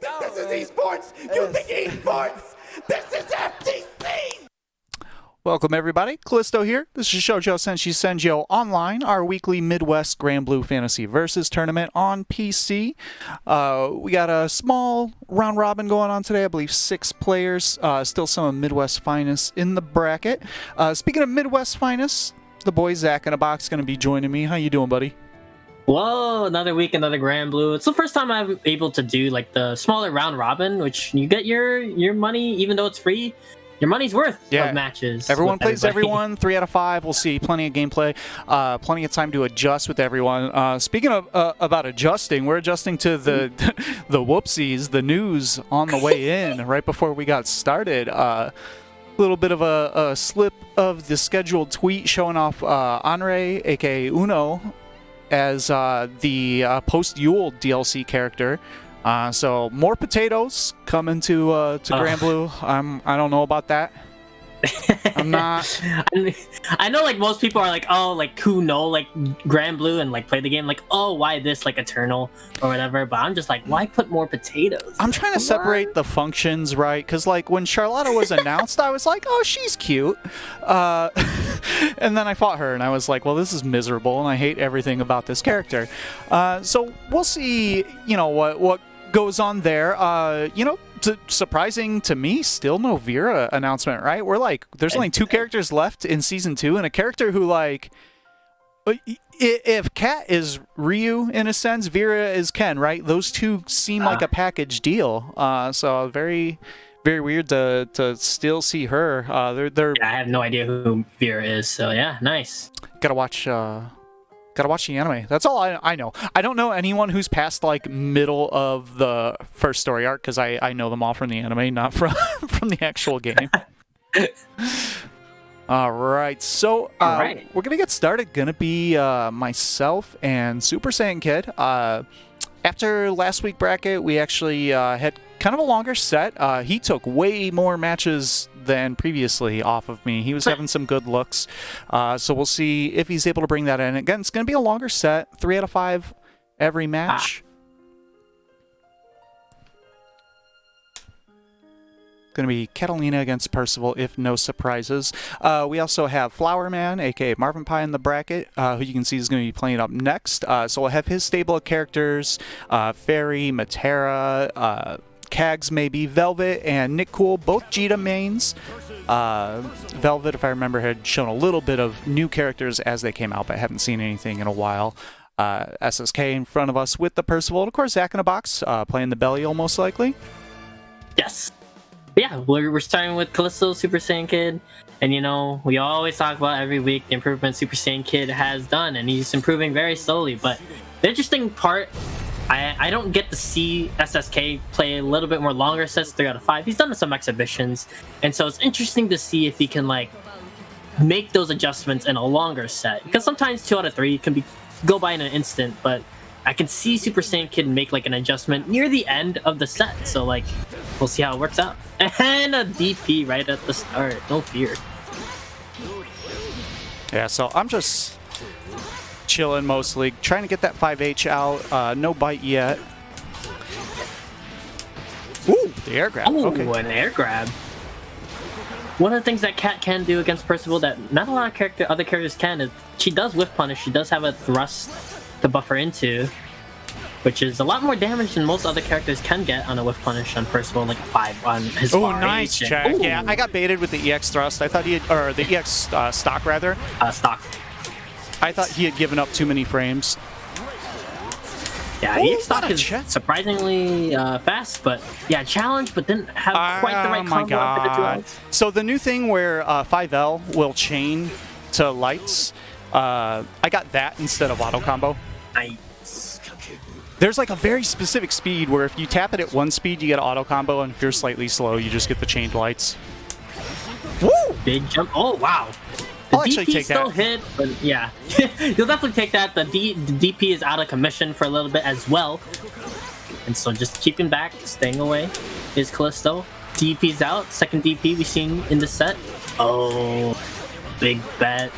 This is esports! You think esports? This is FTC! Welcome everybody, Callisto here. This is Shoujou Senshi Senjyou Online, our weekly Midwest Granblue Fantasy Versus tournament on PC. We got a small round robin going on today, I believe 6 players, still some of Midwest finest in the bracket. Speaking of Midwest finest, the boy Zach in a box going to be joining me. How you doing, buddy? Whoa, another week, another Granblue. It's the first time I'm able to do like the smaller round robin, which you get your money, even though it's free. Your money's worth of matches. Everyone plays everyone. 3 out of 5. We'll see plenty of gameplay, plenty of time to adjust with everyone. Speaking of about adjusting, we're adjusting to the the whoopsies, the news on the way in right before we got started. A little bit of a slip of the scheduled tweet showing off Andre, aka Uno, as the post-Yule DLC character. So more potatoes coming to Granblue. I don't know about that. I'm not. I know, like most people are like, oh, like who know like Granblue and like play the game, like, oh, why this like Eternal or whatever. But I'm just like, why put more potatoes? I'm trying to separate the functions, right? Because like when Charlotta was announced, I was like, oh, she's cute. And then I fought her, and I was like, well, this is miserable, and I hate everything about this character. So we'll see, you know, what goes on there. You know, surprising to me, still no Vera announcement, right? We're like, there's only 2 characters left in Season 2, and a character who, like, if Kat is Ryu in a sense, Vera is Ken, right? Those two seem like a package deal. So very, very weird to still see her. They're I have no idea who Vera is, so yeah, nice. Gotta watch the anime. That's all I know. I don't know anyone who's past like middle of the first story arc because I know them all from the anime, not from the actual game. All right, so we're gonna get started. Gonna be myself and Super Saiyan Kid. After last week bracket, we actually had kind of a longer set. He took way more matches than previously off of me. He was having some good looks. So we'll see if he's able to bring that in. Again, it's going to be a longer set. 3 out of 5 every match. Going to be Catalina against Percival, if no surprises. We also have Flower Man, aka Marvin Pie, in the bracket, who you can see is going to be playing up next. So we'll have his stable of characters, Fairy, Matera, Kags maybe, Velvet, and Nick Cool, both Jita mains. Velvet, if I remember, had shown a little bit of new characters as they came out, but haven't seen anything in a while. SSK in front of us with the Percival, and of course Zach in a box, playing the Belial most likely. Yes. Yeah, we're starting with Callisto, Super Saiyan Kid, and you know, we always talk about every week the improvement Super Saiyan Kid has done, and he's improving very slowly, but the interesting part, I don't get to see SSK play a little bit more longer sets, 3 out of 5. He's done some exhibitions, and so it's interesting to see if he can like make those adjustments in a longer set. Because sometimes 2 out of 3 can go by in an instant, but I can see Super Saiyan Kid make like an adjustment near the end of the set. So like, we'll see how it works out. And a DP right at the start. No fear. Yeah, so I'm just chilling mostly, trying to get that 5H out. No bite yet. Ooh, the air grab. Oh, okay. An air grab. One of the things that Kat can do against Percival that not a lot of other characters can is she does whiff punish. She does have a thrust to buffer into, which is a lot more damage than most other characters can get on a whiff punish on Percival, like a 5 on his Oh, nice check. Yeah, I got baited with the EX thrust. I thought he had, or the EX stock rather. Stock. I thought he had given up too many frames. Yeah, EX stock is surprisingly fast, but yeah, challenge, but didn't have quite the right combo for the 2 outs. So the new thing where 5L will chain to lights, I got that instead of auto combo. Nice. There's like a very specific speed where if you tap it at 1 speed, you get auto combo, and if you're slightly slow, you just get the chained lights. Woo! Big jump. Oh, wow. The DP still hit, but yeah. You'll definitely take that. The DP is out of commission for a little bit as well. And so just keeping back, staying away is Callisto. DP's out. Second DP we've seen in the set. Oh, big bet.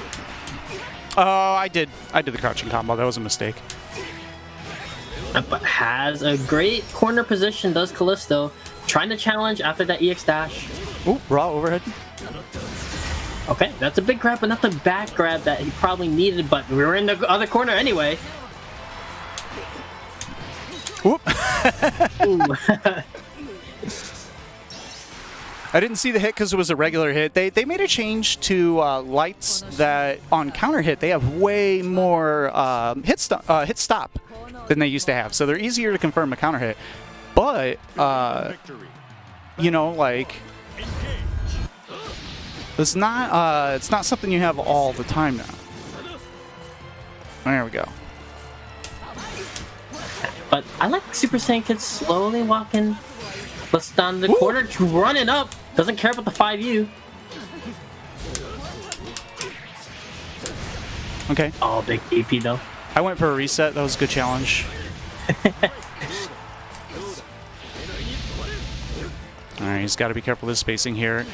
Oh, I did the crouching combo. That was a mistake. But has a great corner position, does Callisto. Trying to challenge after that EX dash. Ooh, raw overhead. Okay, that's a big grab, but not the back grab that he probably needed, but we were in the other corner anyway. Whoop. Ooh. I didn't see the hit because it was a regular hit. They made a change to lights that on counter hit, they have way more hit stop than they used to have. So they're easier to confirm a counter hit. But, you know, like, it's not something you have all the time now. There we go. But I like Super Saiyan Kid slowly walking. Let's down the corner, running up. Doesn't care about the 5U. Okay. Oh, big AP though. I went for a reset. That was a good challenge. Alright, he's got to be careful with his spacing here.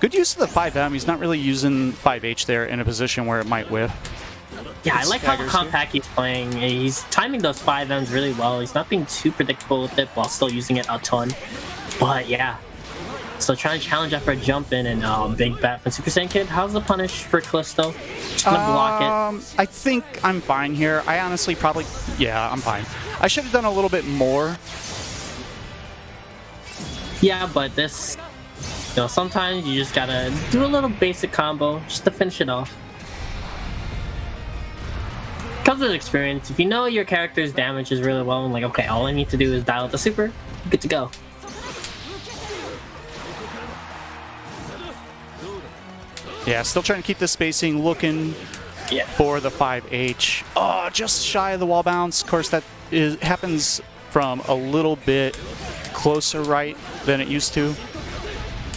Good use of the 5M. He's not really using 5H there in a position where it might whiff. Yeah, I like how compact he's playing. He's timing those 5Ms really well. He's not being too predictable with it while still using it a ton. But yeah. So trying to challenge after a jump in and big bat from Super Saiyan Kid. How's the punish for Callisto? Just gonna block it. I think I'm fine here. I honestly probably... Yeah, I'm fine. I should have done a little bit more. Yeah, but this... You know, sometimes you just gotta do a little basic combo just to finish it off. Comes with experience. If you know your character's damage is really well, and like, okay, all I need to do is dial out the super, good to go. Yeah, still trying to keep the spacing, looking for the 5H. Oh, just shy of the wall bounce. Of course, that happens from a little bit closer right than it used to.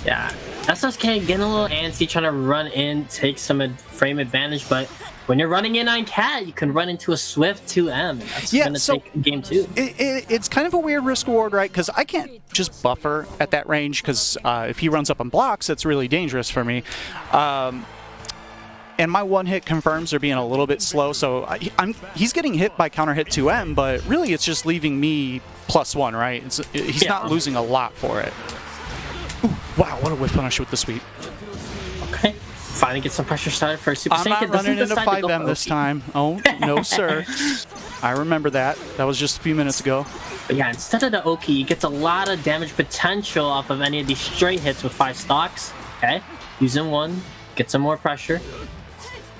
Yeah, SSK getting a little antsy, trying to run in, take some frame advantage, but when you're running in on Cat, you can run into a Swift 2M. That's gonna take game 2. It's kind of a weird risk reward, right? Because I can't just buffer at that range, because if he runs up and blocks, that's really dangerous for me. And my one hit confirms are being a little bit slow, so he's getting hit by counter hit 2M, but really it's just leaving me +1, right? He's not losing a lot for it. Ooh, wow, what a whiff punish with the sweep. Okay. Finally get some pressure started for Super Saiyan. I'm not running into 5M this time. Oh, no, sir. I remember that. That was just a few minutes ago. But yeah, instead of the Oki, he gets a lot of damage potential off of any of these straight hits with 5 stocks. Okay, using one, get some more pressure.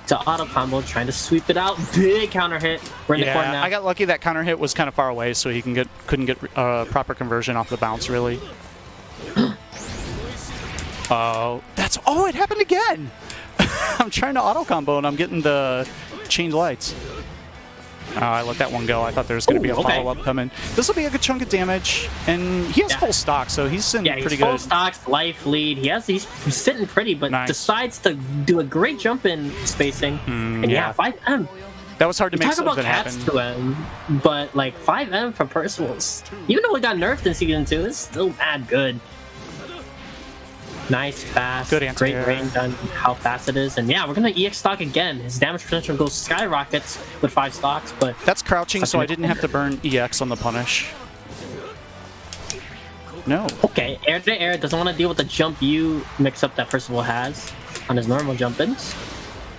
To auto combo, trying to sweep it out. Big counter hit. We're in the corner now. I got lucky that counter hit was kind of far away, so he couldn't get proper conversion off the bounce, really. Oh, it happened again! I'm trying to auto combo and I'm getting the chained lights. Oh, I let that one go. I thought there was going to be a follow-up coming. This will be a good chunk of damage, and he has full stock, so he's sitting pretty good. Full stocks, life lead. He's sitting pretty, but decides to do a great jump in spacing. And 5M. That was hard to make something happen. Talk about Cats 2M, but like 5M for personals, even though it got nerfed in Season 2, it's still mad good. Nice, fast, good great range on how fast it is. And yeah, we're going to EX stock again. His damage potential goes skyrockets with 5 stocks, but... That's crouching, so I didn't have to burn EX on the punish. No. Okay, air to air doesn't want to deal with the jump U mix-up that Percival has on his normal jump-ins.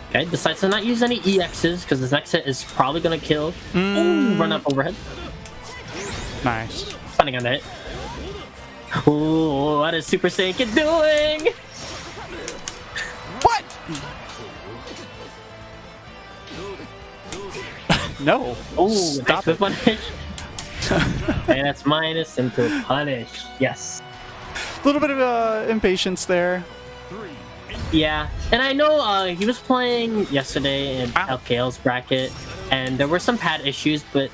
Okay, decides to not use any EXs, because his next hit is probably going to kill. Ooh, run up overhead. Nice. Stunning on that hit. Ooh, what is Super Saiyan Kid doing? What? No. Oh, stop nice punish. And that's minus into punish. Yes. A little bit of impatience there. Yeah, and I know he was playing yesterday in LKL's bracket, and there were some pad issues, but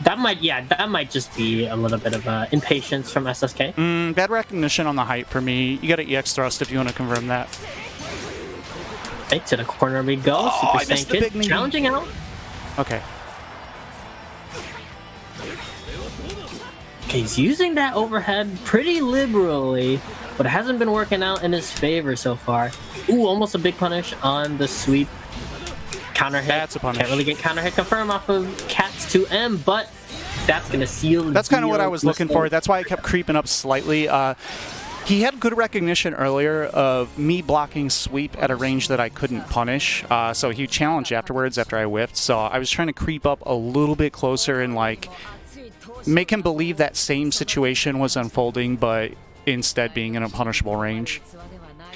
that might just be a little bit of impatience from SSK. Bad recognition on the height for me. You got an EX thrust if you want to confirm that. Right to the corner we go. Super Saiyan Kid challenging out. Okay. Okay, he's using that overhead pretty liberally, but it hasn't been working out in his favor so far. Ooh, almost a big punish on the sweep. Counter hit. That's a punish. Can't really get counter hit confirmed off of Cats 2M, but that's gonna seal. That's kind of what I was looking for. That's why I kept creeping up slightly. He had good recognition earlier of me blocking sweep at a range that I couldn't punish, so he challenged afterwards after I whiffed. So I was trying to creep up a little bit closer and like make him believe that same situation was unfolding, but instead being in a punishable range.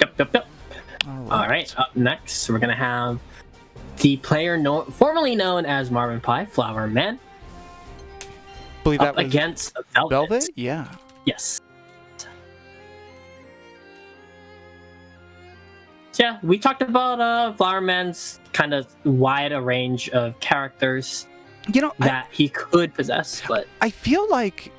Yep. All right. Up next, we're gonna have the player formerly known as Marvin Pie, Flower Man, Believe that was against Velvet. Velvet? Yeah. Yes. So yeah, we talked about Flower Man's kind of wide a range of characters that he could possess, but I feel like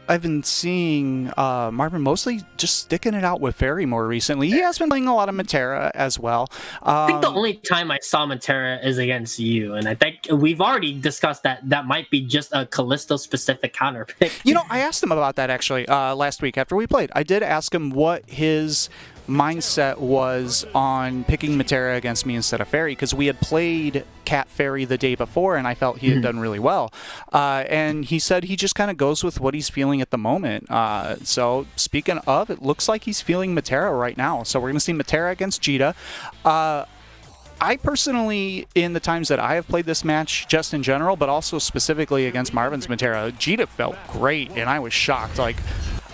I've been seeing Marvin mostly just sticking it out with Fairy more recently. He has been playing a lot of Matera as well. I think the only time I saw Matera is against you, and I think we've already discussed that might be just a Callisto-specific counter pick. I asked him about that actually last week after we played. I did ask him what his mindset was on picking Matera against me instead of Fairy, because we had played Cat Fairy the day before and I felt he had done really well, and he said he just kind of goes with what he's feeling at the moment. So speaking of, it looks like he's feeling Matera right now, so we're gonna see Matera against Jita. I personally, in the times that I have played this match, just in general, but also specifically against Marvin's Matera, Jita felt great and I was shocked. Like,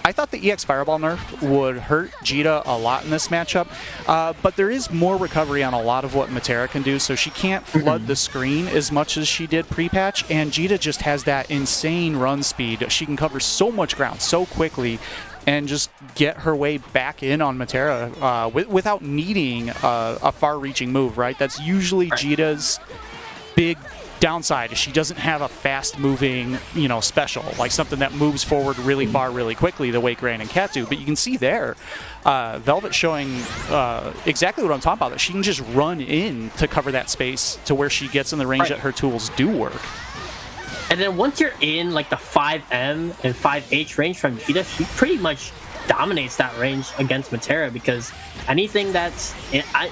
I thought the EX Fireball nerf would hurt Jita a lot in this matchup, but there is more recovery on a lot of what Matera can do, so she can't flood the screen as much as she did pre-patch, and Jita just has that insane run speed. She can cover so much ground so quickly and just get her way back in on Matera without needing a far-reaching move, right? That's usually Jita's big downside, is she doesn't have a fast-moving, special, like something that moves forward really far really quickly the way Gran and Cat do. But you can see there, Velvet showing exactly what I'm talking about, that she can just run in to cover that space to where she gets in the range that her tools do work. And then once you're in like the 5M and 5H range from Jita, she pretty much dominates that range against Matera, because anything that's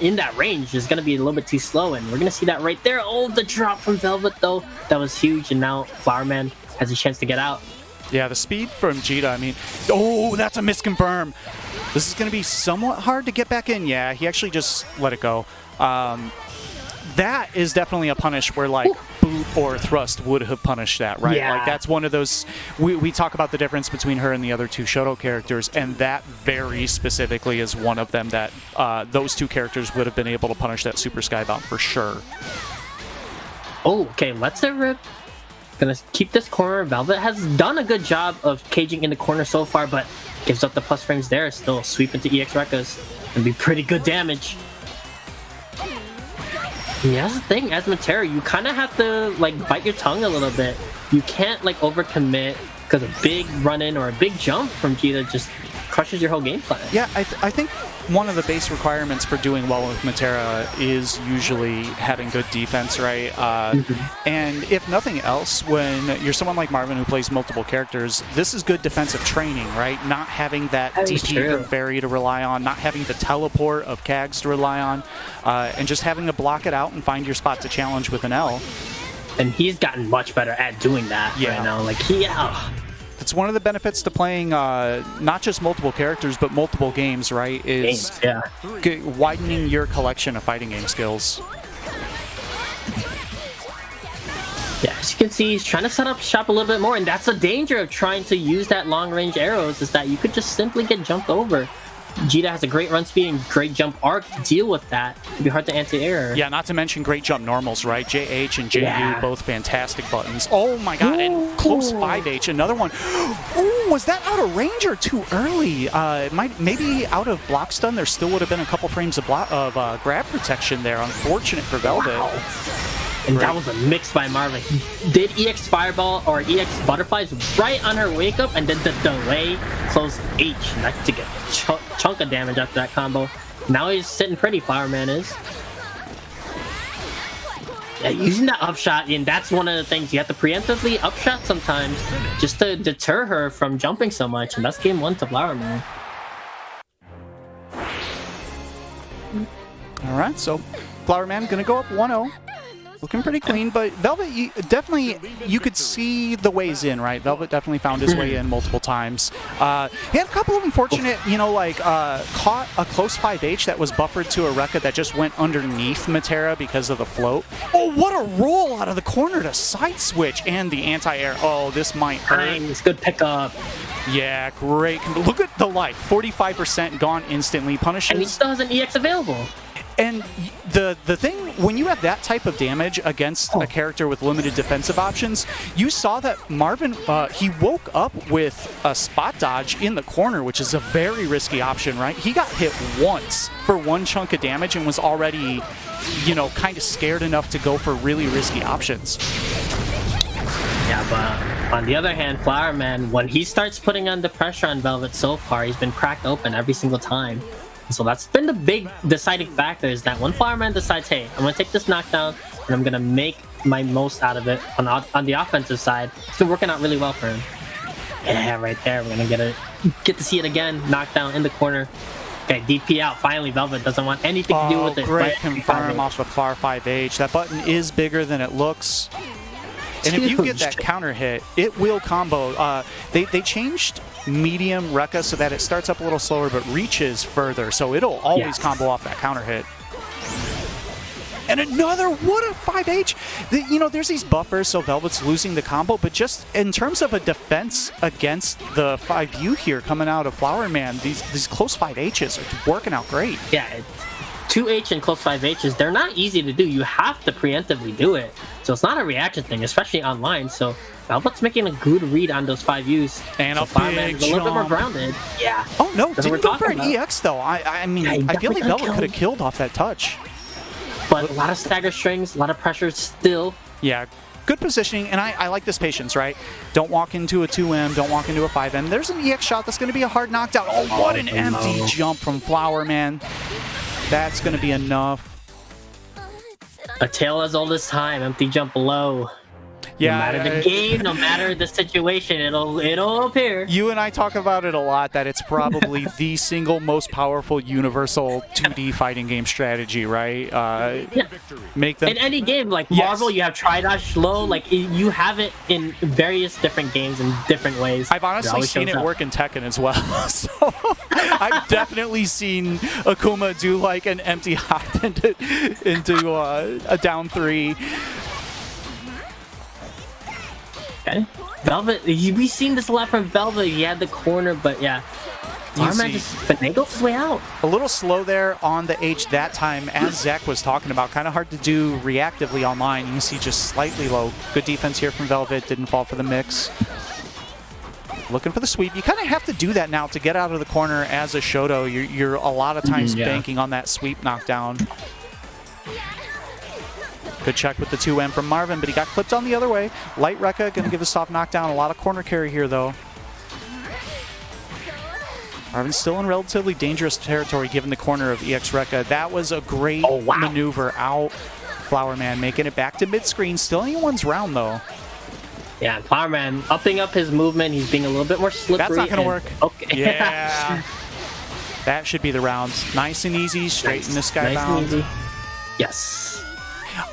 in that range is going to be a little bit too slow, and we're going to see that right there. Oh, the drop from Velvet, though. That was huge, and now Flower Man has a chance to get out. Yeah, the speed from Jita, I mean... Oh, that's a misconfirm. This is going to be somewhat hard to get back in. Yeah, he actually just let it go. That is definitely a punish where, like, boot or thrust would have punished that, right? Yeah. Like, that's one of those... We talk about the difference between her and the other two Shoto characters, and that very specifically is one of them that those two characters would have been able to punish that Super Skybound for sure. Oh, okay, let's it rip. Gonna keep this corner. Velvet has done a good job of caging in the corner so far, but gives up the plus frames there. Still sweep into EX Rekkas and be pretty good damage. Yeah, that's the thing, as Matera, you kind of have to like bite your tongue a little bit. You can't like overcommit, because a big run-in or a big jump from Jita just crushes your whole game plan. Yeah, I think one of the base requirements for doing well with Matera is usually having good defense, right? And if nothing else, when you're someone like Marvin who plays multiple characters, this is good defensive training, right? Not having that DP from Fairy to rely on, not having the teleport of Kags to rely on, and just having to block it out and find your spot to challenge with an L. And he's gotten much better at doing that right now. Like, it's one of the benefits to playing not just multiple characters, but multiple games, right? Is widening your collection of fighting game skills. Yeah, as you can see, he's trying to set up shop a little bit more, and that's the danger of trying to use that long-range arrows, is that you could just simply get jumped over. Jita has a great run speed and great jump arc to deal with that. It'd be hard to anti-air. Yeah, not to mention great jump normals, right? JH and JU, both fantastic buttons. Oh my god, and close 5H, another one. Ooh, was that out of range or too early? Maybe out of block stun, there still would have been a couple frames of grab protection there. Unfortunate for Velvet. Wow. And that was a mix by Marvin. He did EX Fireball or EX Butterflies right on her wake up, and then the delay close H. That to get a chunk of damage after that combo. Now he's sitting pretty, Flower Man is. Yeah, using that upshot, and that's one of the things you have to preemptively upshot sometimes just to deter her from jumping so much, and that's game 1 to Flower Man. Alright, so Flower Man gonna go up 1-0. Looking pretty clean, but Velvet, you could see the ways in, right? Velvet definitely found his way in multiple times. He had a couple of unfortunate, caught a close 5H that was buffered to a Rekka that just went underneath Matera because of the float. Oh, what a roll out of the corner to side switch and the anti-air. Oh, this might hurt. Nice, good pickup. Yeah, great. Look at the life. 45% gone instantly. Punishes. And he still has an EX available. And the thing, when you have that type of damage against a character with limited defensive options, you saw that Marvin, he woke up with a spot dodge in the corner, which is a very risky option, right? He got hit once for one chunk of damage and was already, kind of scared enough to go for really risky options. Yeah, but on the other hand, Flowerman, when he starts putting under pressure on Velvet so far, he's been cracked open every single time. So that's been the big deciding factor, is that when Flowerman decides, hey, I'm going to take this knockdown and I'm going to make my most out of it on the offensive side, it's been working out really well for him. Yeah, right there. We're going to get to see it again. Knockdown in the corner. Okay, DP out. Finally, Velvet doesn't want anything to do with it. Great confirm off the far 5H. That button is bigger than it looks. And if you get that counter hit, it will combo. They changed medium Rekka so that it starts up a little slower but reaches further, so it'll always combo off that counter hit. And another, what a 5H! There's these buffers, so Velvet's losing the combo, but just in terms of a defense against the 5U here coming out of Flowerman, these close 5Hs are working out great. Yeah, 2H and close 5Hs, they're not easy to do. You have to preemptively do it. So it's not a reaction thing, especially online. So Velvet's making a good read on those 5Us. And so a big is a little bit more grounded. Yeah. Oh, no, didn't go for an EX, though. I mean, I feel like Velvet could have killed off that touch. But a lot of stagger strings, a lot of pressure still. Yeah, good positioning, and I like this patience, right? Don't walk into a 2M, don't walk into a 5M. There's an EX shot that's going to be a hard knockdown. Oh, what an empty jump from Flowerman. That's going to be enough. A tale as old as time, empty jump below. Yeah, no matter the game, no matter the situation, it'll appear. You and I talk about it a lot, that it's probably the single most powerful universal 2D fighting game strategy, right? Make them in any game, like Marvel, you have try dodge slow, like you have it in various different games in different ways. I've honestly seen it work in Tekken as well. So I've definitely seen Akuma do like an empty hop into a down 3. Okay. Velvet, we've seen this a lot from Velvet. He had the corner, but yeah. Flowerman just finagles his way out. A little slow there on the H that time, as Zach was talking about. Kind of hard to do reactively online. You can see just slightly low. Good defense here from Velvet. Didn't fall for the mix. Looking for the sweep. You kind of have to do that now to get out of the corner as a Shoto. You're a lot of times banking on that sweep knockdown. Good check with the 2M from Marvin, but he got clipped on the other way. Light Rekka going to give a soft knockdown. A lot of corner carry here, though. Marvin's still in relatively dangerous territory given the corner of EX Rekka. That was a great maneuver out. Flowerman making it back to mid-screen. Still anyone's round, though. Yeah, Flowerman upping up his movement. He's being a little bit more slippery. That's not going to work. Okay. Yeah. That should be the round. Nice and easy, straight in the skybound. Nice and easy. Yes.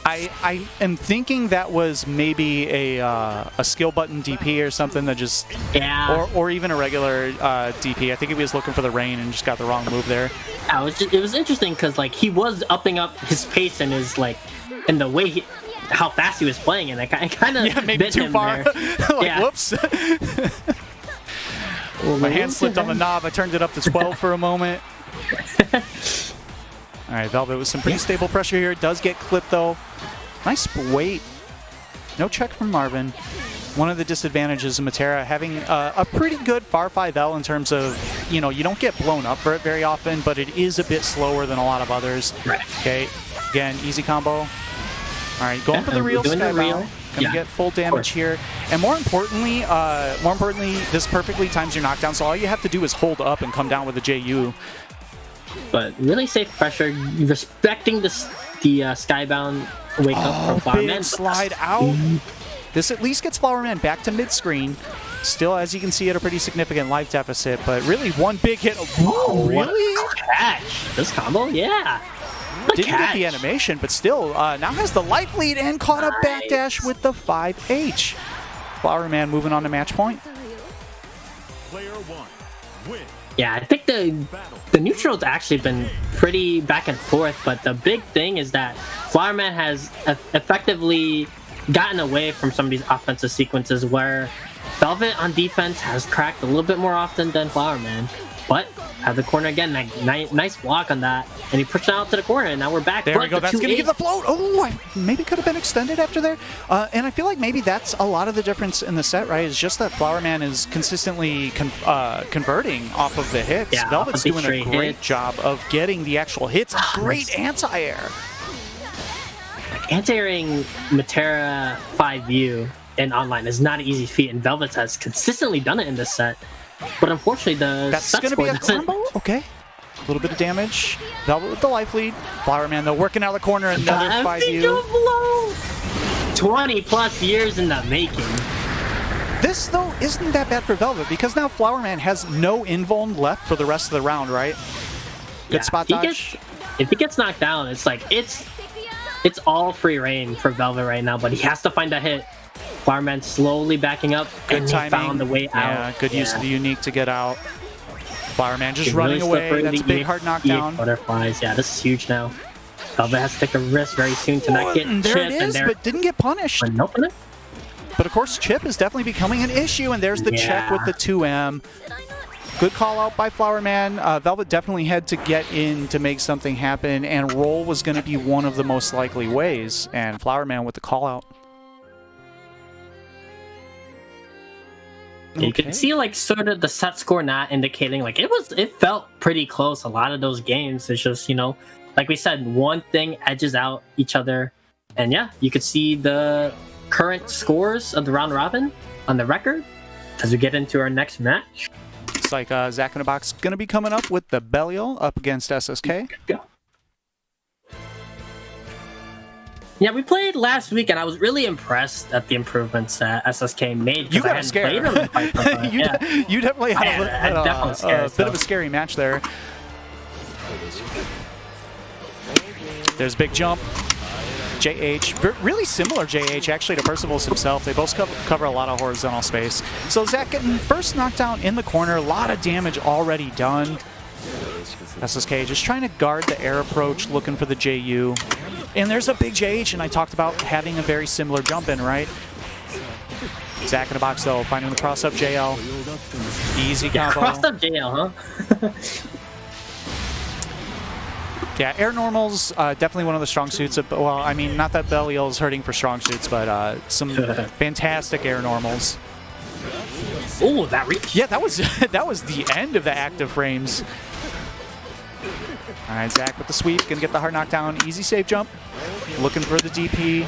I am thinking that was maybe a skill button DP or something that just... Yeah. Or even a regular DP. I think he was looking for the rain and just got the wrong move there. Yeah, it was interesting because like he was upping up his pace and his and the way how fast he was playing, and I kind of maybe too far. Whoops. My hand slipped on the knob. I turned it up to 12 for a moment. All right, Velvet with some pretty stable pressure here. Does get clipped, though. Nice weight. No check from Marvin. One of the disadvantages of Matera having a pretty good far 5L in terms of, you don't get blown up for it very often, but it is a bit slower than a lot of others. Right. Okay, again, easy combo. All right, going for the real skybound. Gonna get full damage here. And more importantly, this perfectly times your knockdown, so all you have to do is hold up and come down with a JU. But really safe pressure, respecting the skybound wake up from Flowerman. Big slide out. This at least gets Flowerman back to mid-screen. Still, as you can see, at a pretty significant life deficit, but really one big hit. Whoa, really? Catch. This combo, yeah. Didn't get the animation, but still now has the life lead and caught a backdash with the 5H. Flower Man moving on to match point. Player 1, win. Yeah, I think the neutral's actually been pretty back and forth, but the big thing is that Flower Man has effectively gotten away from some of these offensive sequences where Velvet on defense has cracked a little bit more often than Flower Man. But at the corner again, nice block on that, and he pushed it out to the corner, and now we're back. There we go. That's going to give the float. Oh, maybe could have been extended after there. And I feel like maybe that's a lot of the difference in the set, right? Is just that Flower Man is consistently converting off of the hits. Yeah, Velvet's doing a great hits. job of getting the actual hits. Great anti-air. Anti-airing Matera 5U in online is not an easy feat, and Velvet has consistently done it in this set. But unfortunately, That's going to be a combo. Okay. A little bit of damage. Velvet with the life lead. Flower Man, though, working out of the corner. Another 5U. 20 plus years in the making. This, though, isn't that bad for Velvet because now Flower Man has no invuln left for the rest of the round, right? Good spot dodge. If he gets knocked down, it's like it's all free reign for Velvet right now, but he has to find a hit. Flower Man slowly backing up, and he found the way out. Yeah, good use of the unique to get out. Flower Man just running away. That's a big hard knockdown. Butterflies. Yeah, this is huge now. Velvet has to take a risk very soon to not get there chipped. It is, but didn't get punished. But of course, chip is definitely becoming an issue, and there's the check with the 2M. Good call out by Flower Man. Velvet definitely had to get in to make something happen, and roll was going to be one of the most likely ways. And Flower Man with the call out. You can see like sort of the set score not indicating like it felt pretty close. A lot of those games, it's just, you know, like we said, one thing edges out each other. And yeah, you could see the current scores of the round robin on the record as we get into our next match. It's like Zach in a Box going to be coming up with the Belial up against SSK. Yeah. Yeah, we played last week, and I was really impressed at the improvements that SSK made. You got a scare. You definitely had a bit of a scary match there. There's a big jump. JH, really similar JH actually to Percival's himself. They both cover a lot of horizontal space. So Zach getting first knockdown in the corner, a lot of damage already done. SSK just trying to guard the air approach, looking for the JU. And there's a big JH, and I talked about having a very similar jump in, right? Zach in a Box, though, finding the cross-up JL. Easy combo. Cross-up JL, huh? Yeah, air normals, definitely one of the strong suits. Well, I mean, not that Belial is hurting for strong suits, but some fantastic air normals. Oh, that reach. Yeah, that was the end of the active frames. All right, Zach with the sweep, gonna get the hard knockdown. Easy save jump, looking for the DP.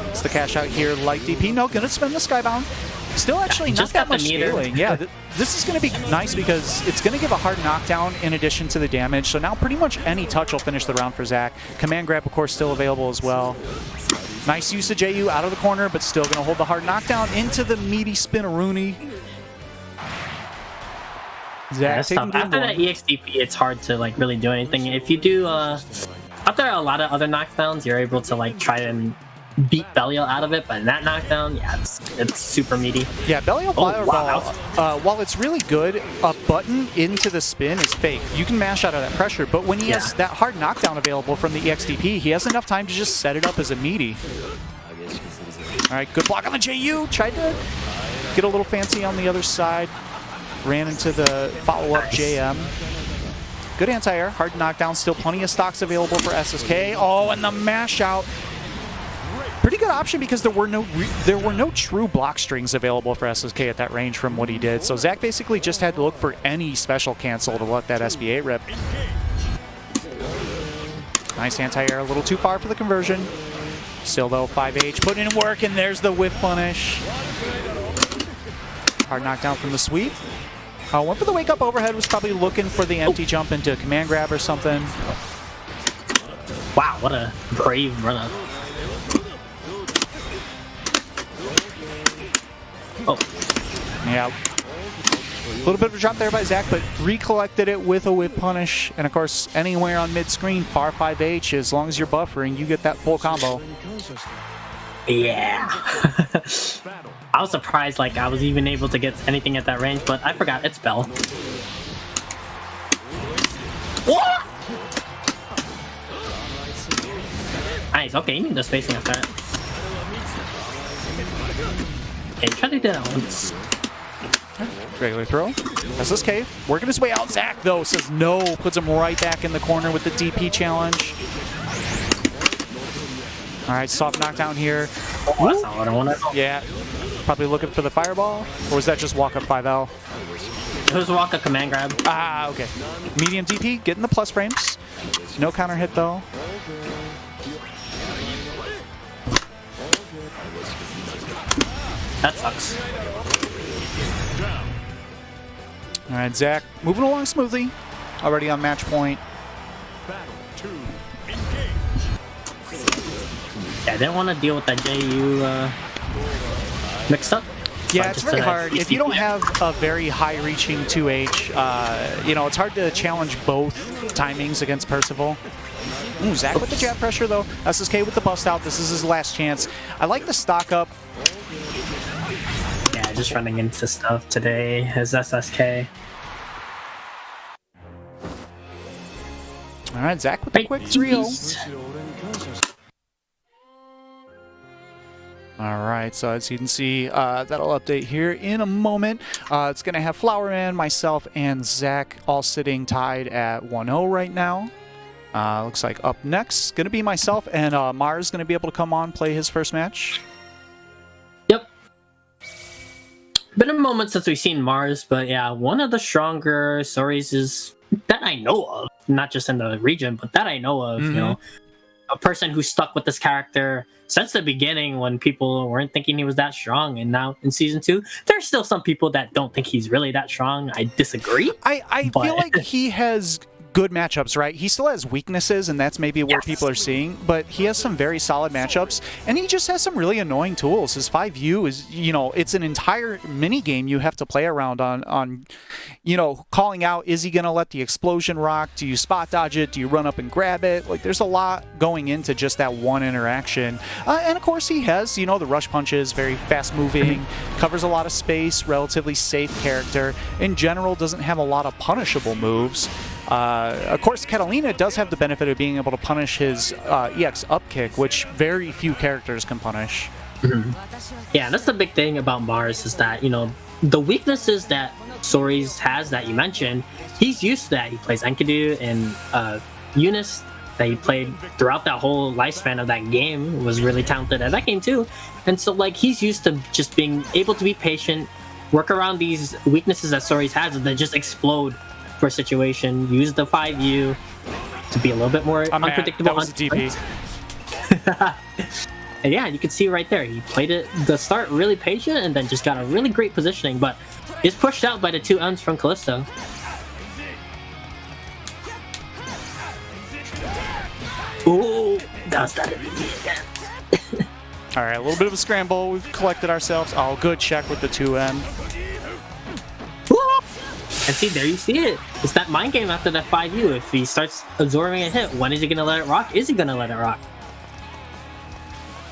It's the cash out here, light DP. No, gonna spend the skybound. Still actually not that much scaling. Yeah, this is gonna be nice because it's gonna give a hard knockdown in addition to the damage. So now pretty much any touch will finish the round for Zach. Command grab, of course, still available as well. Nice use of JU out of the corner, but still gonna hold the hard knockdown into the meaty spinaroonie. Zach taking game after that EXDP, it's hard to like really do anything. If you do, after a lot of other knockdowns, you're able to like try and beat Belial out of it. But in that knockdown, yeah, it's super meaty. Yeah, Belial Fireball, while it's really good, a button into the spin is fake. You can mash out of that pressure, but when he has that hard knockdown available from the EXDP, he has enough time to just set it up as a meaty. All right, good block on the JU. Tried to get a little fancy on the other side. Ran into the follow-up JM. Good anti-air, hard knockdown, still plenty of stocks available for SSK. Oh, and the mash out. Pretty good option because there were no true block strings available for SSK at that range from what he did. So Zach basically just had to look for any special cancel to let that SBA rip. Nice anti-air, a little too far for the conversion. Still though, 5H putting in work, and there's the whiff punish. Hard knockdown from the sweep. Went for the wake up overhead, was probably looking for the empty jump into command grab or something. Wow, what a brave run up. Oh. Yeah. A little bit of a drop there by Zach, but recollected it with a whip punish. And of course, anywhere on mid-screen, far 5H, as long as you're buffering, you get that full combo. Yeah. I was surprised like I was even able to get anything at that range, but I forgot it's Bell. What? Nice, okay, you need the spacing of that. Okay, try to do that once. Regular throw. SSK working his way out. Zach, though, says no. Puts him right back in the corner with the DP challenge. All right, soft knockdown here. Oh, that's not what I wanted. Yeah. Probably looking for the fireball. Or was that just walk up 5L? It was walk a command grab. Ah, okay. Medium DP, getting the plus frames. No counter hit, though. That sucks. All right, Zach, moving along smoothly. Already on match point. Yeah, I didn't want to deal with that JU mixed up. Yeah, it's very hard. If you don't have a very high-reaching 2H, you know, it's hard to challenge both timings against Percival. Ooh, Zach with the jab pressure, though. SSK with the bust out. This is his last chance. I like the stock up. Yeah, just running into stuff today as SSK. All right, Zach with the quick 3-0. All right, so as you can see, that'll update here in a moment. It's going to have Flowerman, myself, and Zach all sitting tied at 1-0 right now. Looks like up next going to be myself, and Mars going to be able to come on, play his first match. Yep. Been a moment since we've seen Mars, but yeah, one of the stronger stories is that I know of, not just in the region, but that I know of, you know, a person who stuck with this character since the beginning when people weren't thinking he was that strong, and now in Season 2, there's still some people that don't think he's really that strong. I disagree. I feel like he has good matchups, right? He still has weaknesses, and that's maybe where people are seeing, but he has some very solid matchups, and he just has some really annoying tools. His 5U is, you know, it's an entire mini game you have to play around on, you know, calling out, is he going to let the explosion rock? Do you spot dodge it? Do you run up and grab it? Like, there's a lot going into just that one interaction. And of course, he has, you know, the rush punches, very fast moving, covers a lot of space, relatively safe character. In general, doesn't have a lot of punishable moves. Of course, Catalina does have the benefit of being able to punish his EX up kick, which very few characters can punish. Yeah, that's the big thing about Mars is that, you know, the weaknesses that Soris has that you mentioned, he's used to that. He plays Enkidu and Eunice that he played throughout that whole lifespan of that game, was really talented at that game too. And so, like, he's used to just being able to be patient, work around these weaknesses that Soris has, and then just explode for a situation, use the 5U to be a little bit more unpredictable. That was the DP. And yeah, you can see right there, he played it the start really patient and then just got a really great positioning, but is pushed out by the 2 M's from Callisto. Ooh, that's that again. All right, a little bit of a scramble. We've collected ourselves. Oh, good check with the 2M. And see, there you see it. It's that mind game after that 5U. If he starts absorbing a hit, when is he going to let it rock? Is he going to let it rock?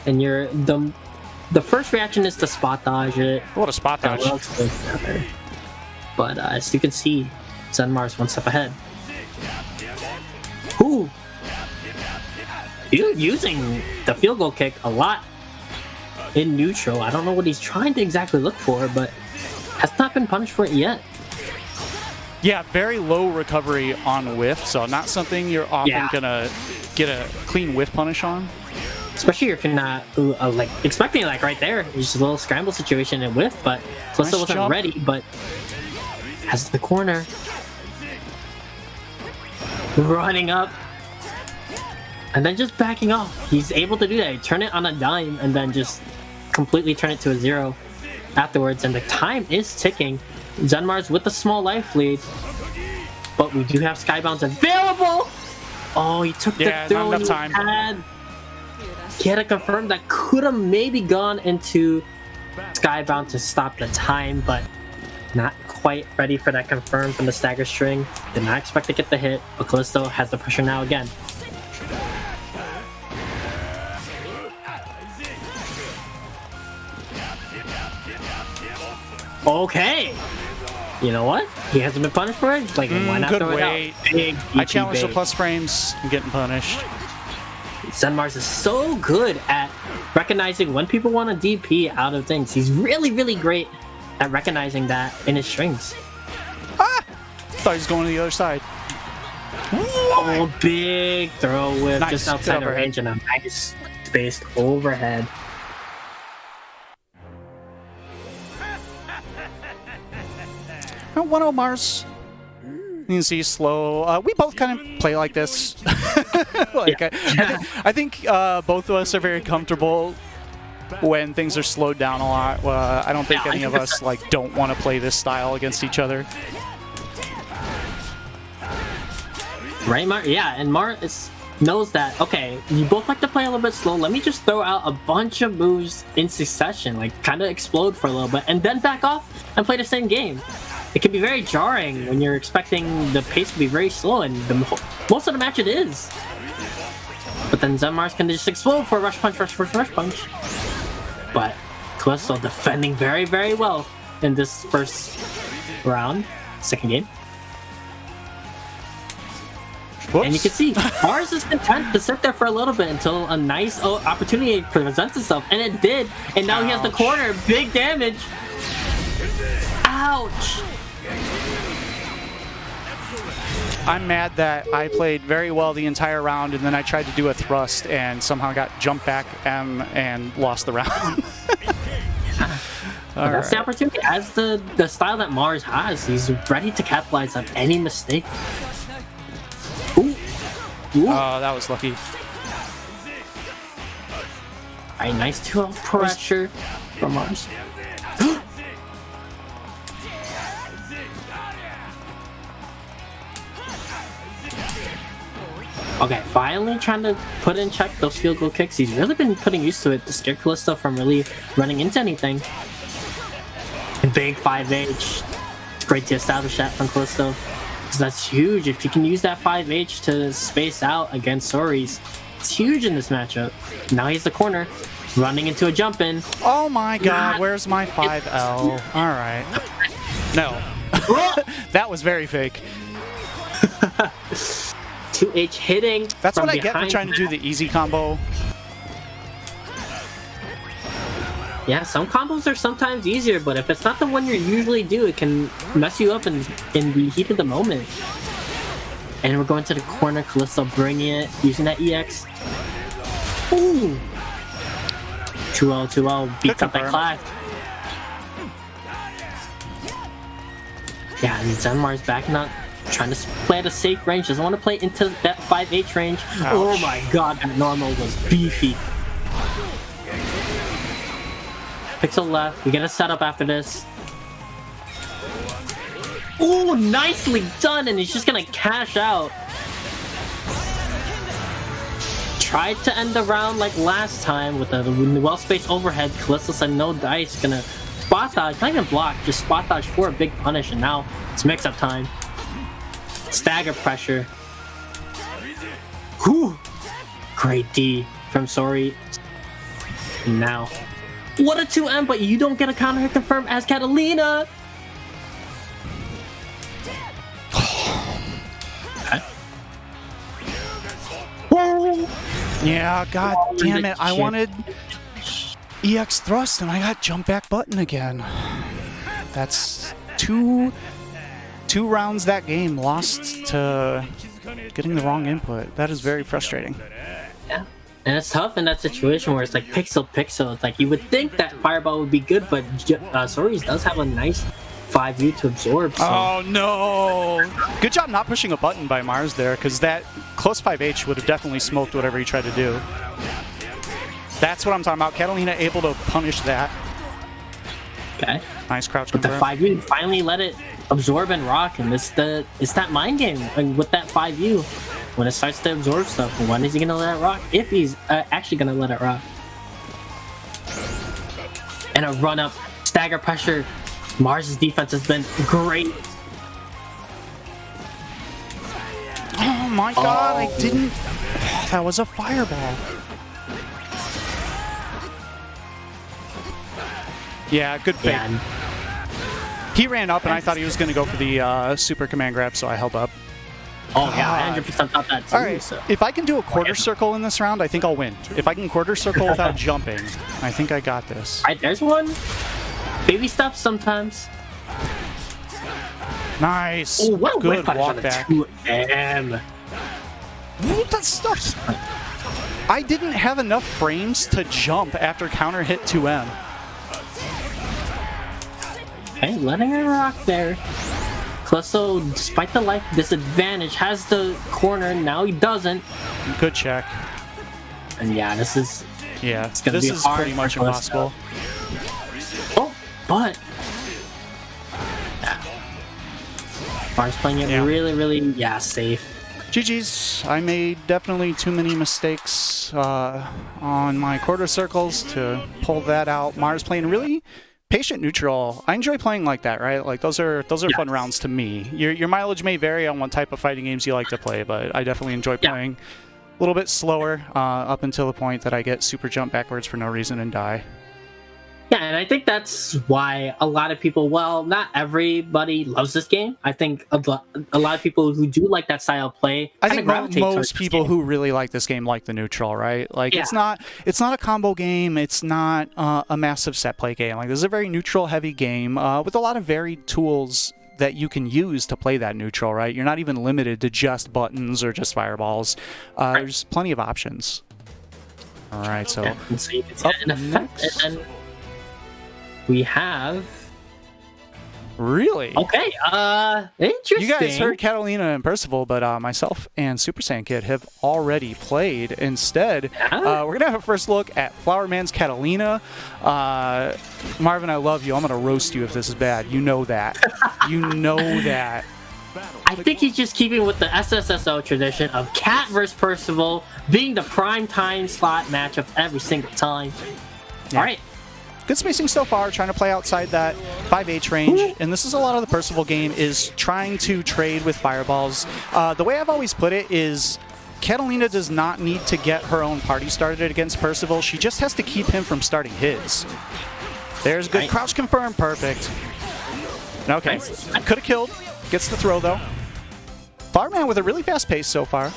And you're the first reaction is to spot dodge it. What a spot dodge. But as you can see, Zenmar's one step ahead. Ooh. Dude, using the field goal kick a lot in neutral. I don't know what he's trying to exactly look for, but has not been punished for it yet. Yeah, very low recovery on whiff, so not something you're often gonna get a clean whiff punish on. Especially if you're not like expecting, like right there, just a little scramble situation and whiff, but Callisto wasn't ready, but has the corner. Running up. And then just backing off. He's able to do that. He turn it on a dime and then just completely turn it to a 0 afterwards, and the time is ticking. Zenmar's with a small life lead, but we do have Skybounds available. Oh, he took the throw he had. He had to confirm that could have maybe gone into Skybound to stop the time, but not quite ready for that confirm from the stagger string. Did not expect to get the hit, but Callisto has the pressure now again. Okay! You know what? He hasn't been punished for it? Like, why not good throw it wait. out? Big I challenge the bait. plus frames. I'm getting punished. Zenmars is so good at recognizing when people want to DP out of things. He's really, really great at recognizing that in his strings. Ah! Thought he was going to the other side. Oh, big throw whip Nice. just Good outside the overhead. range and a nice spaced overhead. Oh, 1-0 Mars. You can see slow. We both kind of play like this. Like I think both of us are very comfortable when things are slowed down a lot. I don't think Yeah, any of us like don't want to play this style against each other. Right, Mar? Yeah, and Mar knows that, okay, you both like to play a little bit slow. Let me just throw out a bunch of moves in succession, like kind of explode for a little bit, and then back off and play the same game. It can be very jarring when you're expecting the pace to be very slow, and most of the match it is. But then Zenmars can just explode for a rush punch, rush punch. But Callisto defending very, very well in this first round, second game. Whoops. And you can see, Mars is content to sit there for a little bit until a nice opportunity presents itself, and it did. And now he has the Ouch. corner, big damage. Ouch! I'm mad that I played very well the entire round, and then I tried to do a thrust and somehow got jumped back and lost the round. That's the opportunity. As the style that Mars has, he's ready to capitalize on any mistake. Ooh. Ooh. Oh, that was lucky. Alright, nice 2-0 pressure from Mars. Okay, finally trying to put in check those field goal kicks. He's really been putting used to it to scare Callisto from really running into anything. Big 5H. Great to establish that from Callisto. So that's huge. If you can use that 5H to space out against Soris, it's huge in this matchup. Now he's the corner, running into a jump in. Oh my god, where's my 5L? Alright. No. That was very fake. 2H hitting. That's from what I get for behind trying to do the easy combo. Yeah, some combos are sometimes easier, but if it's not the one you usually do, it can mess you up in the heat of the moment. And we're going to the corner, Callisto bringing it, using that EX. Ooh! 2-0, 2-0, beats up that Clive. Yeah, and Zenmar's backing up, trying to play at a safe range, doesn't want to play into that 5H range. Ouch. Oh my god, that normal was beefy. Pixel left. We get a setup after this. Ooh, nicely done, and he's just gonna cash out. Tried to end the round like last time with a well-spaced overhead. Callisto said no dice. Gonna spot dodge, not even block, just spot dodge for a big punish, and now it's mix-up time. Stagger pressure. Whew. Great D from Sori. And now. What a 2M, but you don't get a counter hit confirmed as Catalina! Okay. Yeah, god damn it. I wanted EX thrust and I got jump back button again. That's two rounds that game lost to getting the wrong input. That is very frustrating. Yeah. And it's tough in that situation where it's like pixel. It's like you would think that Fireball would be good, but Soris does have a nice 5U to absorb. So. Oh no! Good job not pushing a button by Mars there, because that close 5H would have definitely smoked whatever he tried to do. That's what I'm talking about. Catalina able to punish that. Okay. Nice crouch With the confirm. 5U, finally let it absorb and rock, and it's that mind game with that 5U. When it starts to absorb stuff, when is he gonna let it rock? If he's actually gonna let it rock. And a run up, stagger pressure. Mars' defense has been great. Oh my god, I didn't... Oh, that was a fireball. Yeah, good fake. Yeah. He ran up, and I thought he was going to go for the super command grab, so I held up. Oh, yeah, I 100% thought that too. All right, So. if I can do a quarter circle in this round, I think I'll win. If I can quarter circle without jumping, I think I got this. All right, there's one. Baby steps sometimes. Nice. Oh, what a good whiff punish walk on the back. 2M. What that stuff? I didn't have enough frames to jump after counter hit 2M. Okay, letting her rock there. Calypso, despite the life disadvantage, has the corner. Now he doesn't. Good check. And yeah, this is... Yeah, It's gonna this be is hard pretty much for Calypso. impossible. Oh, but... Yeah. Mars playing it really, really, safe. GG's. I made definitely too many mistakes on my quarter circles to pull that out. Mars playing really patient neutral. I enjoy playing like that, right? Like those are fun rounds to me. Your mileage may vary on what type of fighting games you like to play, but I definitely enjoy playing a little bit slower up until the point that I get super jump backwards for no reason and die. Yeah, and I think that's why a lot of people, well, not everybody loves this game. I think a lot of people who do like that style of play, I think gravitate towards most this people game. who really like this game like the neutral, right? Like it's not a combo game. It's not a massive set play game. Like this is a very neutral heavy game with a lot of varied tools that you can use to play that neutral, right? You're not even limited to just buttons or just fireballs. There's plenty of options. All right, so and so you can see it in effect, and then we have... Really? Okay, interesting. You guys heard Catalina and Percival, but myself and Super Saiyan Kid have already played. Instead, we're going to have a first look at Flower Man's Catalina. Marvin, I love you. I'm going to roast you if this is bad. You know that. You know that. I think he's just keeping with the SSSO tradition of Cat versus Percival being the prime time slot matchup every single time. Yeah. All right. Good spacing so far, trying to play outside that 5H range, and this is a lot of the Percival game, is trying to trade with fireballs. The way I've always put it is Catalina does not need to get her own party started against Percival, she just has to keep him from starting his. There's good crouch confirm, perfect. Okay, could have killed, gets the throw though. Flowerman with a really fast pace so far.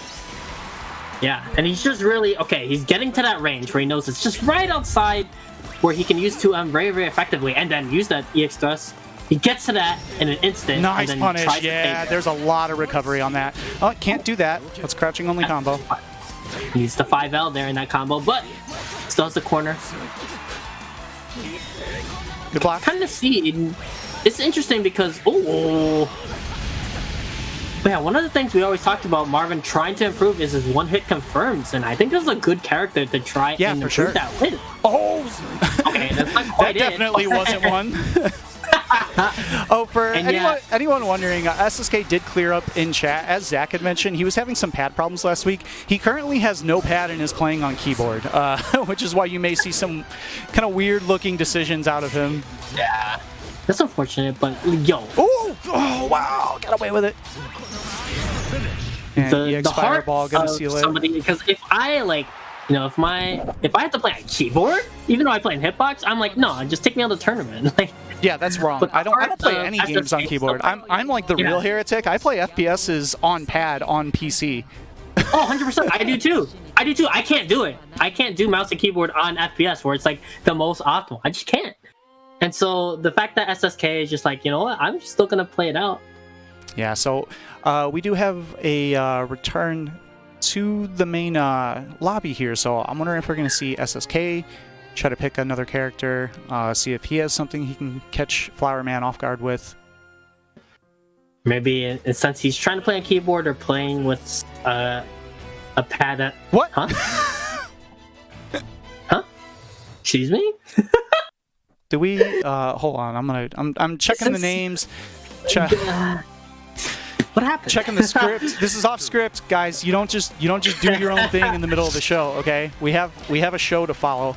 Yeah, and he's just really, he's getting to that range where he knows it's just right outside where he can use 2M very, very effectively and then use that EX thrust. He gets to that in an instant. Nice and then punish, yeah, there's a lot of recovery on that. Oh, can't do that. That's crouching only combo. Needs the 5L there in that combo, but still has the corner. Good block. Kind of see, it's interesting because, yeah, one of the things we always talked about Marvin trying to improve is his one-hit confirms, and I think this is a good character to try and improve that with. Oh! Okay, that's not quite that definitely wasn't one. For anyone wondering, SSK did clear up in chat. As Zach had mentioned, he was having some pad problems last week. He currently has no pad and is playing on keyboard, which is why you may see some kind of weird-looking decisions out of him. Yeah. That's unfortunate, but yo. Oh, wow. Got away with it. And The heart fireball gonna seal it. Somebody, because if I if I have to play on keyboard, even though I play in hitbox, I'm like, no, just take me out of the tournament. Yeah, that's wrong. I don't play any games on keyboard. I'm like the real heretic. I play FPSs on pad on PC. Oh, 100%. I do too. I can't do it. I can't do mouse and keyboard on FPS where it's like the most optimal. I just can't. And so the fact that SSK is just like, you know what, I'm still going to play it out. Yeah, so we do have a return to the main lobby here, so I'm wondering if we're going to see SSK try to pick another character, see if he has something he can catch Flower Man off guard with. Maybe since he's trying to play on keyboard or playing with a pad at... What? Huh? Huh? Excuse me? Do we hold on, I'm checking the names. What happened? Checking the script. This is off script, guys. You don't just do your own thing in the middle of the show, okay? We have a show to follow.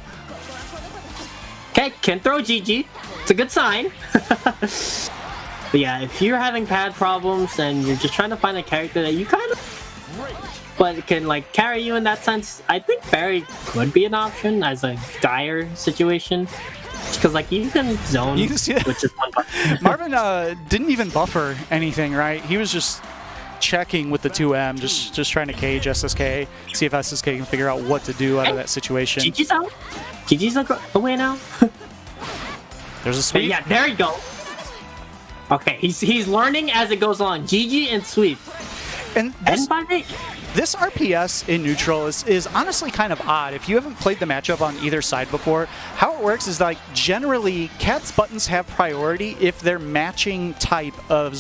Okay, can throw GG. it's a good sign. But yeah, if you're having pad problems and you're just trying to find a character that you kind of, but can like carry you in that sense, I think Fairy could be an option as a dire situation. Because like you can zone, which is one part. Marvin didn't even buffer anything, right? He was just checking with the 2M, just trying to cage SSK, see if SSK can figure out what to do out of that situation. GG's out. GG's away now. There's a sweep. Yeah, there you go. Okay, he's learning as it goes along. GG and sweep. And this RPS in neutral is honestly kind of odd. If you haven't played the matchup on either side before, how it works is like generally Cat's buttons have priority if they're matching type of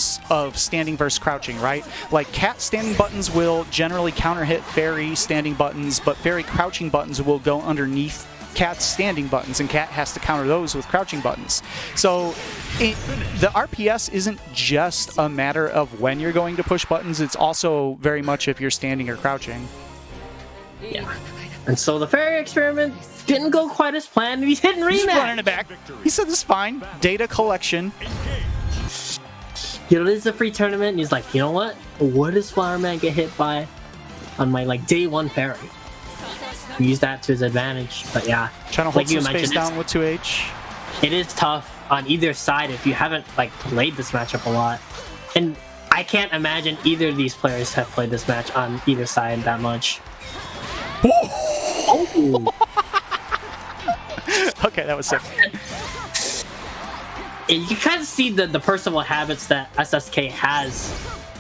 standing versus crouching, right? Like Cat standing buttons will generally counter hit Fairy standing buttons, but Fairy crouching buttons will go underneath Cat's standing buttons, and Cat has to counter those with crouching buttons. So the RPS isn't just a matter of when you're going to push buttons, it's also very much if you're standing or crouching. Yeah. And so the Fairy experiment didn't go quite as planned. He's hitting rematch. He's running it back. He said this is fine. Data collection. You know, this is a free tournament, and he's like, you know what? What does Flowerman get hit by on my like day one Fairy? Use that to his advantage, but yeah. Trying to hold some space down with 2H. It is tough on either side if you haven't like played this matchup a lot. And I can't imagine either of these players have played this match on either side that much. Oh. Okay, that was sick. You can kind of see the personal habits that SSK has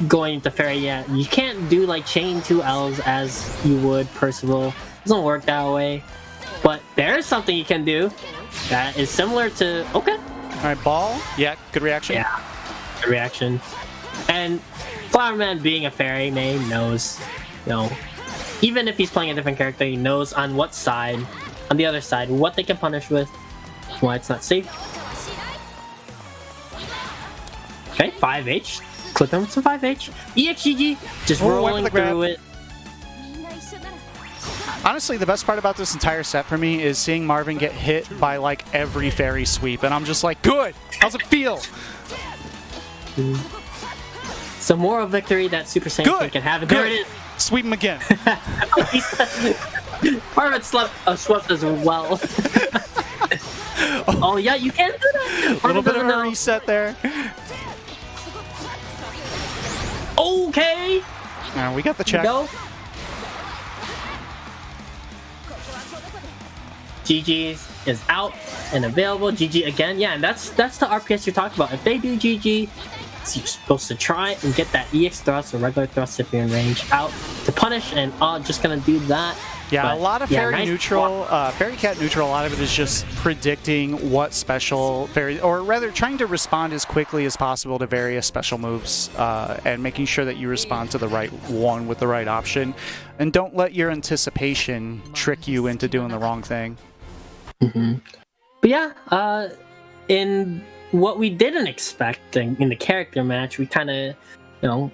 going into Fairy. Yeah, you can't do like chain 2 Ls as you would Percival. Doesn't work that way, but there is something you can do that is similar to okay. All right, ball. Yeah, good reaction. Yeah, good reaction. And Flowerman, being a Fairy main, knows, you know, even if he's playing a different character, he knows on what side, on the other side, what they can punish with, why it's not safe. Okay, 5H. Clip him with some 5H. EXGG, just rolling through it. Honestly, the best part about this entire set for me is seeing Marvin get hit by like every Fairy sweep, and I'm just like, good! How's it feel? It's a moral victory that Super Saiyan can have, and there it is! Sweep him again. Marvin swept as well. Oh yeah, you can do that! A little bit of a reset there. Okay! We got the check. No. GG is out and available. GG again. Yeah, and that's the RPS you're talking about. If they do GG, you're supposed to try and get that EX thrust or regular thrust if you're in range out to punish, and just gonna do that. Yeah, but, a lot of Fairy neutral, Fairy Cat neutral, a lot of it is just predicting what special Fairy, or rather trying to respond as quickly as possible to various special moves and making sure that you respond to the right one with the right option. And don't let your anticipation trick you into doing the wrong thing. Mm-hmm. But yeah, in what we didn't expect in the character match, we kind of,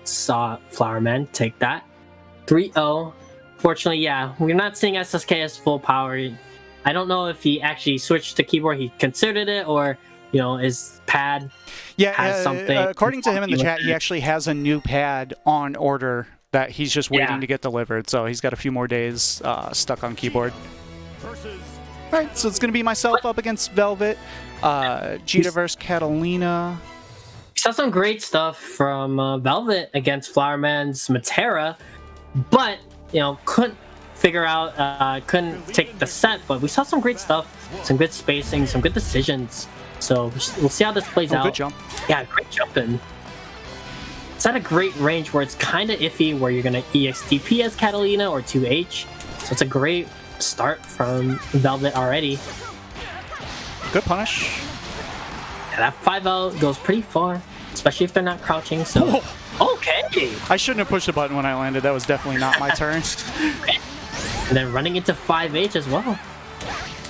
saw Flowerman take that 3-0. Fortunately, yeah, we're not seeing SSK as full power. I don't know if he actually switched to keyboard, he considered it, or his pad has something. According to him in the chat, he actually has a new pad on order that he's just waiting to get delivered. So he's got a few more days stuck on keyboard. All right, so it's going to be myself up against Velvet, Gita versus Catalina. We saw some great stuff from Velvet against Flowerman's Matera, but couldn't figure out, couldn't take the set. But we saw some great stuff, some good spacing, some good decisions. So we'll see how this plays out. Good jump. Yeah, great jumping. It's at a great range where it's kind of iffy, where you're going to EXTP as Catalina or 2H. So it's a great start from Velvet already. Good punish. Yeah, that 5L goes pretty far, especially if they're not crouching. So okay. I shouldn't have pushed the button when I landed. That was definitely not my turn. And then running into 5H as well.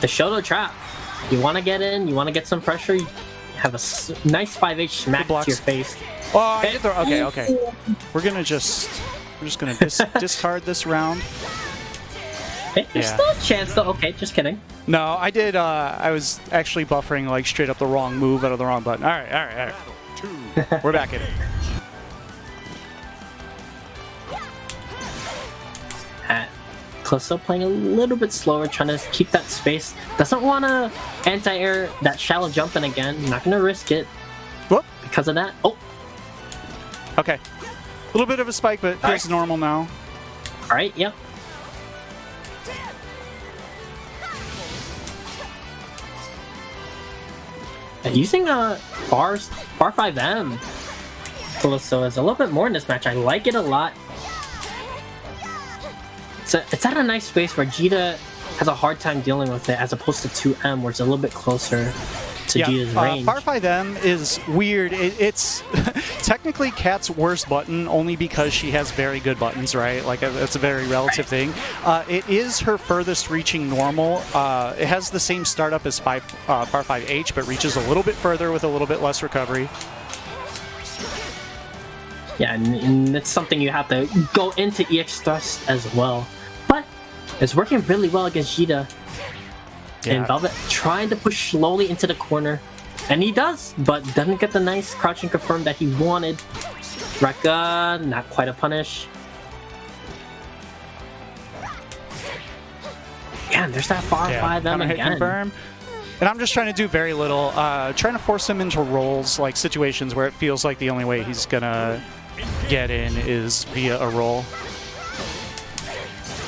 The Shoto trap. You want to get in, you want to get some pressure, you have a nice 5H smack to your face. Oh, I did throw. Okay. We're just gonna discard this round. Okay, there's still a chance though. Okay, just kidding. No, I did. I was actually buffering like straight up the wrong move out of the wrong button. All right. We're back in it. Callisto playing a little bit slower, trying to keep that space. Doesn't want to anti-air that shallow jump in again. Not going to risk it. Whoop. Because of that. Oh. Okay. A little bit of a spike, but feels normal now. All right, yep. Using Far 5M Callisto is a little bit more in this match. I like it a lot. It's at a nice space where Jita has a hard time dealing with it, as opposed to 2M, where it's a little bit closer to Jita's range. Far 5M is weird. It's technically Kat's worst button only because she has very good buttons, right? Like, it's a very relative thing. It is her furthest reaching normal. It has the same startup as Far 5H, but reaches a little bit further with a little bit less recovery. Yeah, and it's something you have to go into EX thrust as well. But it's working really well against Jita. Yeah. And Velvet trying to push slowly into the corner. And he does, but doesn't get the nice crouch and confirm that he wanted. Rekka, not quite a punish. Yeah, and there's that Far 5M again. Hit confirm. And I'm just trying to do very little, trying to force him into rolls, like situations where it feels like the only way he's gonna get in is via a roll.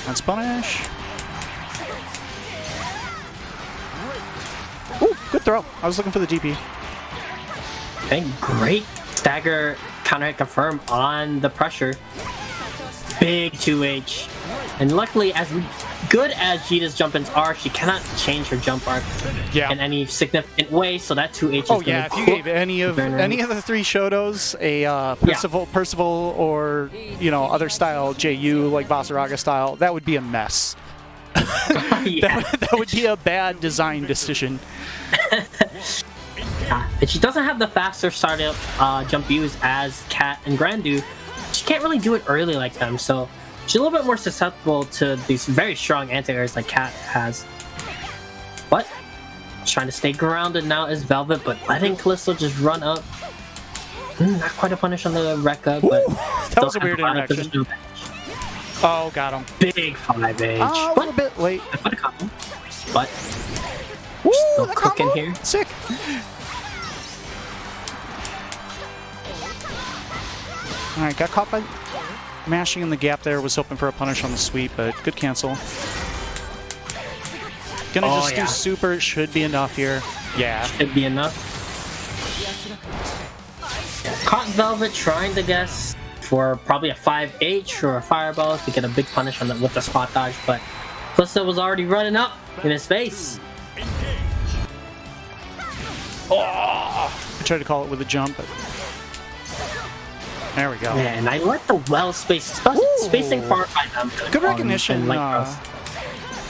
That's punish. Ooh, good throw. I was looking for the DP. Okay, great stagger counter hit confirm on the pressure. Big 2H. And luckily, as good as Jita's jump-ins are, she cannot change her jump arc in any significant way, so that 2H is if you gave any of the three Shotos a Percival or, you know, other style JU, like Vasaraga style, that would be a mess. That would be a bad design decision. And she doesn't have the faster startup jump views as Kat and Granblue. She can't really do it early like them, so she's a little bit more susceptible to these very strong anti-airs like Kat has. What? Trying to stay grounded now is Velvet, but letting Callisto just run up. Not quite a punish on the Rekka, but that was a weird interaction. Oh, got him. Big 5H. Oh, a little bit late. But still cooking here. Sick. Alright, got caught by mashing in the gap there. Was hoping for a punish on the sweep, but good cancel. Gonna just do super. Should be enough here. Yeah. Should be enough. Caught Velvet trying to guess for probably a 5H or a fireball to get a big punish on with the spot dodge, but Callisto was already running up in his face. I tried to call it with a jump, but there we go. Yeah, and I like the well spacing Far 5M. Good recognition.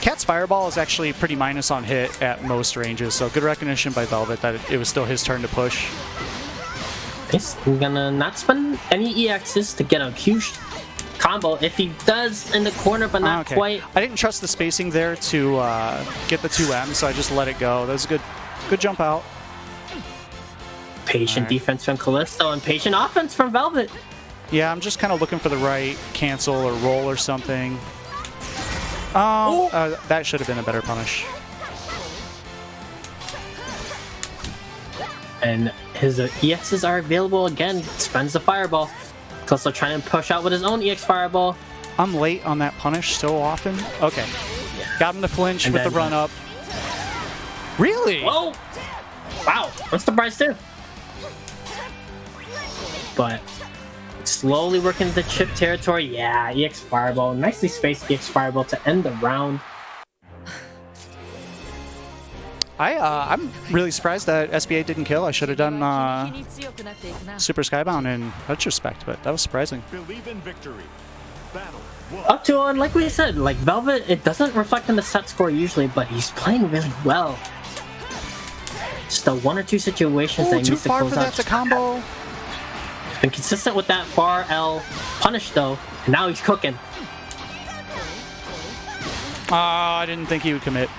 Kat's fireball is actually pretty minus on hit at most ranges, so good recognition by Velvet that it was still his turn to push. He's gonna not spend any EXs to get a huge combo. If he does in the corner, but not quite. I didn't trust the spacing there to get the 2M, so I just let it go. That was a good jump out. Patient defense from Callisto and patient offense from Velvet. Yeah, I'm just kind of looking for the right cancel or roll or something. That should have been a better punish. And his EXs are available again. Spends the fireball. Callisto trying to push out with his own EX fireball. I'm late on that punish so often. Okay. Got him to flinch with the run up. Really? Whoa! Wow, I'm surprised too. But slowly working the chip territory. Yeah, EX fireball. Nicely spaced EX fireball to end the round. I'm really surprised that SBA didn't kill. I should have done Super Skybound in retrospect, but that was surprising. Believe in victory. Battle. Up to on, like we said, like Velvet, it doesn't reflect on the set score usually, but he's playing really well. Just the one or two situations that he needs to close out. Too far for that to combo. He's been consistent with that far L punish though, and now he's cooking. I didn't think he would commit.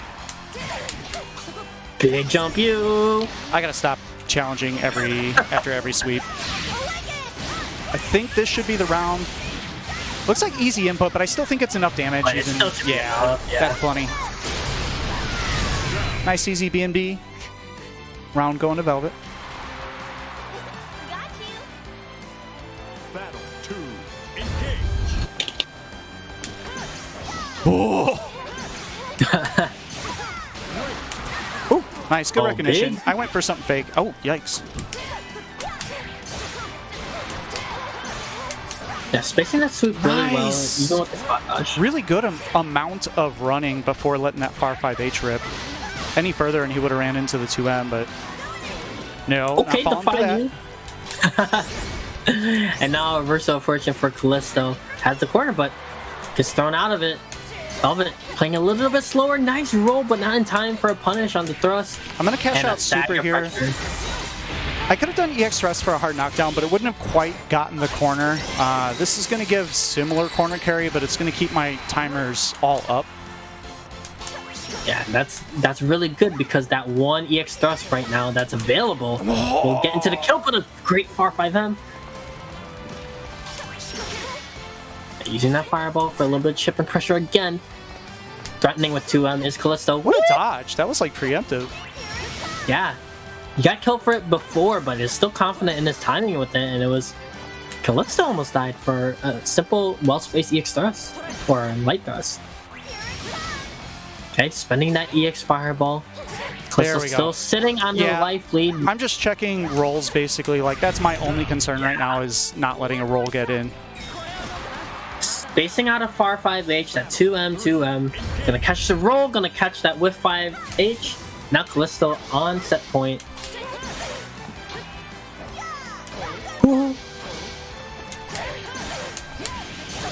Big jump you. I gotta stop challenging after every sweep. I think this should be the round. Looks like easy input, but I still think it's enough damage. But it's Even, still yeah, that's plenty. Nice easy B&B. Round going to Velvet. Battle 2, engage. Oh. Ooh, nice, good Oh, recognition. big? I went for something fake. Oh, yikes. Yeah, spacing that sweep really Nice. well, even with the spot dodge. Really good amount of running before letting that far 5H rip. Any further and he would have ran into the 2M, but no, Okay, not falling for that. And now a reversal of fortune for Callisto. Has the corner, but gets thrown out of it. Velvet playing a little bit slower. Nice roll, but not in time for a punish on the thrust. I'm going to cash And out a stagger super here. pressure. I could have done EX thrust for a hard knockdown, but it wouldn't have quite gotten the corner. This is going to give similar corner carry, but it's going to keep my timers all up. Yeah, that's really good because that one EX thrust right now that's available will get into the kill, but a great far 5M. Using that fireball for a little bit of chip and pressure again. Threatening with 2M is Callisto. What a dodge. That was like preemptive. Yeah. He got killed for it before, but is still confident in his timing with it, and it was... Callisto almost died for a simple, well-spaced EX thrust. Or light thrust. Okay, spending that EX fireball. Callisto's we go. still sitting on the life lead. I'm just checking rolls, basically. Like, that's my only concern right now is not letting a roll get in. Spacing out a far 5H, that 2M. Gonna catch the roll, gonna catch that with 5H. Now Callisto on set point.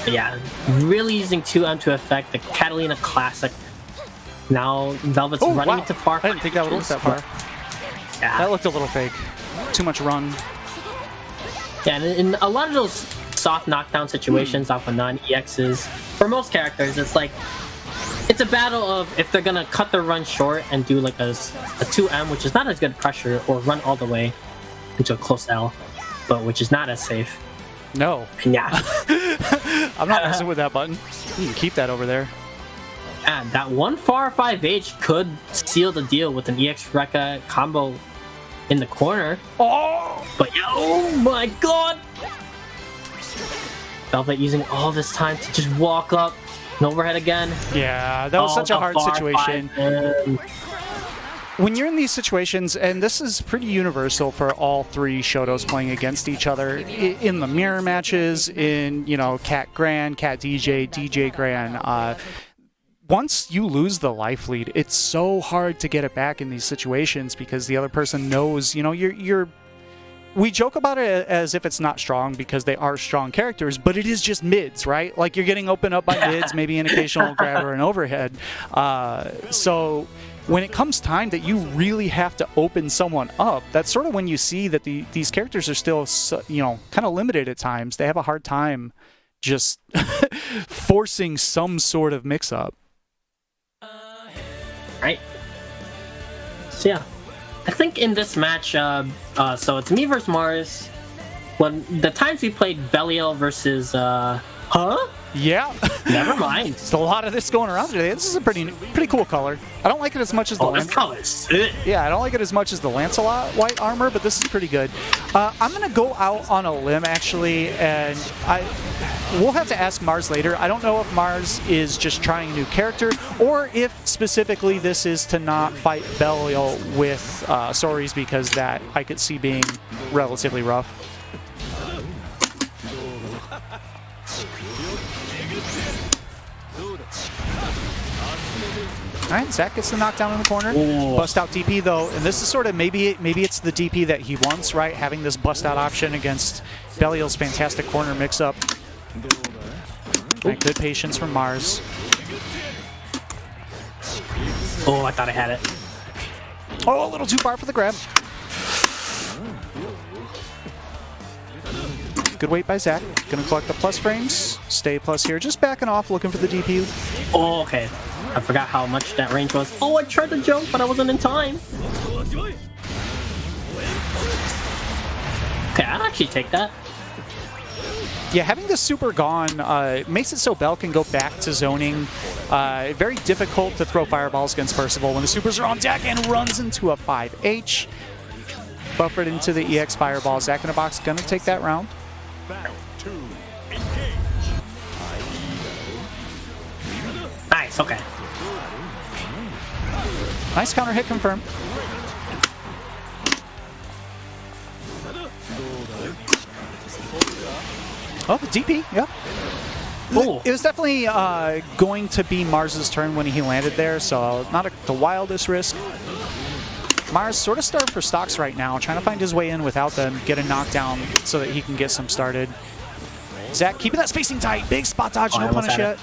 Yeah, really using 2M to affect the Catalina Classic. Now Velvet's running into far 5H. I didn't think that would look that far. Yeah. That looked a little fake. Too much run. Yeah, and in a lot of those soft knockdown situations off of non-EXs, for most characters, it's like, it's a battle of if they're gonna cut their run short and do like a 2M, which is not as good pressure, or run all the way into a close L, but which is not as safe. No. And yeah. I'm not messing with that button. You can keep that over there. And that one far 5H could seal the deal with an EX Rekka combo in the corner. Oh! But yeah, oh my god! Velvet using all this time to just walk up and overhead again. Yeah, that was such a hard situation. When you're in these situations, and this is pretty universal for all three Shotos playing against each other, in the mirror matches, in, you know, Cat Gran, Cat DJ, DJ Gran, once you lose the life lead, it's so hard to get it back in these situations because the other person knows, you know, you're we joke about it as if it's not strong because they are strong characters, but it is just mids, right? Like you're getting opened up by mids, maybe an occasional grab or an overhead. So when it comes time that you really have to open someone up, that's sort of when you see that these characters are still, you know, kind of limited at times. They have a hard time just forcing some sort of mix-up. Right. So yeah, I think in this match, so it's me versus Mars. When the times we played Belial versus, Yeah. Never mind. There's a lot of this going around today. This is a pretty cool color. I don't like it as much as the this color is sick. Yeah, I don't like it as much as the Lancelot white armor, but this is pretty good. I'm gonna go out on a limb actually, and we'll have to ask Mars later. I don't know if Mars is just trying a new character, or if specifically this is to not fight Belial with Soris, because that I could see being relatively rough. All right, Zach gets the knockdown in the corner. Ooh. Bust out DP though, and this is sort of maybe it's the DP that he wants, right? Having this bust out option against Belial's fantastic corner mix-up. Right, good patience from Mars. Oh, I thought I had it. Oh, a little too far for the grab. Good weight by Zach. Gonna collect the plus frames. Stay plus here. Just backing off, looking for the DP. Oh, okay. I forgot how much that range was. Oh, I tried to jump, but I wasn't in time. Okay, I'll actually take that. Yeah, having the super gone makes it so Bell can go back to zoning. Very difficult to throw fireballs against Percival when the supers are on deck and runs into a 5H. Buffered into the EX fireball. Zach in a box gonna take that round. Nice, okay. Nice counter hit confirmed. Oh, the DP, yeah. Ooh. It was definitely going to be Mars's turn when he landed there, so not the wildest risk. Mars sort of starved for stocks right now, trying to find his way in without them, get a knockdown so that he can get some started. Zach keeping that spacing tight. Big spot dodge, no punish yet.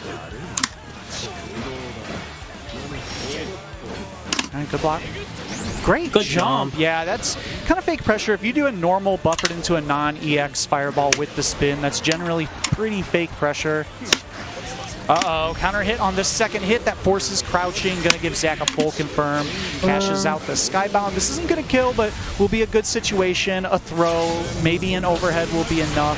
All right, good block. Great Good jump. Yeah, that's kind of fake pressure. If you do a normal buffered into a non-EX fireball with the spin, that's generally pretty fake pressure. Uh-oh, counter hit on the second hit. That forces crouching. Gonna give Zach a full confirm. Cashes out the skybound. This isn't gonna kill, but will be a good situation. A throw, maybe an overhead will be enough.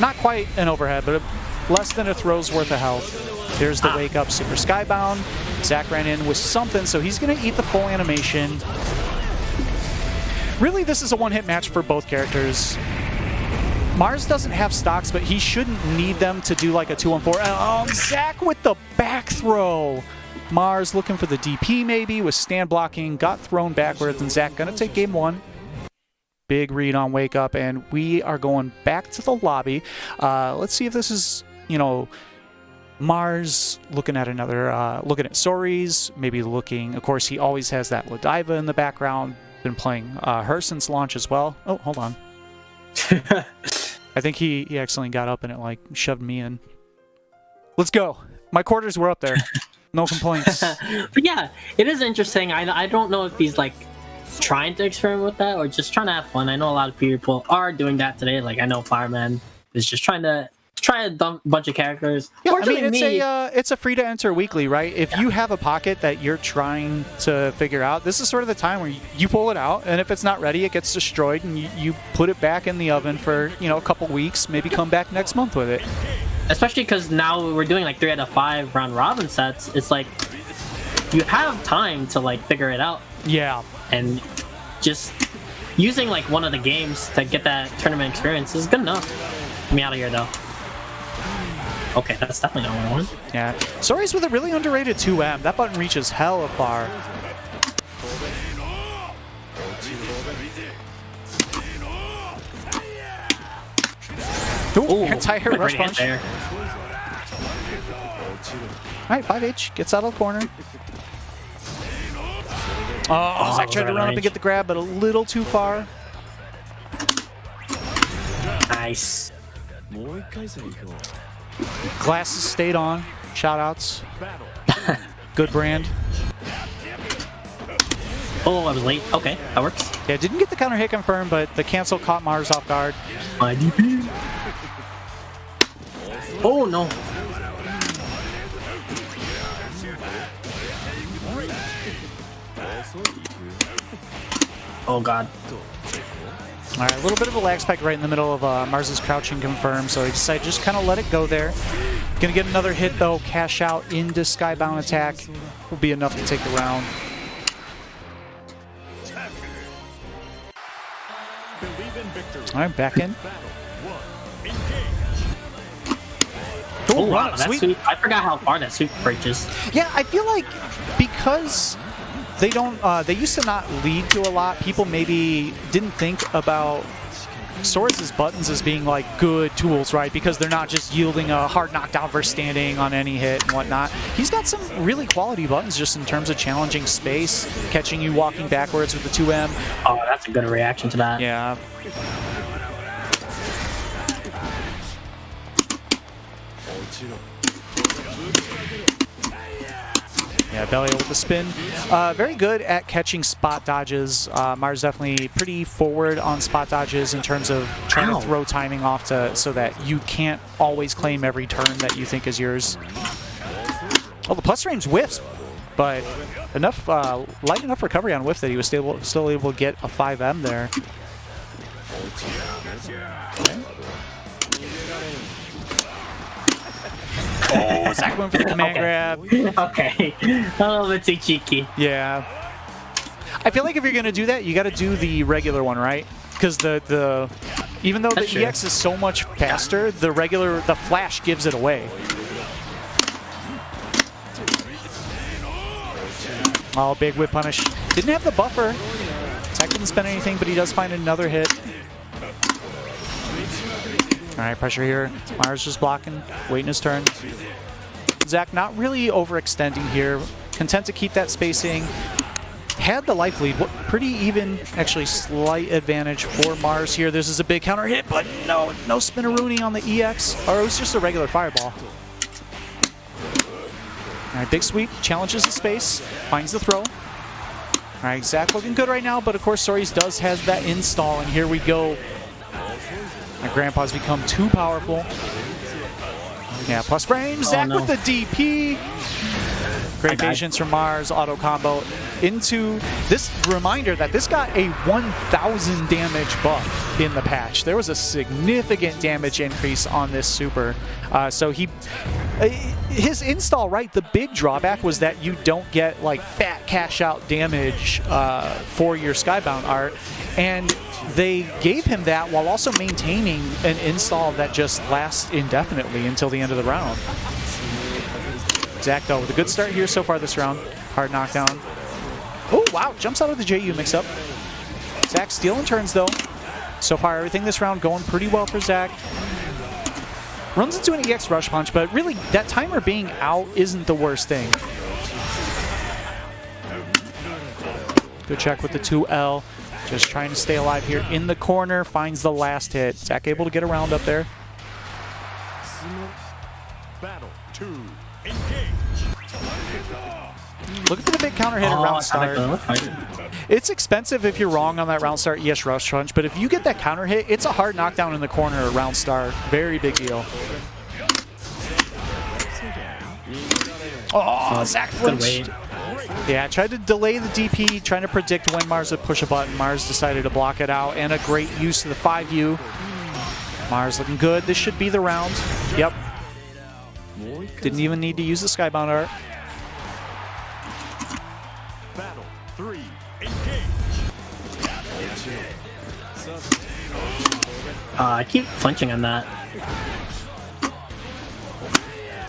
Not quite an overhead, but less than a throw's worth of health. There's the wake up super skybound. Zach ran in with something, so he's gonna eat the full animation. Really, this is a one-hit match for both characters. Mars doesn't have stocks, but he shouldn't need them to do like a 2-on-4. Zach with the back throw. Mars looking for the DP maybe with stand blocking, got thrown backwards, and Zach gonna take game one. Big read on wake up, and we are going back to the lobby. Let's see if this is, you know, Mars looking at another, looking at Sori's, maybe looking, of course, he always has that Lodiva in the background. Been playing her since launch as well. Oh, hold on. I think he accidentally got up and it like shoved me in. Let's go. My quarters were up there. No complaints. But yeah, it is interesting. I don't know if he's like trying to experiment with that or just trying to have fun. I know a lot of people are doing that today. Like I know Fireman is just trying to dump a bunch of characters. Yeah, I mean, it's a free to enter weekly, right? If you have a pocket that you're trying to figure out, this is sort of the time where you pull it out, and if it's not ready, it gets destroyed, and you put it back in the oven for, you know, a couple weeks, maybe come back next month with it. Especially because now we're doing like 3 out of 5 round robin sets. It's like you have time to like figure it out. Yeah. And just using like one of the games to get that tournament experience is good enough. Get me out of here though. Okay, that's definitely not what I want. Yeah. Sori's with a really underrated 2M. That button reaches hella far. Ooh, anti-air rush punch. All right, 5H gets out of the corner. Oh, Zach tried to run up and get the grab, but a little too far. Nice. Glasses stayed on. Shoutouts. Good brand. Oh, I was late. Okay, that works. Yeah, didn't get the counter hit confirmed, but the cancel caught Mars off guard. My DP. Oh no. Oh god. All right, a little bit of a lag spike right in the middle of Mars's crouching confirmed, so he decided to just kind of let it go there. Gonna get another hit though, cash out into skybound attack. Will be enough to take the round. All right, back in. Oh wow, that sweep. I forgot how far that sweep reaches. Yeah, I feel like because they don't, they used to not lead to a lot. People maybe didn't think about Swords' buttons as being like good tools, right? Because they're not just yielding a hard knockdown versus standing on any hit and whatnot. He's got some really quality buttons just in terms of challenging space, catching you walking backwards with the 2M. Oh, that's a good reaction to that. Yeah. Yeah, Belly with the spin. Very good at catching spot dodges. Mars definitely pretty forward on spot dodges in terms of trying to throw timing off to so that you can't always claim every turn that you think is yours. Oh, the plus range whiffs, but enough light enough recovery on whiff that he was still able to get a 5M there. Oh, Zach went for the command grab. Okay, a little bit too cheeky. Yeah. I feel like if you're going to do that, you got to do the regular one, right? Because the even though That's the true. EX is so much faster, the flash gives it away. Oh, big whip punish. Didn't have the buffer. Zach didn't spend anything, but he does find another hit. All right, pressure here. Mars just blocking, waiting his turn. Zach not really overextending here. Content to keep that spacing. Had the life lead. Pretty even, actually slight advantage for Mars here. This is a big counter hit, but no Spinaroonie on the EX. Or it was just a regular fireball. All right, big sweep, challenges the space, finds the throw. All right, Zach looking good right now, but of course Soris does has that install, and here we go. My Grandpa's become too powerful. Yeah, plus frame, Zach with the DP. Great patience from Mars, auto combo into this reminder that this got a 1,000 damage buff in the patch. There was a significant damage increase on this super. So his install, right, the big drawback was that you don't get like fat cash out damage for your Skybound art. And they gave him that while also maintaining an install that just lasts indefinitely until the end of the round. Zach, though, with a good start here so far this round. Hard knockdown. Oh, wow. Jumps out of the JU mix-up. Zach stealing turns, though. So far, everything this round going pretty well for Zach. Runs into an EX rush punch, but really, that timer being out isn't the worst thing. Good check with the 2L. Just trying to stay alive here in the corner. Finds the last hit. Zach able to get around up there. Battle 2. Engage. Looking for the big counter hit at round start. It's expensive if you're wrong on that round start ES rush punch, but if you get that counter hit, it's a hard knockdown in the corner at round start. Very big deal. Oh, Zach flinched. Yeah, tried to delay the DP, trying to predict when Mars would push a button. Mars decided to block it out, and a great use of the 5U. Mars looking good. This should be the round. Yep. Didn't even need to use the Skybound art. Battle 3. Engage. I keep flinching on that.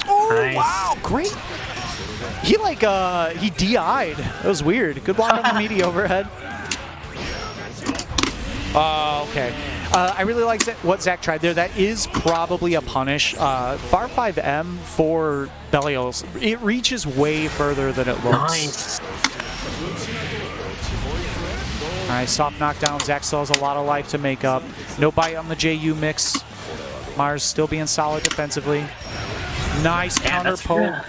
Oh, Nice. wow, great. He he DI'd. That was weird. Good block on the meaty overhead. Okay. I really like what Zach tried there. That is probably a punish. Far 5M for Belials. It reaches way further than it looks. Nice. All right, soft knockdown. Zach still has a lot of life to make up. No bite on the JU mix. Mars still being solid defensively. Nice counter poke.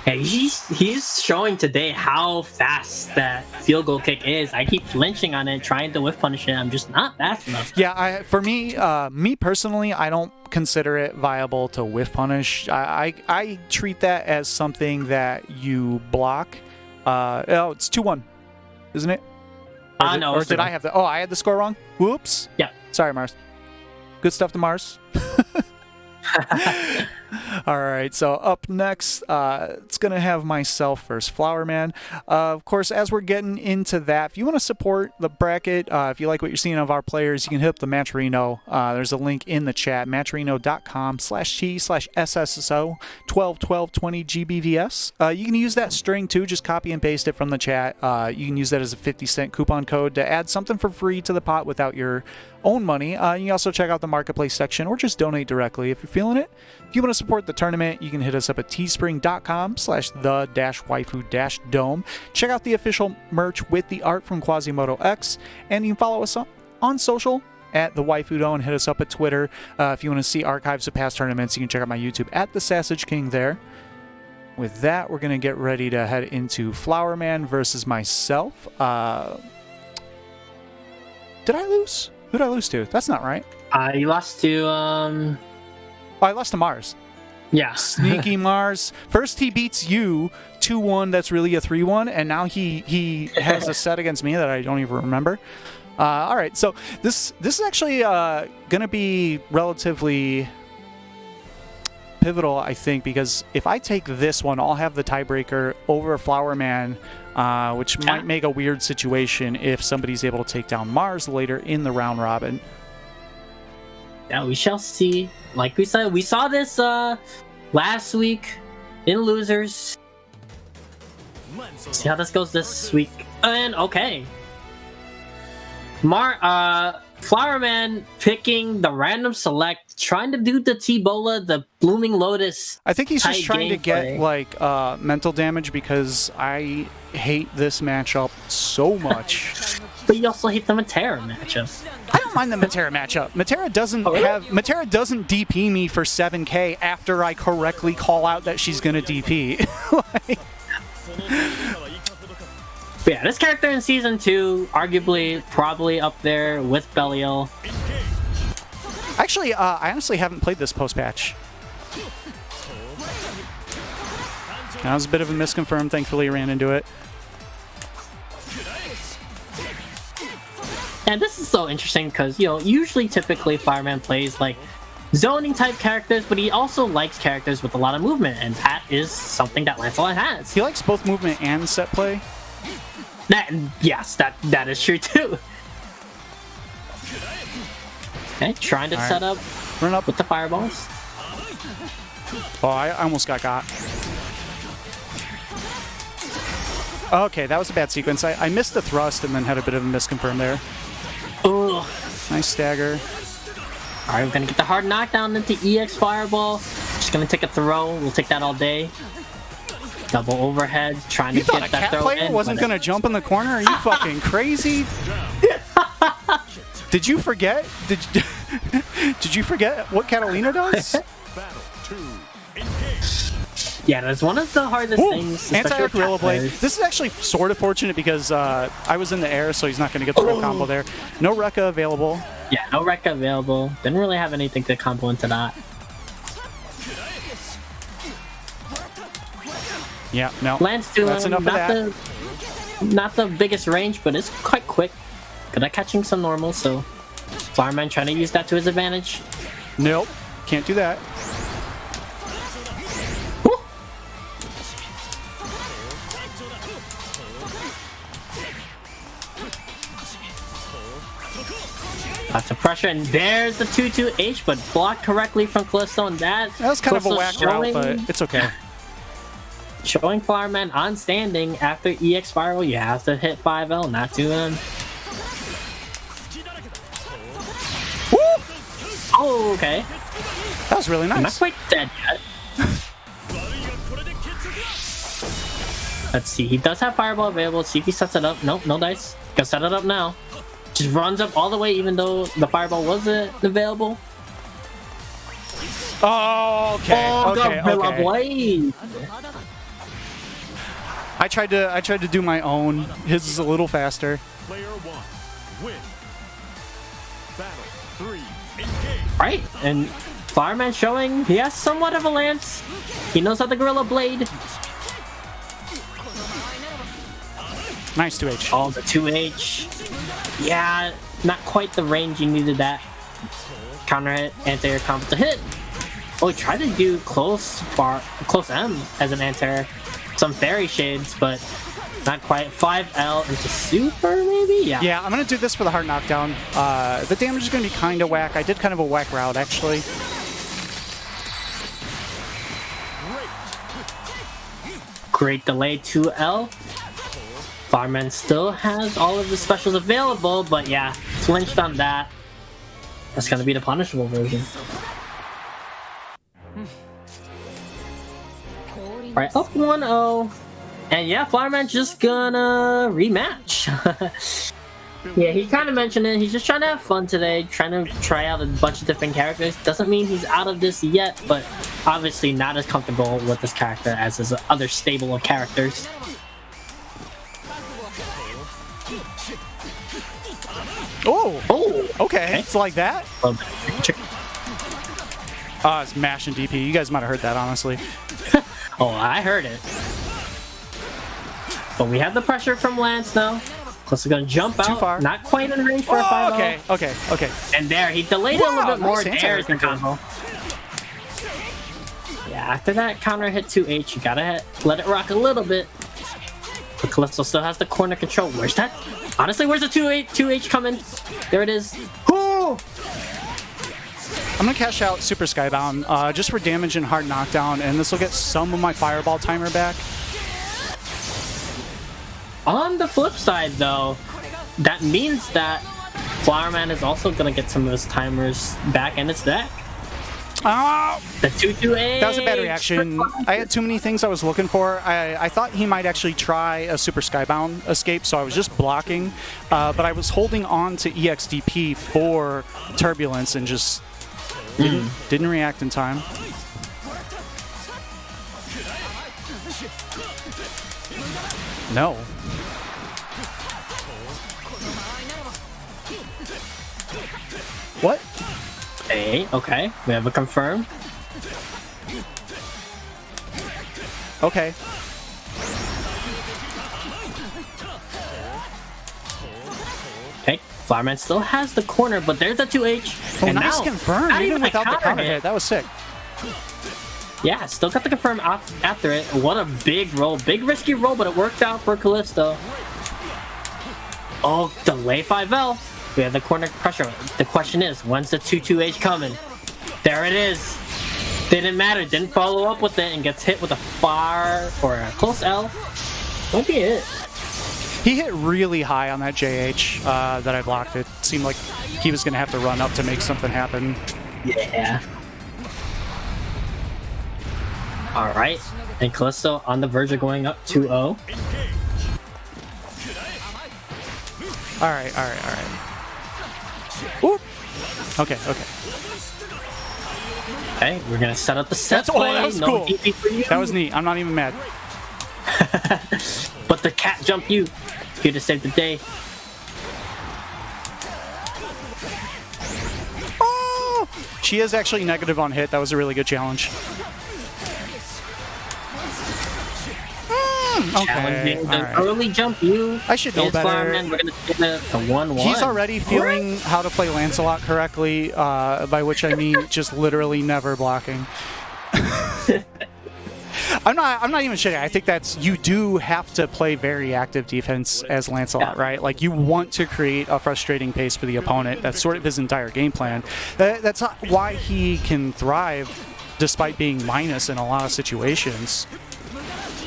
Hey, he's showing today how fast that field goal kick is. I keep flinching on it, trying to whiff punish it. I'm just not fast enough. Yeah, for me personally, I don't consider it viable to whiff punish. I treat that as something that you block. Oh, it's 2-1, isn't it? No. Or did I have the? Oh, I had the score wrong. Whoops. Yeah. Sorry, Mars. Good stuff to Mars. All right, so up next, it's going to have myself versus Flower Man. Of course, as we're getting into that, if you want to support the bracket, if you like what you're seeing of our players, you can hit up the Matcherino. There's a link in the chat, matcherino.com/T/SSSO 121220 GBVS. You can use that string too, just copy and paste it from the chat. You can use that as a 50-cent coupon code to add something for free to the pot without your own money. You can also check out the marketplace section or just donate directly if you're feeling it. If you want to support the tournament, you can hit us up at teespring.com/the-waifu-dome. Check out the official merch with the art from Quasimodo X, and you can follow us on social at the Waifu Dome and hit us up at Twitter. If you want to see archives of past tournaments, you can check out my YouTube at the Sausage King there. With that, we're going to get ready to head into Flower Man versus myself. Did I lose? Who did I lose to? That's not right. You lost to Oh, I lost to Mars. Yeah. Sneaky Mars. First he beats you 2-1. That's really a 3-1, and now he has a set against me that I don't even remember. All right, so this is actually gonna be relatively pivotal, I think, because if I take this one, I'll have the tiebreaker over Flower Man, which might make a weird situation if somebody's able to take down Mars later in the round robin. Yeah, we shall see. Like we said, we saw this last week in losers. See how this goes this week. And okay, Flower Man picking the random select, trying to do the T-Bola, the Blooming Lotus. I think he's just trying to gameplay. get like mental damage because I hate this matchup so much. But you also hate the Matera matchup. I don't mind the Matera matchup. Matera doesn't Matera doesn't DP me for 7k after I correctly call out that she's gonna DP. Like, But yeah, this character in Season 2, arguably, probably up there with Belial. actually, I honestly haven't played this post-patch. That was a bit of a misconfirm. Thankfully, I ran into it. And this is so interesting because, you know, usually typically Fireman plays like zoning type characters, but he also likes characters with a lot of movement, and that is something that Lancelot has. He likes both movement and set play. Yes, that is true too. Okay, trying to set up Run up. with the fireballs. Oh, I almost got. Okay, that was a bad sequence. I missed the thrust and then had a bit of a misconfirm there. Ugh. Nice stagger. Alright, we're gonna get the hard knockdown into EX Fireball. Just gonna take a throw. We'll take that all day. Double overhead, trying You to thought get a that cat throw player in. wasn't going to jump in the corner? Are you fucking crazy? Did you forget? Did you forget what Catalina does? Yeah, that's one of the hardest things. especially Anti-air with cat Gorilla Blade. players. This is actually sort of fortunate because I was in the air, so he's not going to get the full combo there. No Rekka available. Yeah, no Rekka available. Didn't really have anything to combo into that. Yeah, no. Lance doing That's enough of that. Not the biggest range, but it's quite quick. Good at catching some normals, so Fireman trying to use that to his advantage. Nope. Can't do that. Woo! Lots of pressure, and there's the 2-2H, but blocked correctly from Callisto, and that That was kind of a Callisto whack route, but it's okay. Showing Fireman on standing after EX Spiral, you have to hit 5L, not doing him. Oh, okay. That was really I'm not nice. quite dead yet. Let's see, he does have Fireball available. See if he sets it up. Nope, no dice. Gonna set it up now. Just runs up all the way even though the Fireball wasn't available. Oh, okay. Oh, Okay. Gorilla Okay. Blade! I tried to do my own. His is a little faster. Player one, win. Battle 3, engage. Right, and Fireman showing he has somewhat of a lance. He knows how the Gorilla Blade. Nice 2H. Oh, the 2H. Yeah, not quite the range you needed that. Counter hit, anti-air combo to hit. Oh, he tried to do close M as an anti-air. Some fairy shades, but not quite. 5L into super, maybe? Yeah. Yeah, I'm going to do this for the hard knockdown. The damage is going to be kind of whack. I did kind of a whack route, actually. Great delay 2L. Fireman still has all of the specials available, but yeah, flinched on that. That's gonna be the punishable version. Alright, up 1-0. And yeah, Fireman's just gonna rematch. Yeah, he kind of mentioned it. He's just trying to have fun today, trying to try out a bunch of different characters. Doesn't mean he's out of this yet, but obviously not as comfortable with this character as his other stable of characters. Oh, Oh, okay. It's like that. It's mashing DP. You guys might have heard that, honestly. Oh, I heard it. But we have the pressure from Lance now. Plus, we're gonna jump out. Too far. Not quite in range for a 5-0. Okay. And there, he delayed it a little bit more. Nice There's the anti-air combo. Yeah, after that counter hit 2H, you gotta let it rock a little bit. But Calypso still has the corner control. Where's that? Honestly, where's the 2H coming? There it is. Ooh! I'm gonna cash out Super Skybound just for damage and hard knockdown, and this will get some of my Fireball timer back. On the flip side, though, that means that Flowerman is also gonna get some of his timers back in its deck. Oh! The 2-2-8. That was a bad reaction. I had too many things I was looking for. I thought he might actually try a Super Skybound escape, so I was just blocking. But I was holding on to EXDP for Turbulence and just didn't react in time. No. What? Hey, okay. We have a confirm. Okay. Okay, Flowerman still has the corner, but there's a 2H. Oh, and nice now, confirm. not Even a without the counter hit. That was sick. Yeah, still got the confirm after it. What a big roll. Big risky roll, but it worked out for Callisto. Oh, delay 5L. We have the corner pressure. The question is, when's the 2-2H coming? There it is. Didn't matter. Didn't follow up with it and gets hit with a far or a close L. Might be it. He hit really high on that JH that I blocked. It seemed like he was going to have to run up to make something happen. Yeah. All right. And Callisto on the verge of going up 2-0. All right. Ooh. Okay. Okay, we're gonna set up the set That play. was No cool. DP for you. That was neat. I'm not even mad. But the cat jumped you. Here to save the day. Oh! She is actually negative on hit. That was a really good challenge. Okay. Challenging the Alright. early jump you. I should know It's better. Fireman. We're gonna get the 1-1. He's already feeling how to play Lancelot correctly, by which I mean just literally never blocking. I'm not even shitting. I think you do have to play very active defense as Lancelot, right? Like, you want to create a frustrating pace for the opponent. That's sort of his entire game plan. That's why he can thrive despite being minus in a lot of situations.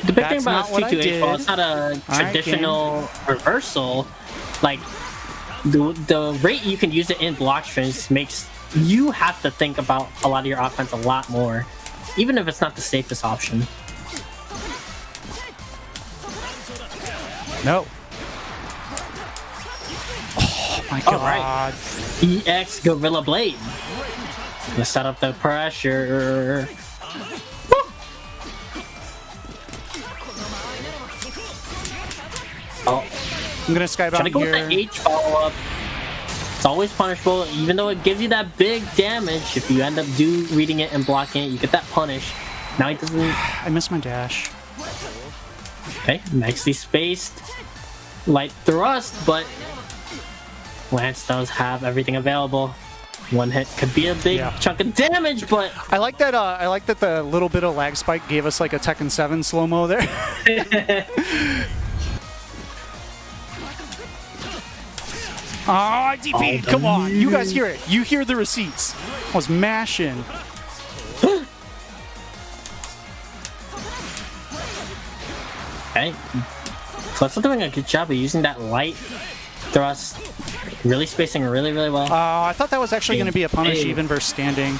The big thing That's about not what I 2-2-H ball, did. it's not a traditional reversal. Like, the rate you can use it in block strings makes you have to think about a lot of your offense a lot more, even if it's not the safest option. No. Oh my god. Right. EX Gorilla Blade. Let's set up the pressure. Oh, I'm gonna try to Skybound go with here. the H follow-up. It's always punishable, even though it gives you that big damage. If you end up reading it and blocking it, you get that punish. Now he doesn't. I missed my dash. Okay, nicely spaced. Light thrust, but Lance does have everything available. One hit could be a big chunk of damage, but I like that. I like that the little bit of lag spike gave us like a Tekken 7 slow mo there. Oh, IDP! Come on, you guys hear it. You hear the receipts. I was mashing. Okay, Cliff's doing a good job of using that light thrust, really spacing really well. Oh, I thought that was actually going to be a punish Hey. even versus standing.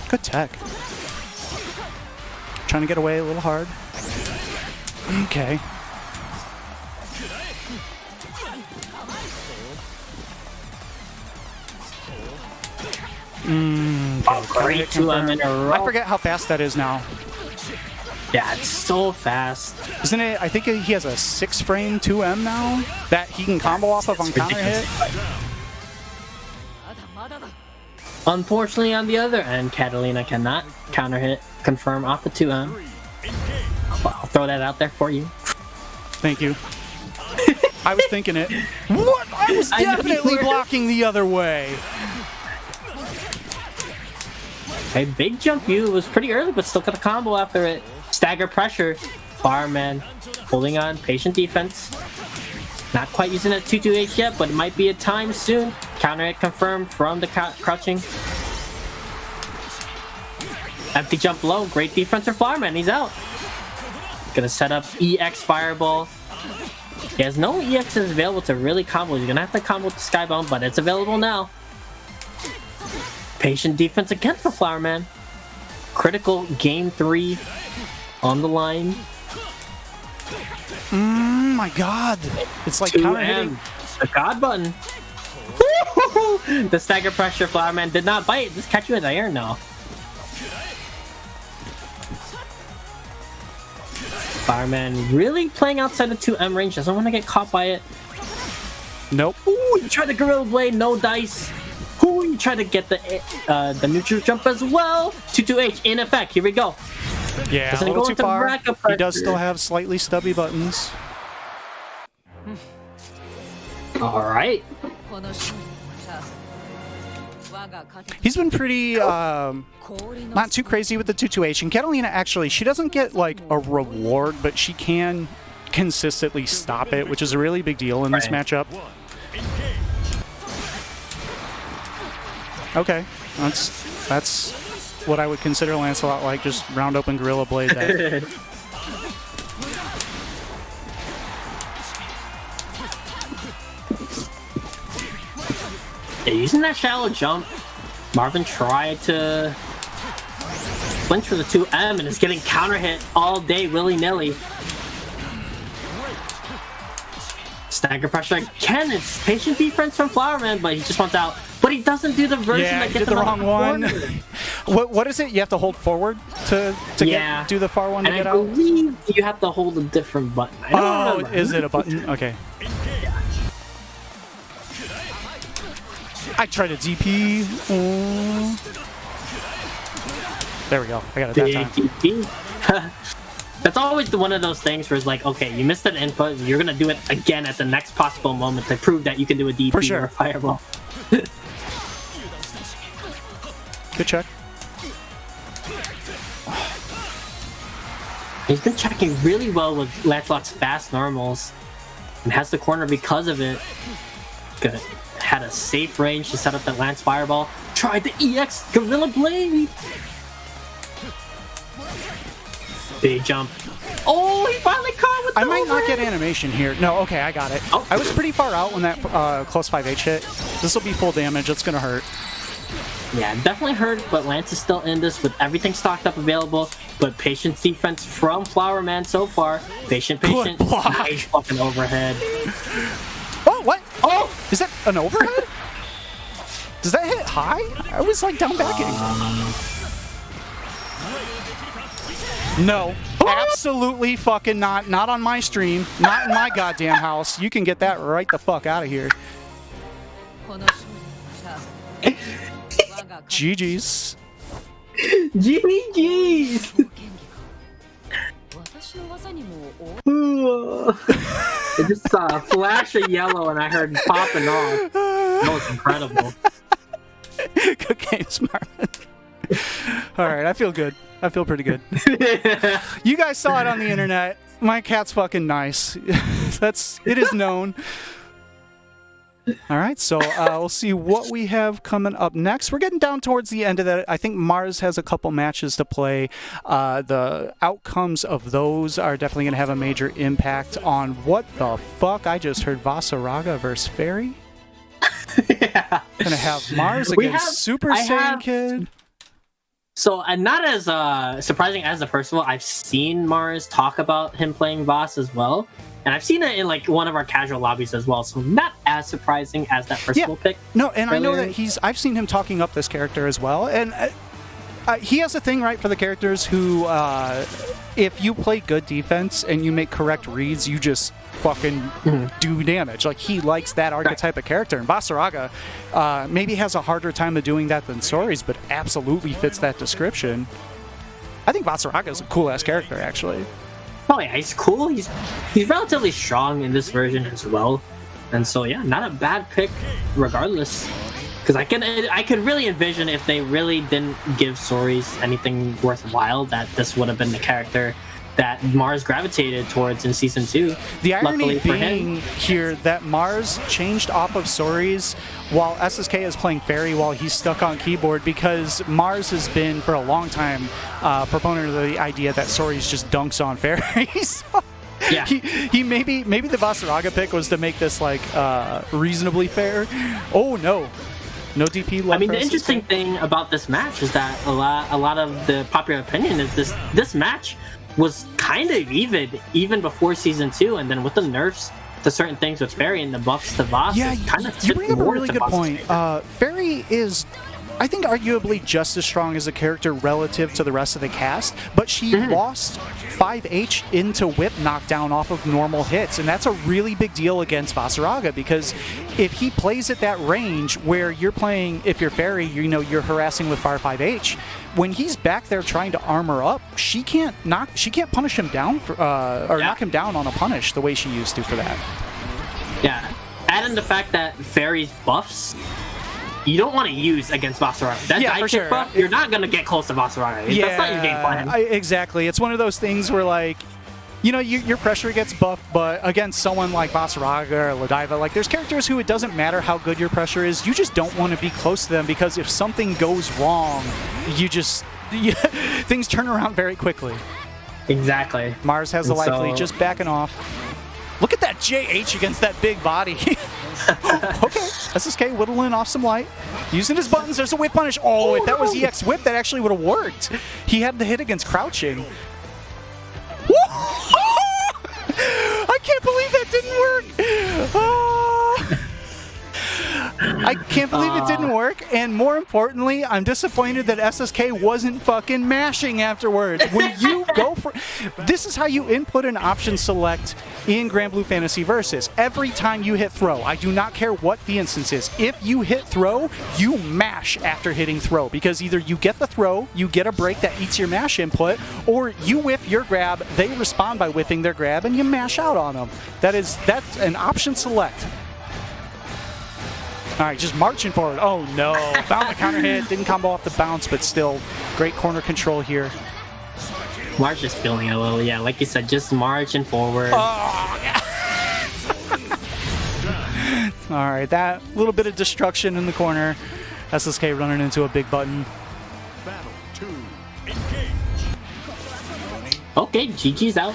Good tech. Trying to get away a little hard. Okay. Great 2M in a row. I forget how fast that is now. Yeah, it's so fast. Isn't it? I think he has a 6-frame 2M now that he can combo off of on counter hit. Unfortunately, on the other end, Catalina cannot counter hit confirm off the 2M. I'll throw that out there for you. Thank you. I was thinking it. What? I was definitely blocking the other way. A big jump you was pretty early, but still got a combo after it. Stagger pressure. Fireman holding on. Patient defense. Not quite using that 2-2H yet, but it might be a time soon. Counter hit confirmed from the crouching. Empty jump low. Great defense for Fireman. He's out. Gonna set up EX Fireball. He has no EXs available to really combo. He's gonna have to combo with the Skybound, but it's available now. Patient defense again for Flowerman. Critical game 3 on the line. My god. It's like counter hitting. The god button. The stagger pressure Flowerman did not bite. Just catch you in the air now. Fireman really playing outside the 2M range. Doesn't want to get caught by it. Nope. Ooh, you tried the Gorilla Blade, no dice. Ooh, you tried to get the neutral jump as well. 2-2H in effect. Here we go. Yeah, Doesn't a little go too into far. bracket He does pressure. still have slightly stubby buttons. All right. He's been pretty, not too crazy with the 2-2H. And Catalina, actually, she doesn't get, like, a reward, but she can consistently stop it, which is a really big deal in this matchup. Okay, that's what I would consider Lancelot like, just round open Gorilla Blade that. Yeah, using that shallow jump, Marvin tried to flinch for the 2M and is getting counter hit all day willy-nilly. Stagger pressure again. It's patient defense from Flowerman, but he just wants out. But he doesn't do the version Yeah, that he gets did him the out wrong of the one. corner. What is it? You have to hold forward to do the far one to and get I out? believe you have to hold a different button. I don't remember. Is it a button? Okay. I tried a DP. There we go. I got it that time. DP. That's always one of those things where it's like, okay, you missed an input, you're gonna do it again at the next possible moment to prove that you can do a DP For sure. or a fireball. Good check. He's been checking really well with Lancelot's fast normals and has the corner because of it. Good. Had a safe range to set up that Lance Fireball. Tried the EX Gorilla Blade. Big jump. Oh, he finally caught with the I might not overhead. get animation here. No, okay, I got it. Oh. I was pretty far out when that close 5H hit. This will be full damage. It's going to hurt. Yeah, definitely hurt, but Lance is still in this with everything stocked up available. But patient defense from Flowerman so far. Patient. Good block. Nice fucking overhead. Oh, what? Oh, is that an overhead? Does that hit high? I was like down backing. No, absolutely fucking not. Not on my stream. Not in my goddamn house. You can get that right the fuck out of here. GG's. GG's! I just saw a flash of yellow and I heard popping off. That was incredible. Good games, Marvin. All right, I feel good. I feel pretty good. You guys saw it on the internet. My cat's fucking nice. It is known. All right, so we'll see what we have coming up next. We're getting down towards the end of that. I think Mars has a couple matches to play. The outcomes of those are definitely going to have a major impact on what the fuck I just heard. Vasaraga versus Fairy. Yeah. Gonna have Mars against Super Saiyan Kid. So, and not as surprising as the Percival, I've seen Mars talk about him playing Voss as well. And I've seen it in like one of our casual lobbies as well, so not as surprising as that Percival pick. No, and I know earlier. that I've seen him talking up this character as well, and he has a thing, right, for the characters who, if you play good defense and you make correct reads, you just fucking do damage. Like, he likes that archetype of character. And Basaraga maybe has a harder time of doing that than Sori's, but absolutely fits that description. I think Basaraga is a cool-ass character, actually. Oh yeah, he's cool. He's relatively strong in this version as well. And so yeah, not a bad pick regardless. Because I could really envision if they really didn't give Sori's anything worthwhile, that this would have been the character that Mars gravitated towards in Season 2. The irony being here that Mars changed off of Sori's while SSK is playing Fairy while he's stuck on keyboard, because Mars has been for a long time proponent of the idea that Sori's just dunks on Fairy. So yeah, he maybe the Basaraga pick was to make this like reasonably fair. Oh no. No DP left. I mean, the interesting thing about this match is that a lot of the popular opinion is this match was kind of even before Season 2, and then with the nerfs to certain things with Fairy and the buffs to Voss, kind of you bring up a really good point. Fairy is, I think, arguably just as strong as a character relative to the rest of the cast, but she lost 5H into whip knockdown off of normal hits, and that's a really big deal against Basaraga, because if he plays at that range where you're playing, if you're Fairy, you know, you're harassing with fire 5H, when he's back there trying to armor up, she can't punish him down for, knock him down on a punish the way she used to for that. Yeah, add in the fact that Fairy's buffs you don't want to use against Basaraga. That die kick buff, you're not going to get close to Basaraga. Yeah, that's not your game plan. Exactly. It's one of those things where, like, you know, your pressure gets buffed, but against someone like Basaraga or Ladiva, like, there's characters who it doesn't matter how good your pressure is, you just don't want to be close to them, because if something goes wrong, things turn around very quickly. Exactly. Mars has the life lead, just backing off. Look at that JH against that big body. Okay, SSK whittling off some light. Using his buttons, there's a whip punish. Oh, if that was EX whip, that actually would have worked. He had the hit against crouching. I can't believe that didn't work. I can't believe it didn't work, and more importantly, I'm disappointed that SSK wasn't fucking mashing afterwards. When you go for... This is how you input an option select in Granblue Fantasy Versus. Every time you hit throw, I do not care what the instance is. If you hit throw, you mash after hitting throw, because either you get the throw, you get a break that eats your mash input, or you whiff your grab, they respond by whiffing their grab, and you mash out on them. That's an option select. All right, just marching forward. Oh, no. Found the counter hit. Didn't combo off the bounce, but still great corner control here. March just feeling a little, yeah, like you said, just marching forward. Oh, yeah. All right, that little bit of destruction in the corner. SSK running into a big button. Okay, GG's out.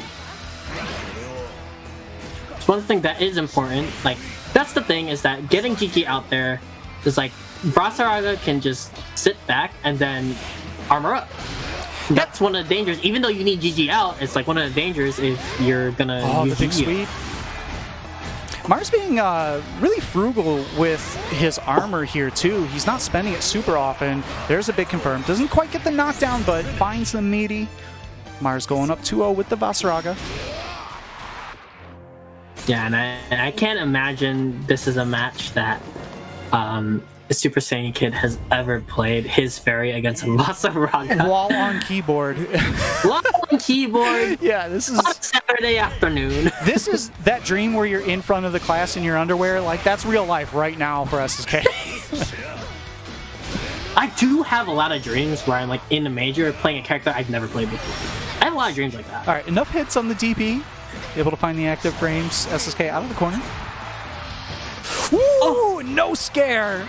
One thing that is important, like, that's the thing, is that getting GG out there is like Basaraga can just sit back and then armor up. That's one of the dangers. Even though you need GG out, it's like one of the dangers if you're gonna use the big GG. sweep. Mars being really frugal with his armor here too. He's not spending it super often. There's a big confirm. Doesn't quite get the knockdown, but finds the meaty. Mars going up 2-0 with the Basaraga. Yeah, and I can't imagine this is a match that Super Saiyan Kid has ever played his Fairy against Basaraga. While on keyboard. While on keyboard. Yeah, this is... On Saturday afternoon. This is that dream where you're in front of the class in your underwear. Like, that's real life right now for SSK. I do have a lot of dreams where I'm like in a major playing a character I've never played before. I have a lot of dreams like that. All right, enough hits on the DP. Able to find the active frames. SSK out of the corner. Woo! Oh, no scare.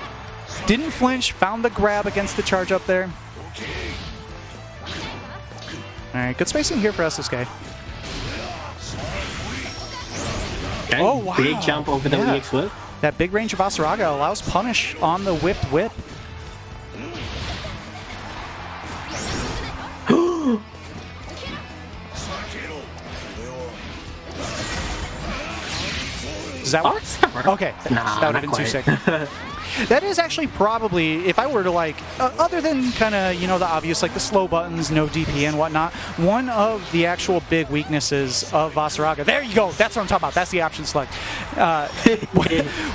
Didn't flinch. Found the grab against the charge up there. All right, good spacing here for SSK. Okay, oh, wow. Big jump over the EX whip. That big range of Basaraga allows punish on the whipped whip. Does that work? Okay, Nah, that would have been too sick. That is actually probably, if I were to like, other than kind of, the obvious, like the slow buttons, no DP and whatnot, one of the actual big weaknesses of Vasaraga, there you go, that's what I'm talking about, that's the option select.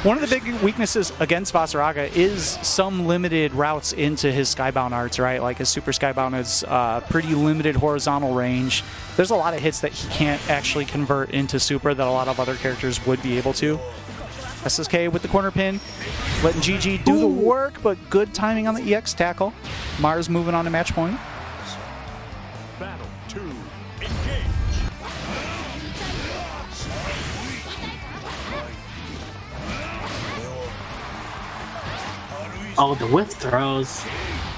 One of the big weaknesses against Vasaraga is some limited routes into his Skybound arts, right? Like his Super Skybound is pretty limited horizontal range. There's a lot of hits that he can't actually convert into Super that a lot of other characters would be able to. SSK with the corner pin, letting GG do the work, but good timing on the EX tackle. Mars moving on to match point. Battle 2, engage. Oh, the whiff throws.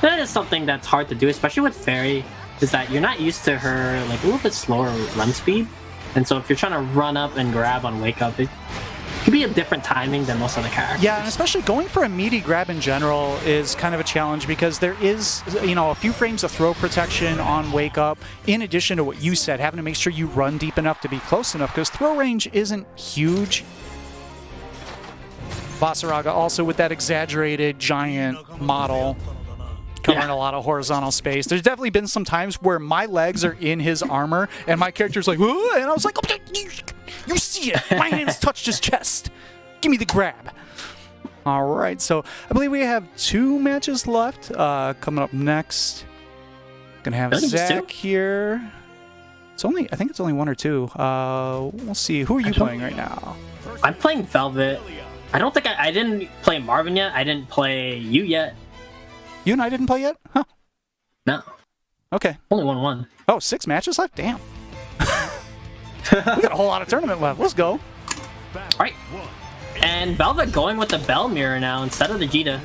That is something that's hard to do, especially with Fairy, is that you're not used to her like a little bit slower run speed. And so if you're trying to run up and grab on Wake Up, it could be a different timing than most other characters. Yeah, and especially going for a meaty grab in general is kind of a challenge because there is, a few frames of throw protection on Wake Up, in addition to what you said, having to make sure you run deep enough to be close enough because throw range isn't huge. Vasaraga also with that exaggerated giant model covering a lot of horizontal space. There's definitely been some times where my legs are in his armor and my character's like, whoa, and I was like, okay, you see it. My hands touched his chest. Give me the grab. All right, so I believe we have 2 matches left. Coming up next, gonna have Zach here. I think it's only 1 or 2. We'll see. Who are you playing right now? I'm playing Velvet. I don't think I didn't play Marvin yet. I didn't play you yet. You and I didn't play yet? Huh. No. Okay. Only 1-1. Oh, 6 matches left? Damn. We got a whole lot of tournament left. Let's go. Alright. And Velvet going with the Bell Mirror now instead of the Jita.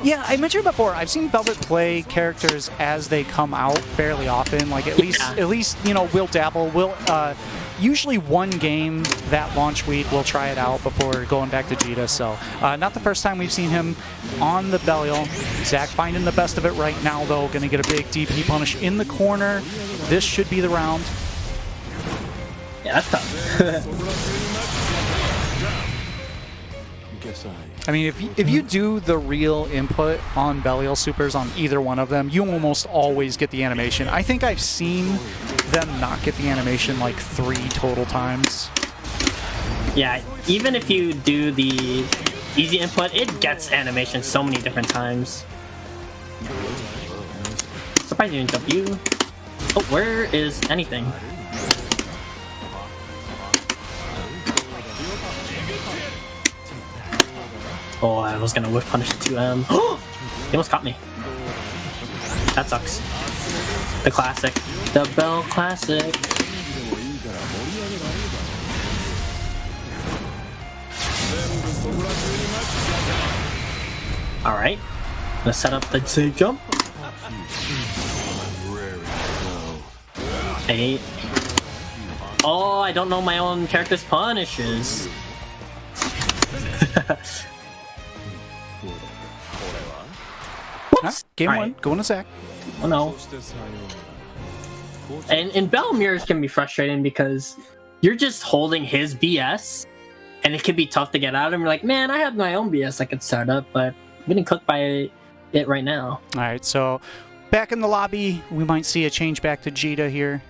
Yeah, I mentioned before, I've seen Velvet play characters as they come out fairly often. Like at least, we'll dabble. We'll usually one game that launch week we'll try it out before going back to Jita. So not the first time we've seen him on the Belial. Zach finding the best of it right now though. Gonna get a big DP punish in the corner. This should be the round. Yeah, that's tough. I mean, if you do the real input on Belial supers on either one of them, you almost always get the animation. I think I've seen them not get the animation like 3 total times. Yeah, even if you do the easy input, it gets animation so many different times. Surprised you didn't W. Oh, where is anything? Oh, I was gonna whiff punish 2M. He almost caught me. That sucks. The classic. The Bell classic. Alright. Let's set up the safe jump. 8. Oh, I don't know my own character's punishes. Game 1, going to Zach. Oh no. And Bell mirrors can be frustrating because you're just holding his BS, and it can be tough to get out of him. You're like, man, I have my own BS I could start up, but I'm getting cooked by it right now. All right, so back in the lobby, we might see a change back to Jita here.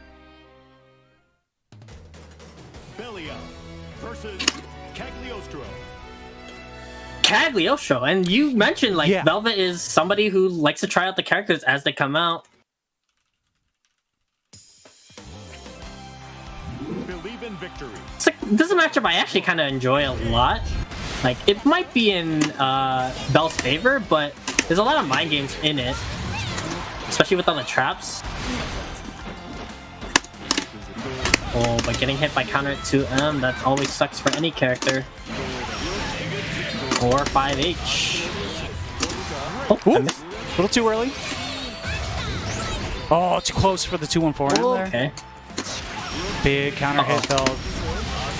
Belia versus Cagliostro. Cagliostro, and you mentioned like Velvet is somebody who likes to try out the characters as they come out. Believe in victory. It's like, this is a matchup I actually kind of enjoy a lot. Like, it might be in Bell's favor, but there's a lot of mind games in it, especially with all the traps. Oh, but getting hit by counter at 2M, that always sucks for any character. Or 5H. Oh, a little too early. Oh, too close for the 2-1-4 in there. Okay. Big counter hit though.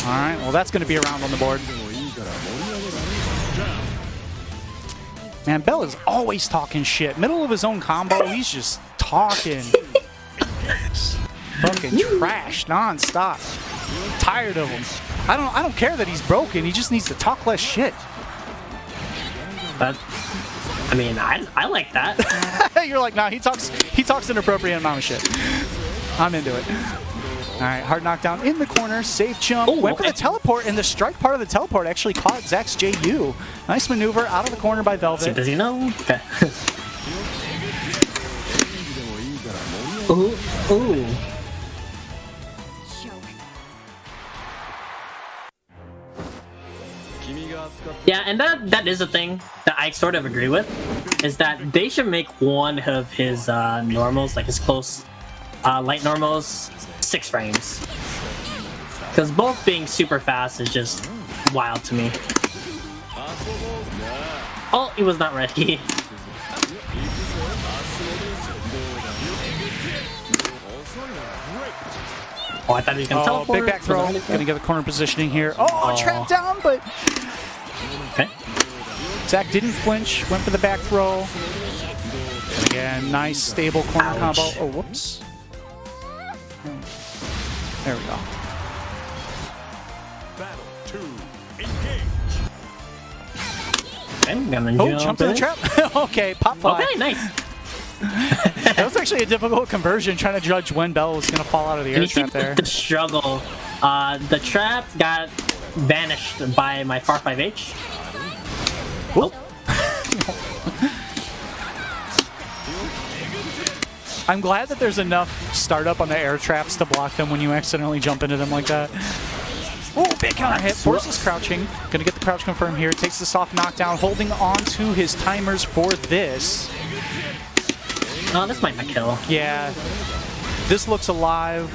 Alright, well that's going to be around on the board. Man, Bell is always talking shit. Middle of his own combo, he's just talking. Fucking trash non-stop. Tired of him. I don't care that he's broken, he just needs to talk less shit. But I mean, I like that. You're like, nah, he talks an appropriate amount of shit. I'm into it. All right, hard knockdown in the corner, safe jump. Ooh, went for the teleport, and the strike part of the teleport actually caught Zach's JU. Nice maneuver out of the corner by Velvet. Does he know? Okay. Ooh, ooh. Yeah, and that is a thing that I sort of agree with, is that they should make one of his normals, like his close light normals, 6 frames. Because both being super fast is just wild to me. Oh, he was not ready. Oh, I thought he was going to teleport. Big back throw. Gonna get the corner positioning here. Oh, trapped down, but... Okay. Zach didn't flinch, went for the back throw. And again, nice, stable corner combo. Oh, whoops. There we go. Battle 2, engage. Okay, I'm gonna Jump to the trap. Okay, pop fly. Okay, nice. That was actually a difficult conversion, trying to judge when Bell was going to fall out of the air trap there. The struggle. The trap got vanished by my Far 5H. Oh. I'm glad that there's enough startup on the air traps to block them when you accidentally jump into them like that. Oh, big counter hit. Forces crouching. Gonna get the crouch confirm here. Takes the soft knockdown, holding on to his timers for this. Oh, this might not kill. Yeah. This looks alive.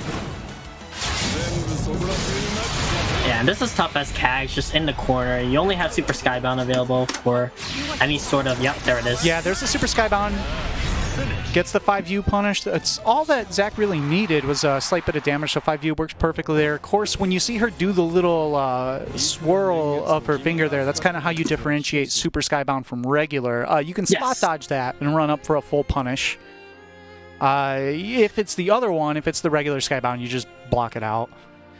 Yeah, and this is tough as Kags, just in the corner. You only have Super Skybound available for any sort of... Yep, there it is. Yeah, there's the Super Skybound. Gets the 5U punished. It's all that Zach really needed was a slight bit of damage, so 5U works perfectly there. Of course, when you see her do the little swirl of her finger there, that's kind of how you differentiate Super Skybound from regular. You can spot dodge that and run up for a full punish. If it's the other one, if it's the regular Skybound, you just block it out.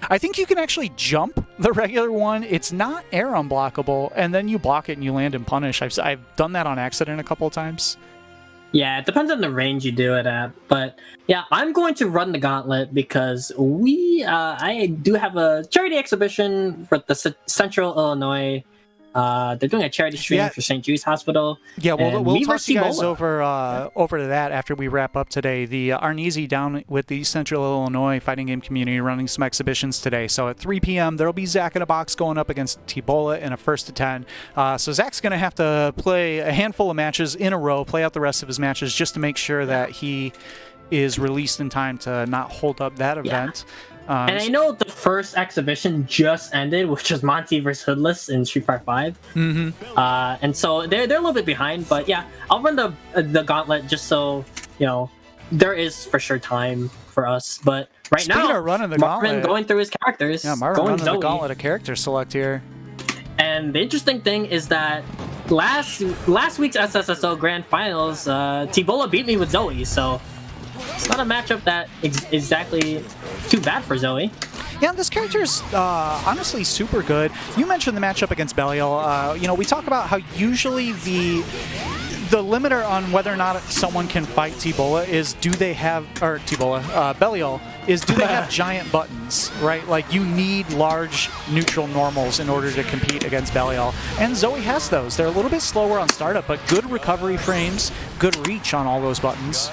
I think you can actually jump the regular one. It's not air unblockable, and then you block it and you land and punish. I've done that on accident a couple of times. Yeah, it depends on the range you do it at, but yeah, I'm going to run the gauntlet because I do have a charity exhibition for the Central Illinois. They're doing a charity stream for St. Jude's Hospital. Yeah, we'll talk to you guys over to that after we wrap up today. The Arneezy down with the Central Illinois fighting game community running some exhibitions today. So at 3 p.m. there'll be Zach in a box going up against T-Bola in a 1st to 10. So Zach's going to have to play a handful of matches in a row, play out the rest of his matches just to make sure that he is released in time to not hold up that event. And I know the first exhibition just ended, which was Monty vs. Hoodless in Street Fighter 5. Mm-hmm. And so they're a little bit behind, but yeah, I'll run the gauntlet just so, you know, there is for sure time for us. But right now, running the Marvin gauntlet. going through his characters. Yeah, Marvin running Zoe. the gauntlet of character select here. And the interesting thing is that last week's SSSO Grand Finals, T-Bola beat me with Zoe, so it's not a matchup that exactly too bad for Zoe. Yeah, this character's honestly super good. You mentioned the matchup against Belial. You know, we talk about how usually the limiter on whether or not someone can fight T-Bola is Belial is do they have giant buttons, right? Like you need large neutral normals in order to compete against Belial. And Zoe has those. They're a little bit slower on startup, but good recovery frames, good reach on all those buttons.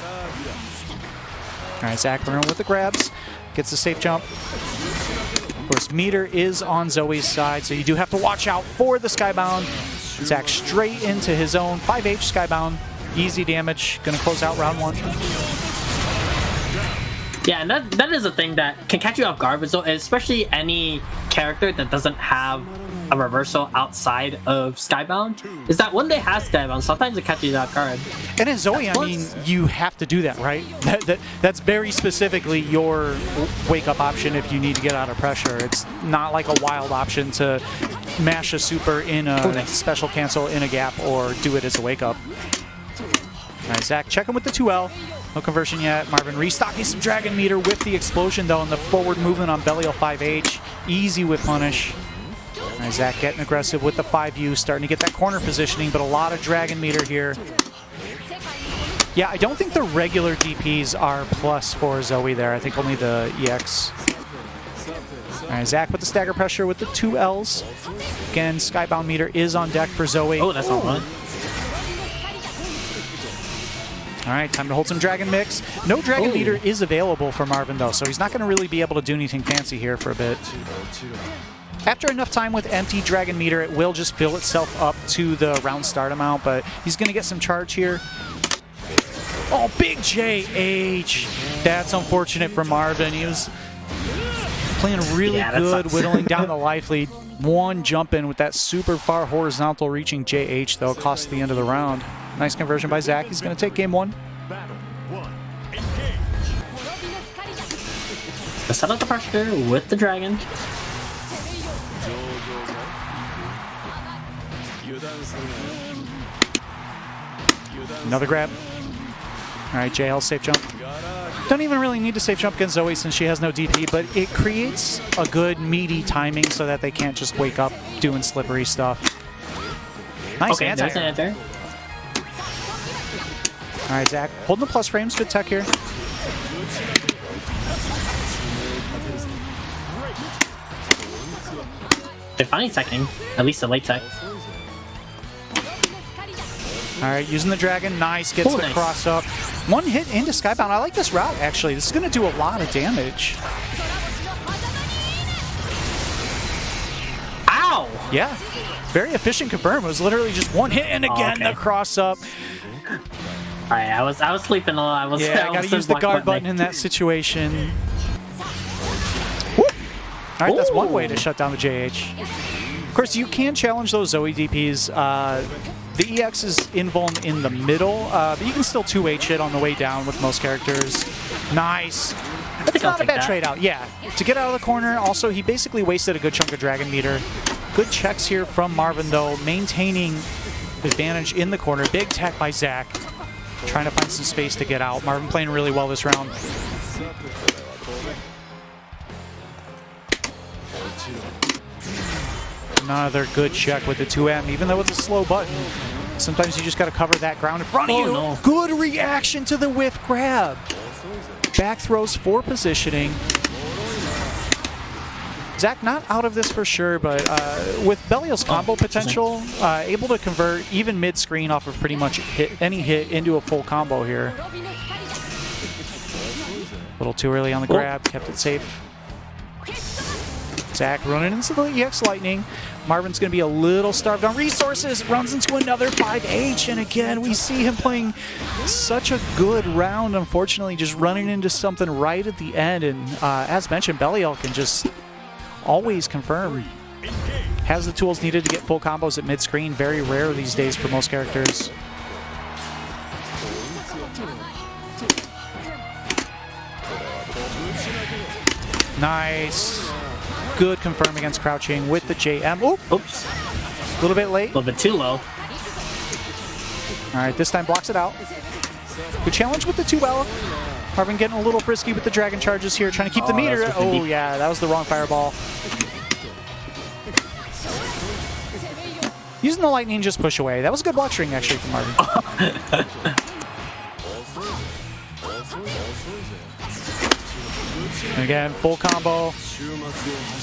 All right, Zach Bruno with the grabs. Gets a safe jump. Of course, meter is on Zoe's side, so you do have to watch out for the Skybound. Zach straight into his own 5H Skybound. Easy damage. Going to close out round 1. Yeah, and that is a thing that can catch you off guard, especially any character that doesn't have a reversal outside of Skybound, is that when they have Skybound, sometimes it catches you off guard. And in Zoe, I mean, you have to do that, right? That's very specifically your wake-up option if you need to get out of pressure. It's not like a wild option to mash a super in a special cancel in a gap or do it as a wake-up. All right, Zach checking with the 2L. No conversion yet. Marvin restocking some Dragon Meter with the explosion, though, and the forward movement on Belial 5H. Easy with punish. All All right, Zach getting aggressive with the 5U, starting to get that corner positioning, but a lot of dragon meter here. Yeah, I don't think the regular DPs are plus for Zoe there. I think only the EX. All right, Zach with the stagger pressure with the 2 Ls. Again, Skybound meter is on deck for Zoe. Oh, that's not one. All right, time to hold some dragon mix. No dragon meter is available for Marvin, though, so he's not going to really be able to do anything fancy here for a bit. After enough time with empty dragon meter, it will just fill itself up to the round start amount, but he's going to get some charge here. Oh, big JH. That's unfortunate for Marvin. He was playing really good, whittling down the life lead. One jump in with that super far horizontal reaching JH, though, cost the end of the round. Nice conversion by Zach. He's going to take game 1. Battle 1. Engage. Let's set up the pressure with the dragon. Another grab. All right, JL, safe jump. Don't even really need to safe jump against Zoe since she has no DP, but it creates a good meaty timing so that they can't just wake up doing slippery stuff. Nice Okay, there's an anti-air. answer. All right, Zach, holding the plus frames. Good tech here. They're finally teching, at least the late tech. All right, using the dragon. Nice, gets Oh, the nice. cross up. One hit into Skybound. I like this route, actually. This is going to do a lot of damage. Ow! Yeah, very efficient confirm. It was literally just one hit and again okay. the cross up. Alright, I was sleeping a lot. I was Yeah, I got to use the guard button in that situation. Whoop. All right, that's one way to shut down the JH. Of course, you can challenge those Zoe DPs. The EX is invuln in the middle, but you can still 2H it on the way down with most characters. Nice. That's not a bad trade out. Yeah, to get out of the corner. Also, he basically wasted a good chunk of dragon meter. Good checks here from Marvin, though, maintaining advantage in the corner. Big tech by Zach, trying to find some space to get out. Marvin playing really well this round. Another good check with the 2M, even though it's a slow button. Sometimes you just got to cover that ground in front of you. No. Good reaction to the whiff grab. Back throws for positioning. Zach not out of this for sure, but with Belial's combo potential, able to convert even mid-screen off of pretty much any hit into a full combo here. A little too early on the grab, kept it safe. Zach running into the EX Lightning. Marvin's going to be a little starved on resources. Runs into another 5H, and again, we see him playing such a good round. Unfortunately, just running into something right at the end. And as mentioned, Belial can just always confirm. Has the tools needed to get full combos at mid-screen. Very rare these days for most characters. Nice. Good confirm against crouching with the JM. Oops. A little bit late. A little bit too low. All right, this time blocks it out. Good challenge with the 2L. Marvin getting a little frisky with the dragon charges here, trying to keep the meter. Oh, yeah, that was the wrong fireball. Using the lightning, just push away. That was a good block string, actually, from Marvin. Again, full combo.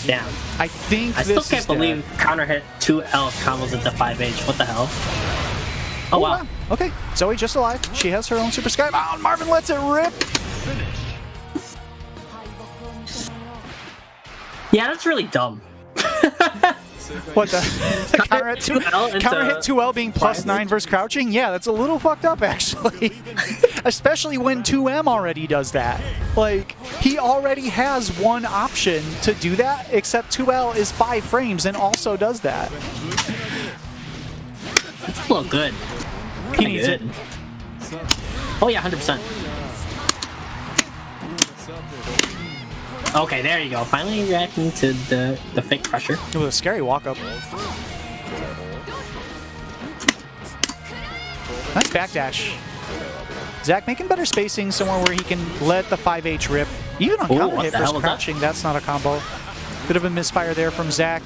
Damn. I think I this still can't is believe counter hit 2 L combos into 5H. What the hell? Oh, wow. Okay, Zoe just alive. She has her own Super Skybound. Marvin lets it rip. Yeah, that's really dumb. What the? Counter hit 2L being +9 versus crouching? Yeah, that's a little fucked up, actually. Especially when 2M already does that. Like, he already has one option to do that, except 2L is 5 frames and also does that. It's a little good. He needs it. Oh, yeah, 100%. Okay, there you go. Finally reacting to the fake pressure. With a scary walk-up. Nice backdash. Zach making better spacing somewhere where he can let the 5H rip. Even on counter hit versus crouching, that's not a combo. Bit of a misfire there from Zach.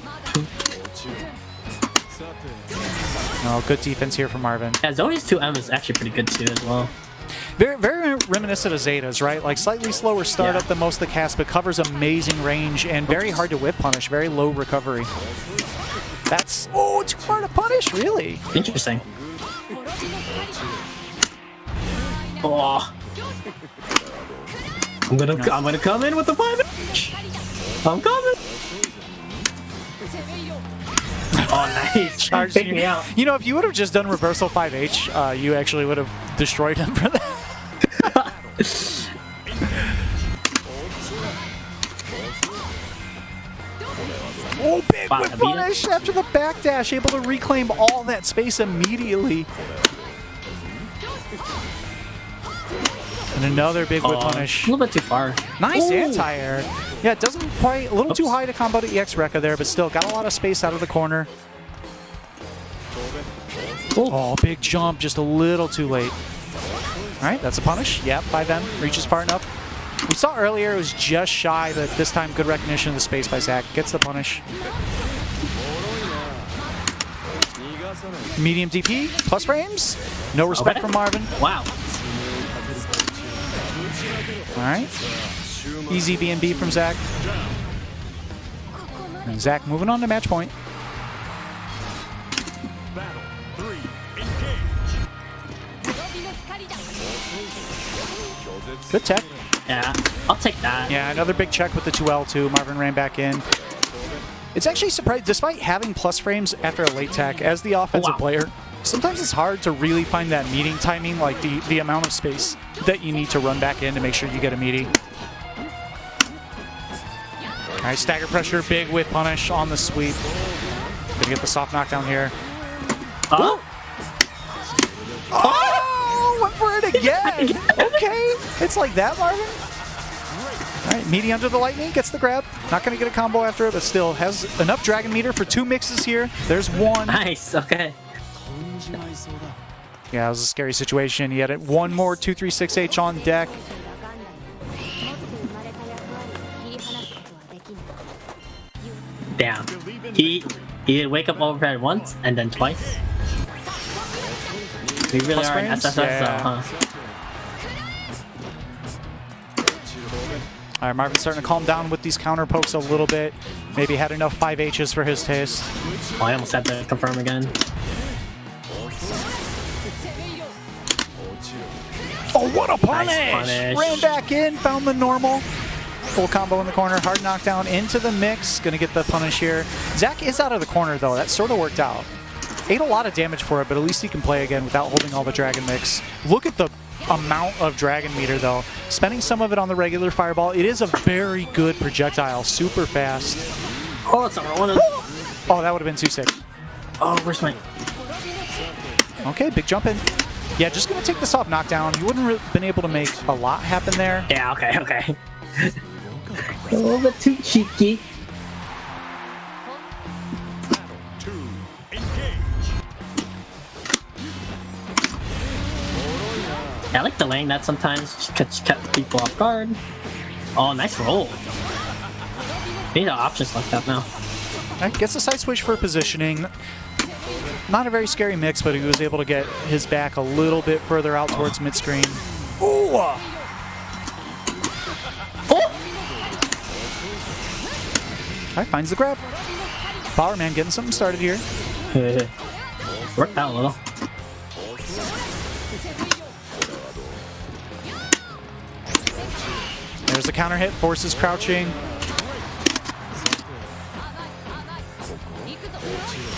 Oh, good defense here from Marvin. Yeah, Zoe's 2M is actually pretty good too as well. Very, very reminiscent of Zeta's, right? Like slightly slower startup than most of the cast, but covers amazing range and very hard to whip punish. Very low recovery. That's too far to punish, really. Interesting. Oh, I'm gonna come in with the 5H. I'm coming. Oh, nice. Charged Pick me out. You know, if you would have just done reversal 5H, you actually would have destroyed him for that. Oh, big Wow, whip I beat it. punish after the backdash, able to reclaim all that space immediately. And another big whip punish. A little bit too far. Nice Ooh. anti-air. Yeah, it doesn't quite, a little too high to combo to EX Rekka there, but still got a lot of space out of the corner. Oh, big jump, just a little too late. All right, that's a punish. Yep, 5M, reaches far enough. We saw earlier it was just shy, but this time good recognition of the space by Zach. Gets the punish. Medium DP, plus frames. No respect from Marvin. Wow. All right. Easy B&B from Zach. And Zach moving on to match point. Battle 3, engage. Good tech. Yeah, I'll take that. Yeah, another big check with the 2L2. Marvin ran back in. It's actually surprising, despite having plus frames after a late tech, as the offensive player, sometimes it's hard to really find that meeting timing, like the amount of space that you need to run back in to make sure you get a meaty. All right, stagger pressure, big whip punish on the sweep. Gonna get the soft knockdown here. Oh, Oh, went for it again. Okay, it's like that, Marvin. All right, meaty under the lightning, gets the grab. Not gonna get a combo after it, but still has enough dragon meter for 2 mixes here. There's one. nice. Okay. Yeah, it was a scary situation. He had it one more 236H on deck. Damn. He did wake up overhead once and then twice. We really Plus are in frames? SSS Yeah. though, huh? All right, Marvin's starting to calm down with these counter pokes a little bit. Maybe had enough 5Hs for his taste. Oh, I almost had to confirm again. Oh, what a punish! Nice punish. Ran back in, found the normal. Full combo in the corner, hard knockdown into the mix. Gonna get the punish here. Zach is out of the corner though, that sort of worked out. Ate a lot of damage for it, but at least he can play again without holding all the dragon mix. Look at the amount of dragon meter though. Spending some of it on the regular fireball. It is a very good projectile, super fast. Oh, it's not one of. Oh, that would have been too sick. Oh, where's my? Okay, big jump in. Yeah, just gonna take this off knockdown. You wouldn't have been able to make a lot happen there. Yeah. Okay. Okay. A little bit too cheeky. Battle 2, engage. Yeah, I like delaying that sometimes. Just cut people off guard. Oh, nice roll. We need options like that now. Right, gets a side switch for positioning. Not a very scary mix, but he was able to get his back a little bit further out towards mid-screen. Ooh! Alright, finds the grab. Power Man getting something started here. Worked out a little. There's the counter hit, forces crouching.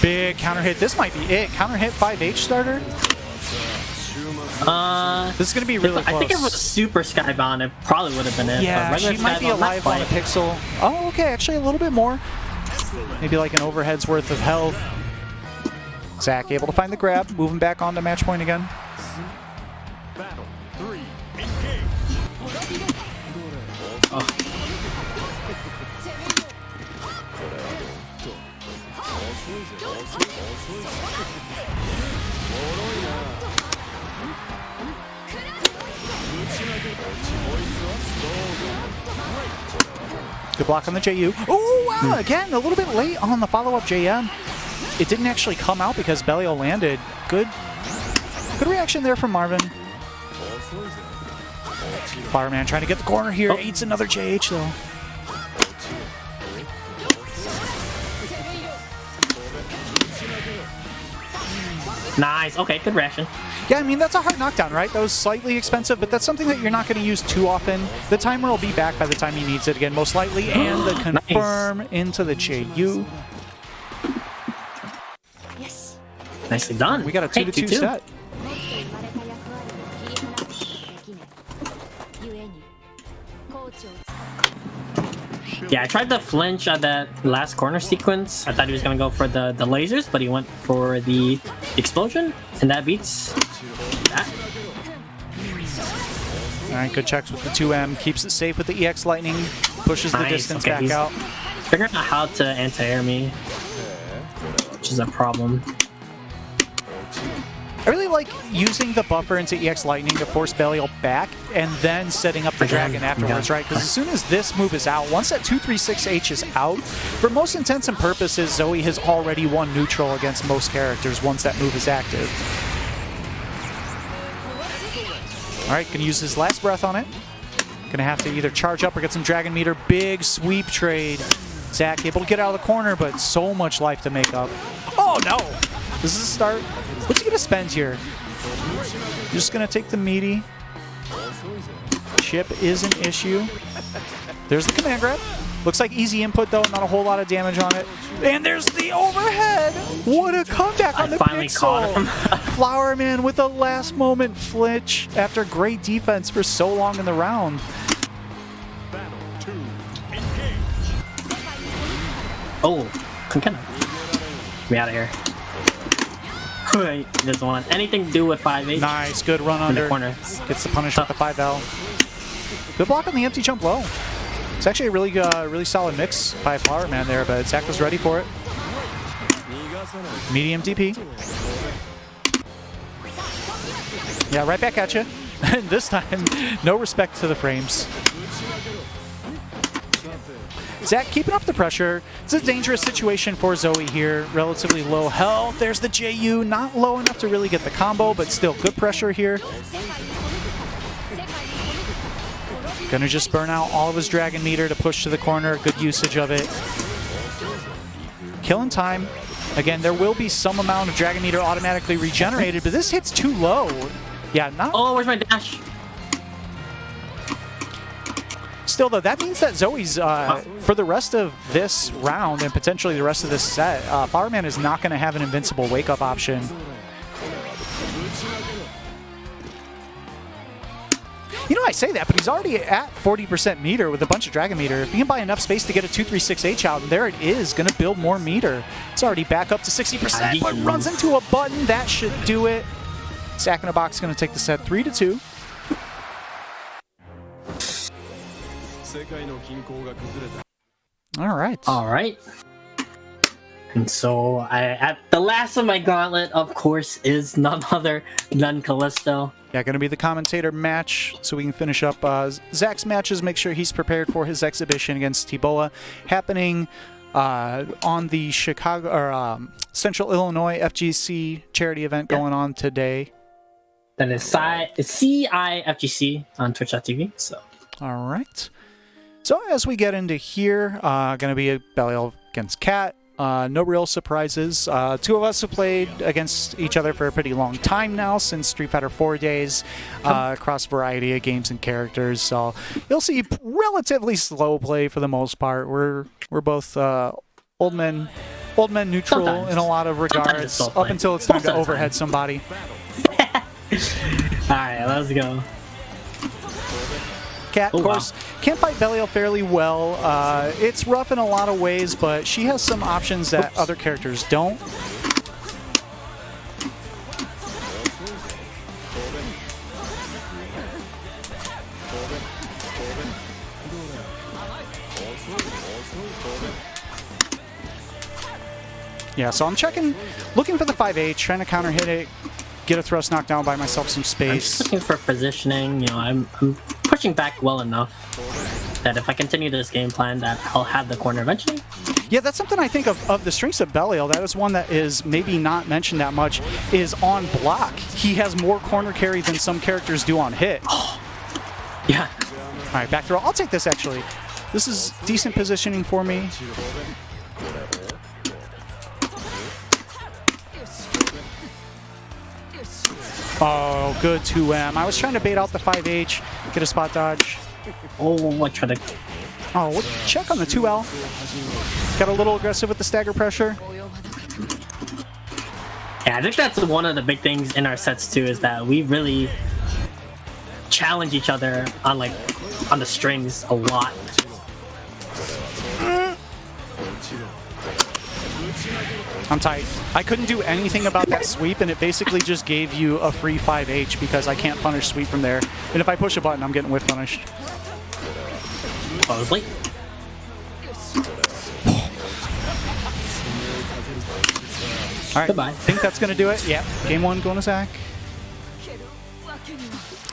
Big counter hit. This might be it. Counter hit 5H starter. This is going to be really close. I think if it was Super Skybound, it probably would have been it. Yeah, but she regular might be Skybound, not alive on a quite. pixel. Oh, okay, actually a little bit more. Maybe like an overhead's worth of health. Zach able to find the grab, moving back onto match point again. Battle 3, engage. Good block on the JU. Oh, wow, again, a little bit late on the follow-up JM. it didn't actually come out because Belial landed. Good reaction there from Marvin. Fireman trying to get the corner here. Eats another JH though. Nice. Okay, good reaction. Yeah, I mean, that's a hard knockdown, right? That was slightly expensive, but that's something that you're not going to use too often. The timer will be back by the time he needs it again, most likely. And the confirm into the JU. Nicely done. We got a 2-2 set. Yeah, I tried to flinch at that last corner sequence. I thought he was going to go for the lasers, but he went for the explosion, and that beats that. Alright, good checks with the 2M. Keeps it safe with the EX Lightning. Pushes the distance back out. Figuring out how to anti-air me, which is a problem. I really like using the buffer into EX Lightning to force Belial back and then setting up the Dragon afterwards, right? Because as soon as this move is out, once that 236H is out, for most intents and purposes, Zoe has already won neutral against most characters once that move is active. Alright, gonna use his last breath on it. Gonna have to either charge up or get some Dragon Meter. Big sweep trade. Zach able to get out of the corner, but so much life to make up. Oh no! This is a start. What's he gonna spend here? Just gonna take the meaty. Chip is an issue. There's the command grab. Looks like easy input though, not a whole lot of damage on it. And there's the overhead! What a comeback on the finally pixel! caught him. Flowerman with a last moment flinch after great defense for so long in the round. Battle 2, engage. Oh, Kankena. Get me out of here. He doesn't want anything to do with 5H. Nice, good run in under. the corner. Gets the punish with the 5L. Good block on the empty jump low. It's actually a really solid mix by Flowerman there, but Zach was ready for it. Medium DP. Yeah, right back at you. And this time, no respect to the frames. Zach keeping up the pressure. It's a dangerous situation for Zoe here. Relatively low health. There's the JU. Not low enough to really get the combo, but still good pressure here. Gonna just burn out all of his Dragon Meter to push to the corner. Good usage of it. Killing time. Again, there will be some amount of Dragon Meter automatically regenerated, but this hit's too low. Yeah, not... Oh, where's my dash? Still, though, that means that Zoe's, for the rest of this round and potentially the rest of this set, Flowerman is not going to have an invincible wake-up option. You know, I say that, but he's already at 40% meter with a bunch of Dragon Meter. If he can buy enough space to get a 236H out, and there it is, going to build more meter. It's already back up to 60%, but runs into a button. That should do it. Zach in a box going to take the set 3-2. All right. All right. And so, at the last of my gauntlet, of course, is none other than Callisto. Yeah, going to be the commentator match, so we can finish up Zach's matches, make sure he's prepared for his exhibition against Tibola, happening on the Chicago or Central Illinois FGC charity event going on today. That is CIFGC on Twitch.tv. So. All right. So as we get into here, going to be a Belial against Cat. No real surprises. Two of us have played against each other for a pretty long time now, since Street Fighter 4 days, across a variety of games and characters. So you'll see relatively slow play for the most part. We're both old men neutral sometimes. In a lot of regards, up until it's time to overhead somebody. All right, let's go. Cat, of course, can't fight Belial fairly well. It's rough in a lot of ways, but she has some options that other characters don't. Yeah, so I'm looking for the 5H, trying to counter hit it, get a thrust knocked down, buy myself some space. I'm just looking for positioning. You know, I'm pushing back well enough that if I continue this game plan, that I'll have the corner eventually. Yeah, that's something I think of the strengths of Belial. That is one that is maybe not mentioned that much, is on block. He has more corner carry than some characters do on hit. Yeah. All right, back throw. I'll take this, actually. This is decent positioning for me. Oh, good 2M. I was trying to bait out the 5H, get a spot dodge. Oh, I tried to. Oh, check on the 2L. Got a little aggressive with the stagger pressure. Yeah, I think that's one of the big things in our sets too, is that we really challenge each other on on the strings a lot. I'm tight. I couldn't do anything about that sweep, and it basically just gave you a free 5H because I can't punish sweep from there. And if I push a button, I'm getting whiff punished. Oh, I was late. All right, Goodbye. I think that's going to do it. Yeah, game 1 going to Zach.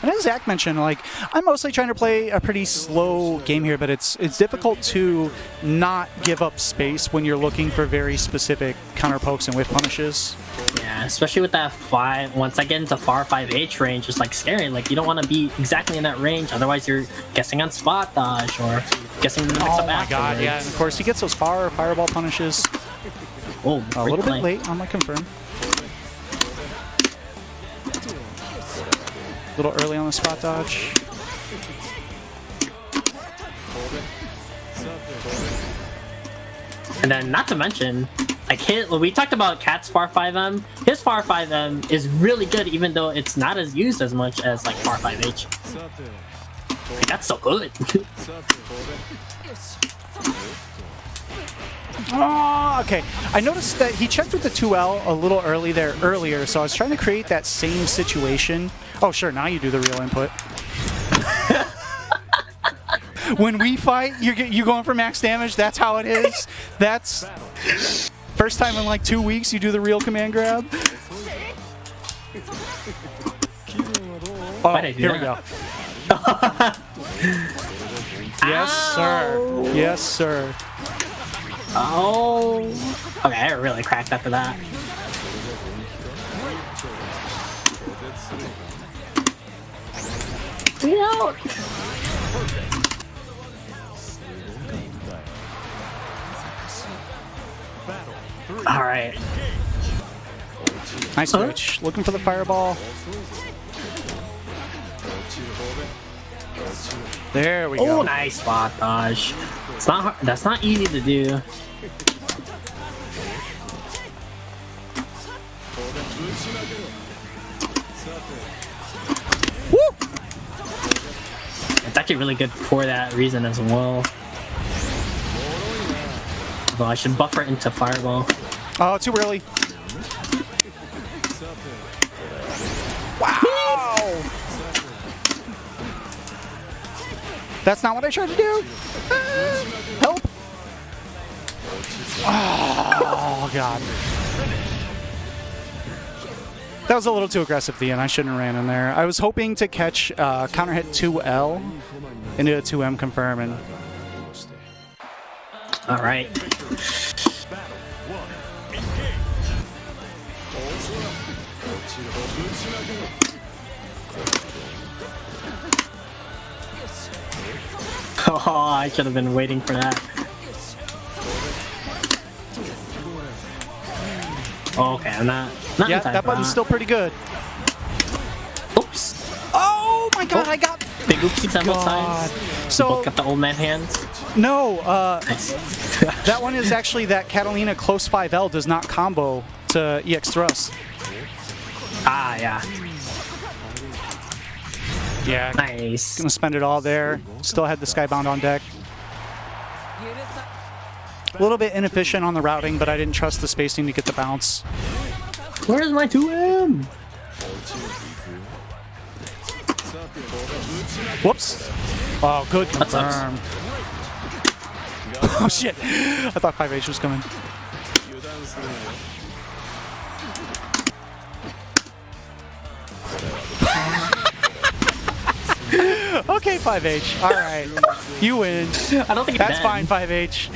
And as Zach mentioned, I'm mostly trying to play a pretty slow game here, but it's difficult to not give up space when you're looking for very specific counter pokes and whiff punishes. Yeah, especially with that 5. Once I get into far 5H range, it's scary. You don't want to be exactly in that range, otherwise you're guessing on spot dodge or guessing the mix up Oh my god, yeah, and of course he gets those fireball punishes. Oh, A little bit late on my confirm. A little early on the spot dodge. And then, not to mention, we talked about Cat's far 5M. His far 5M is really good, even though it's not as used as much as far 5H. That's so good. Oh, okay. I noticed that he checked with the 2L a little earlier, so I was trying to create that same situation. Oh, sure, now you do the real input. When we fight, you going for max damage. That's how it is. That's first time in 2 weeks you do the real command grab. Oh, here we go. Yes, sir. Yes, sir. Oh. Okay, I really cracked after that. Get out. All right. Nice switch. Looking for the fireball. There we go. Oh, nice spot dodge. It's not hard. That's not easy to do. Woo! It's actually really good for that reason as well. Although I should buffer into fireball. Oh, too early. Wow! That's not what I tried to do. Help! Oh, God. That was a little too aggressive at the end. I shouldn't have ran in there. I was hoping to catch counter hit 2L into a 2M confirm. And all right. Oh, I should have been waiting for that. Oh, okay, I'm not yeah, in time that for button's still pretty good. Oops. Oh my God, Oh. I got Big oopsie several God. times. So Both got the old man hands. no, Nice. that one is actually that Catalina close 5L does not combo to EX thrust. Ah, yeah. Yeah, Nice. gonna spend it all there. Still had the Skybound on deck. A little bit inefficient on the routing, but I didn't trust the spacing to get the bounce. Where's my 2M? Whoops. Oh, good That sucks. confirm. Oh shit. I thought 5H was coming. Okay, 5H. All right. You win. I don't think That's it's fine, dead. 5H.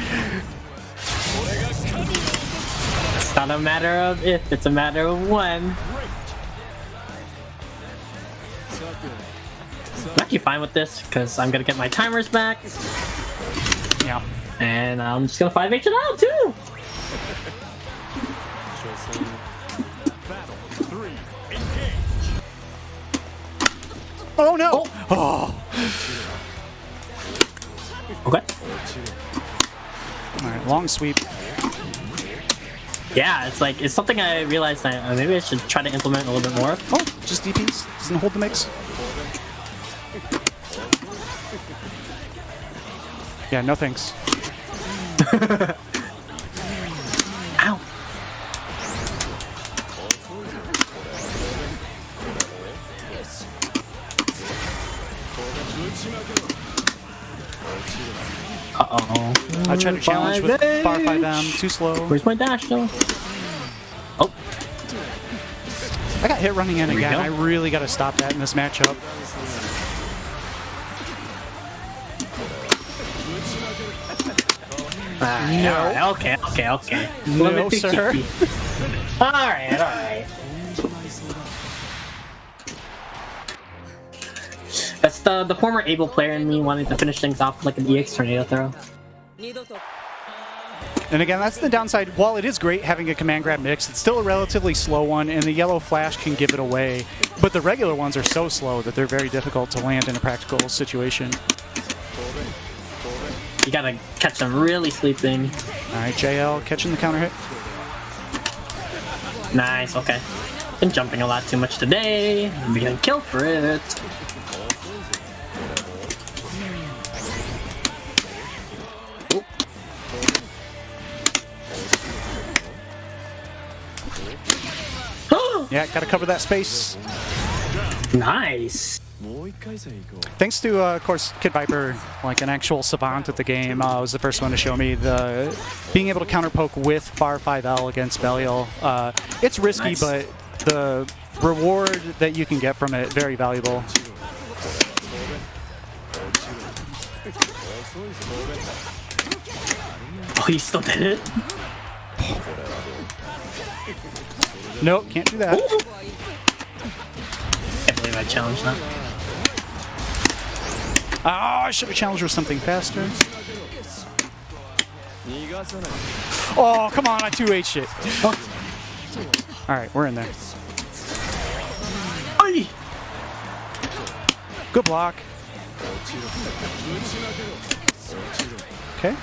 not a matter of if, it's a matter of when. I'm actually fine with this because I'm gonna get my timers back. Yeah. And I'm just gonna 5H it out too. Battle 3, engage. Oh no! Oh. Okay. All right, long sweep. Yeah, it's like it's something I realized that maybe I should try to implement a little bit more. Oh, just DPs. Doesn't hold the mix. Yeah, no thanks. Ow. Uh-oh. I tried to challenge with 5H. far 5M, too slow. Where's my dash though? Oh, I got hit running in we again. go. I really got to stop that in this matchup. no. Alright, okay. No, sir. Alright. That's the former able player in me wanting to finish things off with like an EX tornado throw. And again, that's the downside. While it is great having a command grab mix, it's still a relatively slow one, and the yellow flash can give it away. But the regular ones are so slow that they're very difficult to land in a practical situation. You gotta catch them really sleeping. All right, JL catching the counter hit. Nice, okay. Been jumping a lot too much today. I'm getting killed for it. Yeah, gotta cover that space. Nice. Thanks to, of course, Kid Viper, like an actual savant at the game, was the first one to show me the being able to counter poke with Far 5L against Belial. It's risky, Nice. but the reward that you can get from it, very valuable. Oh, you still did it? Nope, can't do that. Can't believe I challenged that. Oh, I should have challenged with something faster. Oh, come on, I 2H it. All right, we're in there. Aye. Good block. Okay.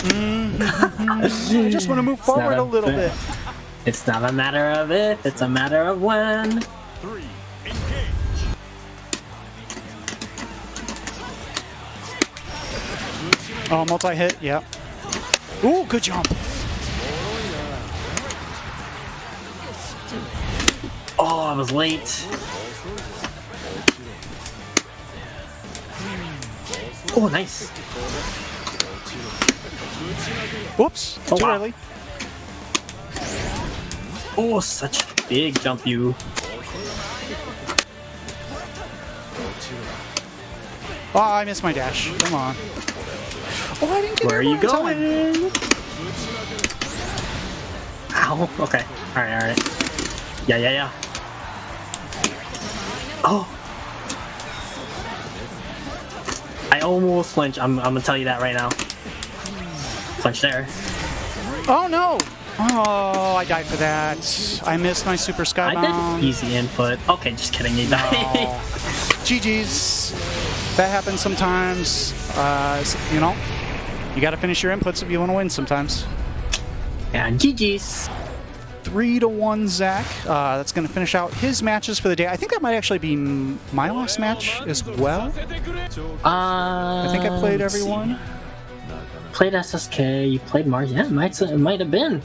I just want to move forward a little bit. It's not a matter of if, it's a matter of when. 3, engage. Oh, multi-hit, yeah. Ooh, good jump. Oh, I was late. Oh, nice. Whoops, Oh, too wow. early. Oh, such a big jump, you. Oh, I missed my dash. Come on. Oh, I didn't get Where are you everyone in time. going? Ow. Okay. Alright. Yeah. Oh. I almost flinched. I'm gonna tell you that right now. Flinch there. Oh, no. Oh, I died for that. I missed my super I skybound. did easy input. Okay, just kidding. You died. GG's. That happens sometimes. You know, you got to finish your inputs if you want to win sometimes. And GG's. 3-1 Zach. That's going to finish out his matches for the day. I think that might actually be my last match as well. I think I played let's see. everyone. Played SSK, you played Mars. Yeah, it might have been.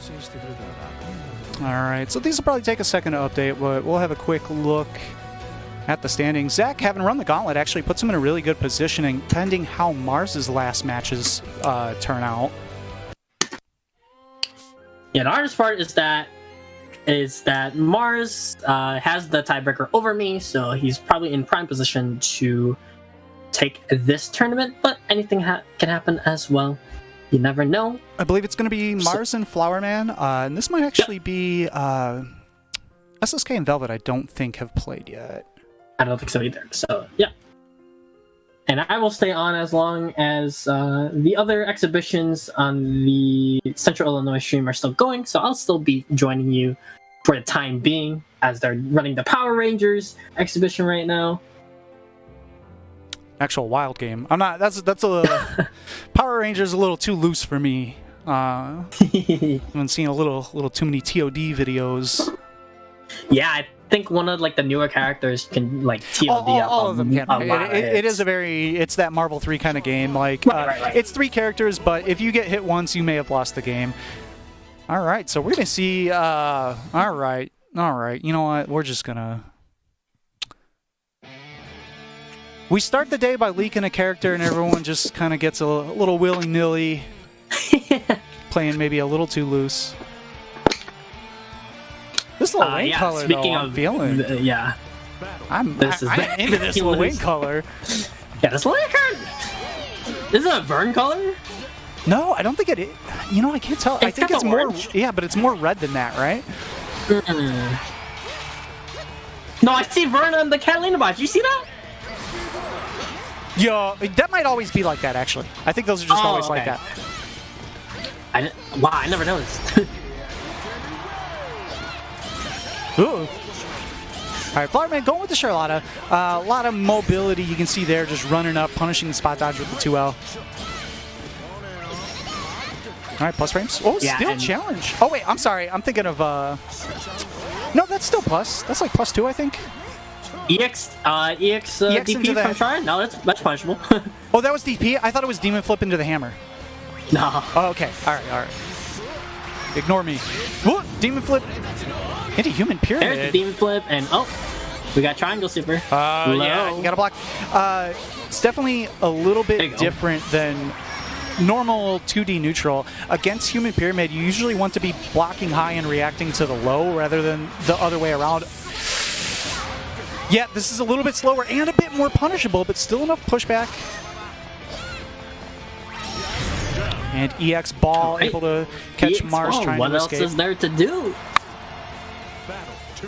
All right, so these will probably take a second to update, but we'll have a quick look at the standings. Zach, having run the gauntlet, actually puts him in a really good positioning, pending how Mars's last matches turn out. Yeah, the hardest part is that is that Mars has the tiebreaker over me, so he's probably in prime position to take this tournament, but anything can happen as well. You never know. I believe it's going to be Mars and Flowerman, and this might actually be SSK and Velvet. I don't think have played yet. I don't think so either. So yeah, and I will stay on as long as the other exhibitions on the Central Illinois stream are still going. So I'll still be joining you for the time being, as they're running the Power Rangers exhibition right now. Actual wild game. I'm not. That's a Power Rangers a little too loose for me. I've been seeing a little too many TOD videos. Yeah, I think one of like the newer characters can like TOD all of them can. It is it's that Marvel 3 kind of game. Like Right. it's 3 characters, but if you get hit once, you may have lost the game. All right, so we're gonna see. All right. You know what? We're just gonna. We start the day by leaking a character, and everyone just kind of gets a little willy-nilly, playing maybe a little too loose. This little wing color, speaking though, of I'm feeling. I'm into this little wing color. Yeah, this wing color. Is it a Vern color? No, I don't think it is. You know, I can't tell. I think it's more. Orange. Yeah, but it's more red than that, right? No, I see Vern on the Catalina box. You see that? Yo, that might always be like that, actually. I think those are just always like that. Wow, I never noticed. Ooh. All right, Flowerman going with the Charlotta. A lot of mobility you can see there, just running up, punishing the spot dodge with the 2L. All right, plus frames. Oh, Yeah, still and- challenge. Oh, wait, I'm sorry. I'm thinking of... No, that's still plus. That's like plus 2, I think. EX DP into from that. Char? No, that's punishable. Oh, that was DP? I thought it was Demon Flip into the hammer. No. Oh, okay. All right. Ignore me. Whoa, Demon Flip into Human Pyramid. There's the Demon Flip, and we got Triangle Super. Yeah, you gotta block. It's definitely a little There you bit go. different than normal 2D neutral. Against Human Pyramid, you usually want to be blocking high and reacting to the low rather than the other way around. Yeah, this is a little bit slower and a bit more punishable, but still enough pushback. And EX Ball able to catch EX Mars Ball, trying what to else escape. is there to do? Battle 2.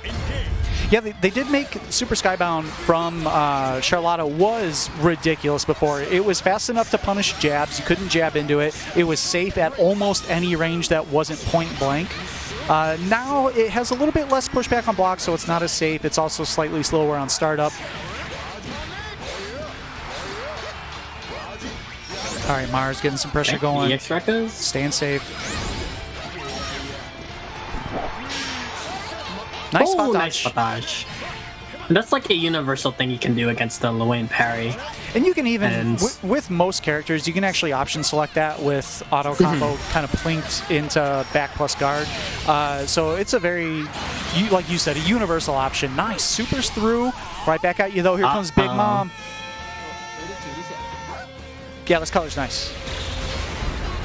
Engage. Yeah, they did make Super Skybound from Charlotta was ridiculous before. It was fast enough to punish jabs. You couldn't jab into it. It was safe at almost any range that wasn't point blank. Now it has a little bit less pushback on blocks, so it's not as safe. It's also slightly slower on startup. All right, Mars getting some pressure going. EX Records? Staying safe. Nice spot dodge. Nice spot dodge. That's like a universal thing you can do against the Luane parry. And you can even, And- with most characters, you can actually option select that with auto combo kind of plinked into back plus guard. So it's a very, like you said, a universal option. Nice. Supers through. Right back at you, though. Here comes Big Mom. Yeah, this color's nice.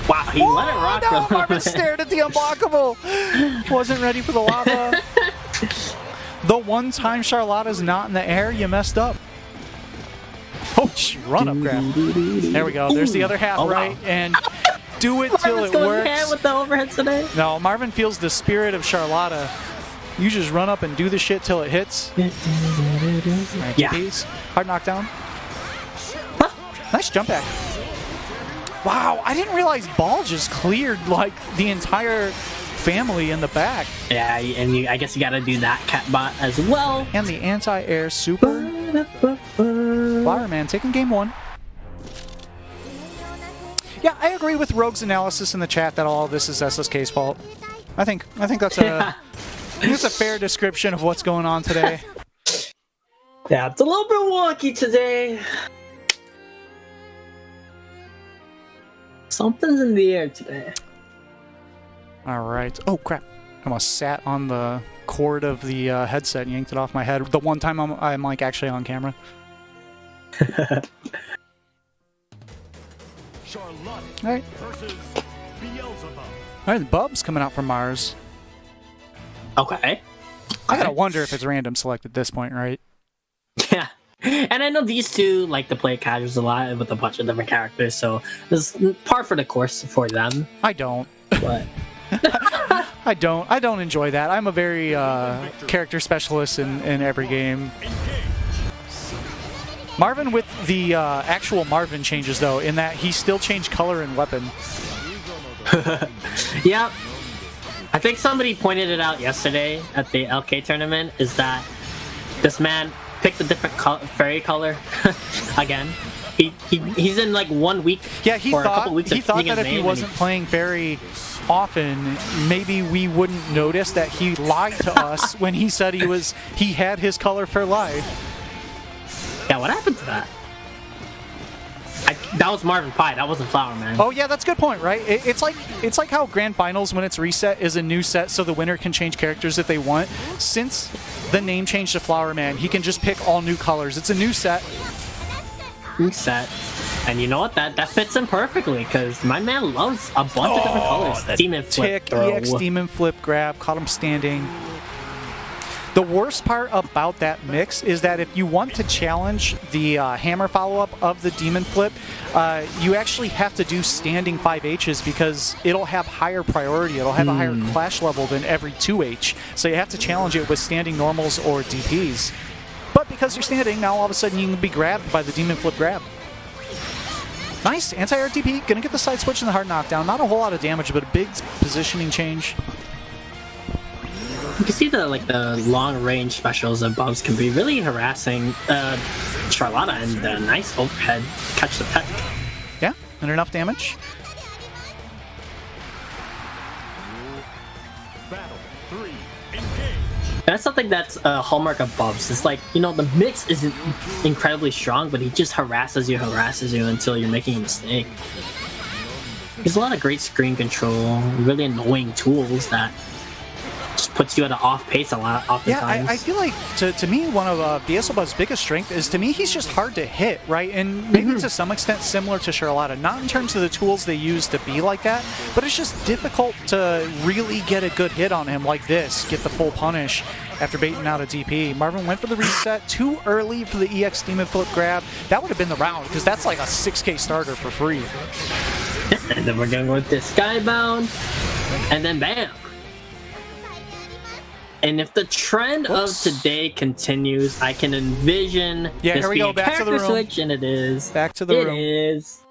Wow, he let it rock for a No, little Marvin bit. stared at the unblockable. Wasn't ready for the lava. The one time Charlotta's not in the air, you messed up. Oh, run up grab. There we go. There's the other half, Oh, wow. right? And do it till Marvin's it going works. hand with the overhead today. No, Marvin feels the spirit of Charlotta. You just run up and do the shit till it hits. Right, Yeah. GPs. Hard knockdown. Nice jump back. Wow, I didn't realize Ball just cleared like the entire family in the back. Yeah, and I guess you gotta do that cat bot as well. And the anti-air super. Fireman taking game 1. Yeah, I agree with Rogue's analysis in the chat that all of this is SSK's fault. I think that's a that's a fair description of what's going on today. Yeah, it's a little bit wonky today. Something's in the air today. All right. Oh crap! I almost sat on the cord of the headset and yanked it off my head. The one time I'm like actually on camera. Charlotte All right. versus Beelzebub. All right. Bub's coming out from Mars. Okay. I gotta wonder if it's random select at this point, right? Yeah. And I know these two like to play casuals a lot with a bunch of different characters, so it's par for the course for them. I don't. But I don't enjoy that. I'm a very character specialist in every game. Marvin with the actual Marvin changes though, in that he still changed color and weapon. yeah. I think somebody pointed it out yesterday at the LK tournament, is that this man picked a different fairy color again. He's in like 1 week. Yeah, he or a thought couple weeks he of thought picking that if his he name, wasn't playing fairy often, maybe we wouldn't notice that he lied to us when he said he had his color for life. Yeah, what happened to that? That was Marvin Pie. That wasn't Flower Man. Oh yeah, that's a good point, right? It's like how Grand Finals, when it's reset, is a new set, so the winner can change characters if they want. Since the name changed to Flower Man, he can just pick all new colors. It's a new set. New set. And you know what? That fits in perfectly, because my man loves a bunch of different colors. Demon Flip Tick, throw. EX Demon Flip grab, caught him standing. The worst part about that mix is that if you want to challenge the hammer follow-up of the Demon Flip, you actually have to do standing 5Hs because it'll have higher priority. It'll have a higher clash level than every 2H. So you have to challenge it with standing normals or DPs. But because you're standing, now all of a sudden you can be grabbed by the Demon Flip grab. Nice, anti-air DP, gonna get the side switch and the hard knockdown. Not a whole lot of damage, but a big positioning change. You can see the long range specials of Bubs can be really harassing Charlotta, and the nice overhead catch the tech. Yeah, and enough damage. Battle 3, engage. That's something that's a hallmark of Bubs. It's like, you know, the mix isn't incredibly strong, but he just harasses you until you're making a mistake. There's a lot of great screen control, really annoying tools that just puts you at an off pace a lot oftentimes. Yeah, I feel like to me one of Beelzebub's biggest strength is, to me, he's just hard to hit, right? And maybe to some extent similar to Charlotta, not in terms of the tools they use to be like that, but it's just difficult to really get a good hit on him like this, get the full punish after baiting out a DP. Marvin went for the reset too early for the EX Demon Flip grab. That would have been the round, because that's like a 6K starter for free. And then we're going with this Skybound, and then bam! And if the trend of today continues, I can envision Yeah, this here we being go, a back to the character room. switch, and it is. Back to the room. It is.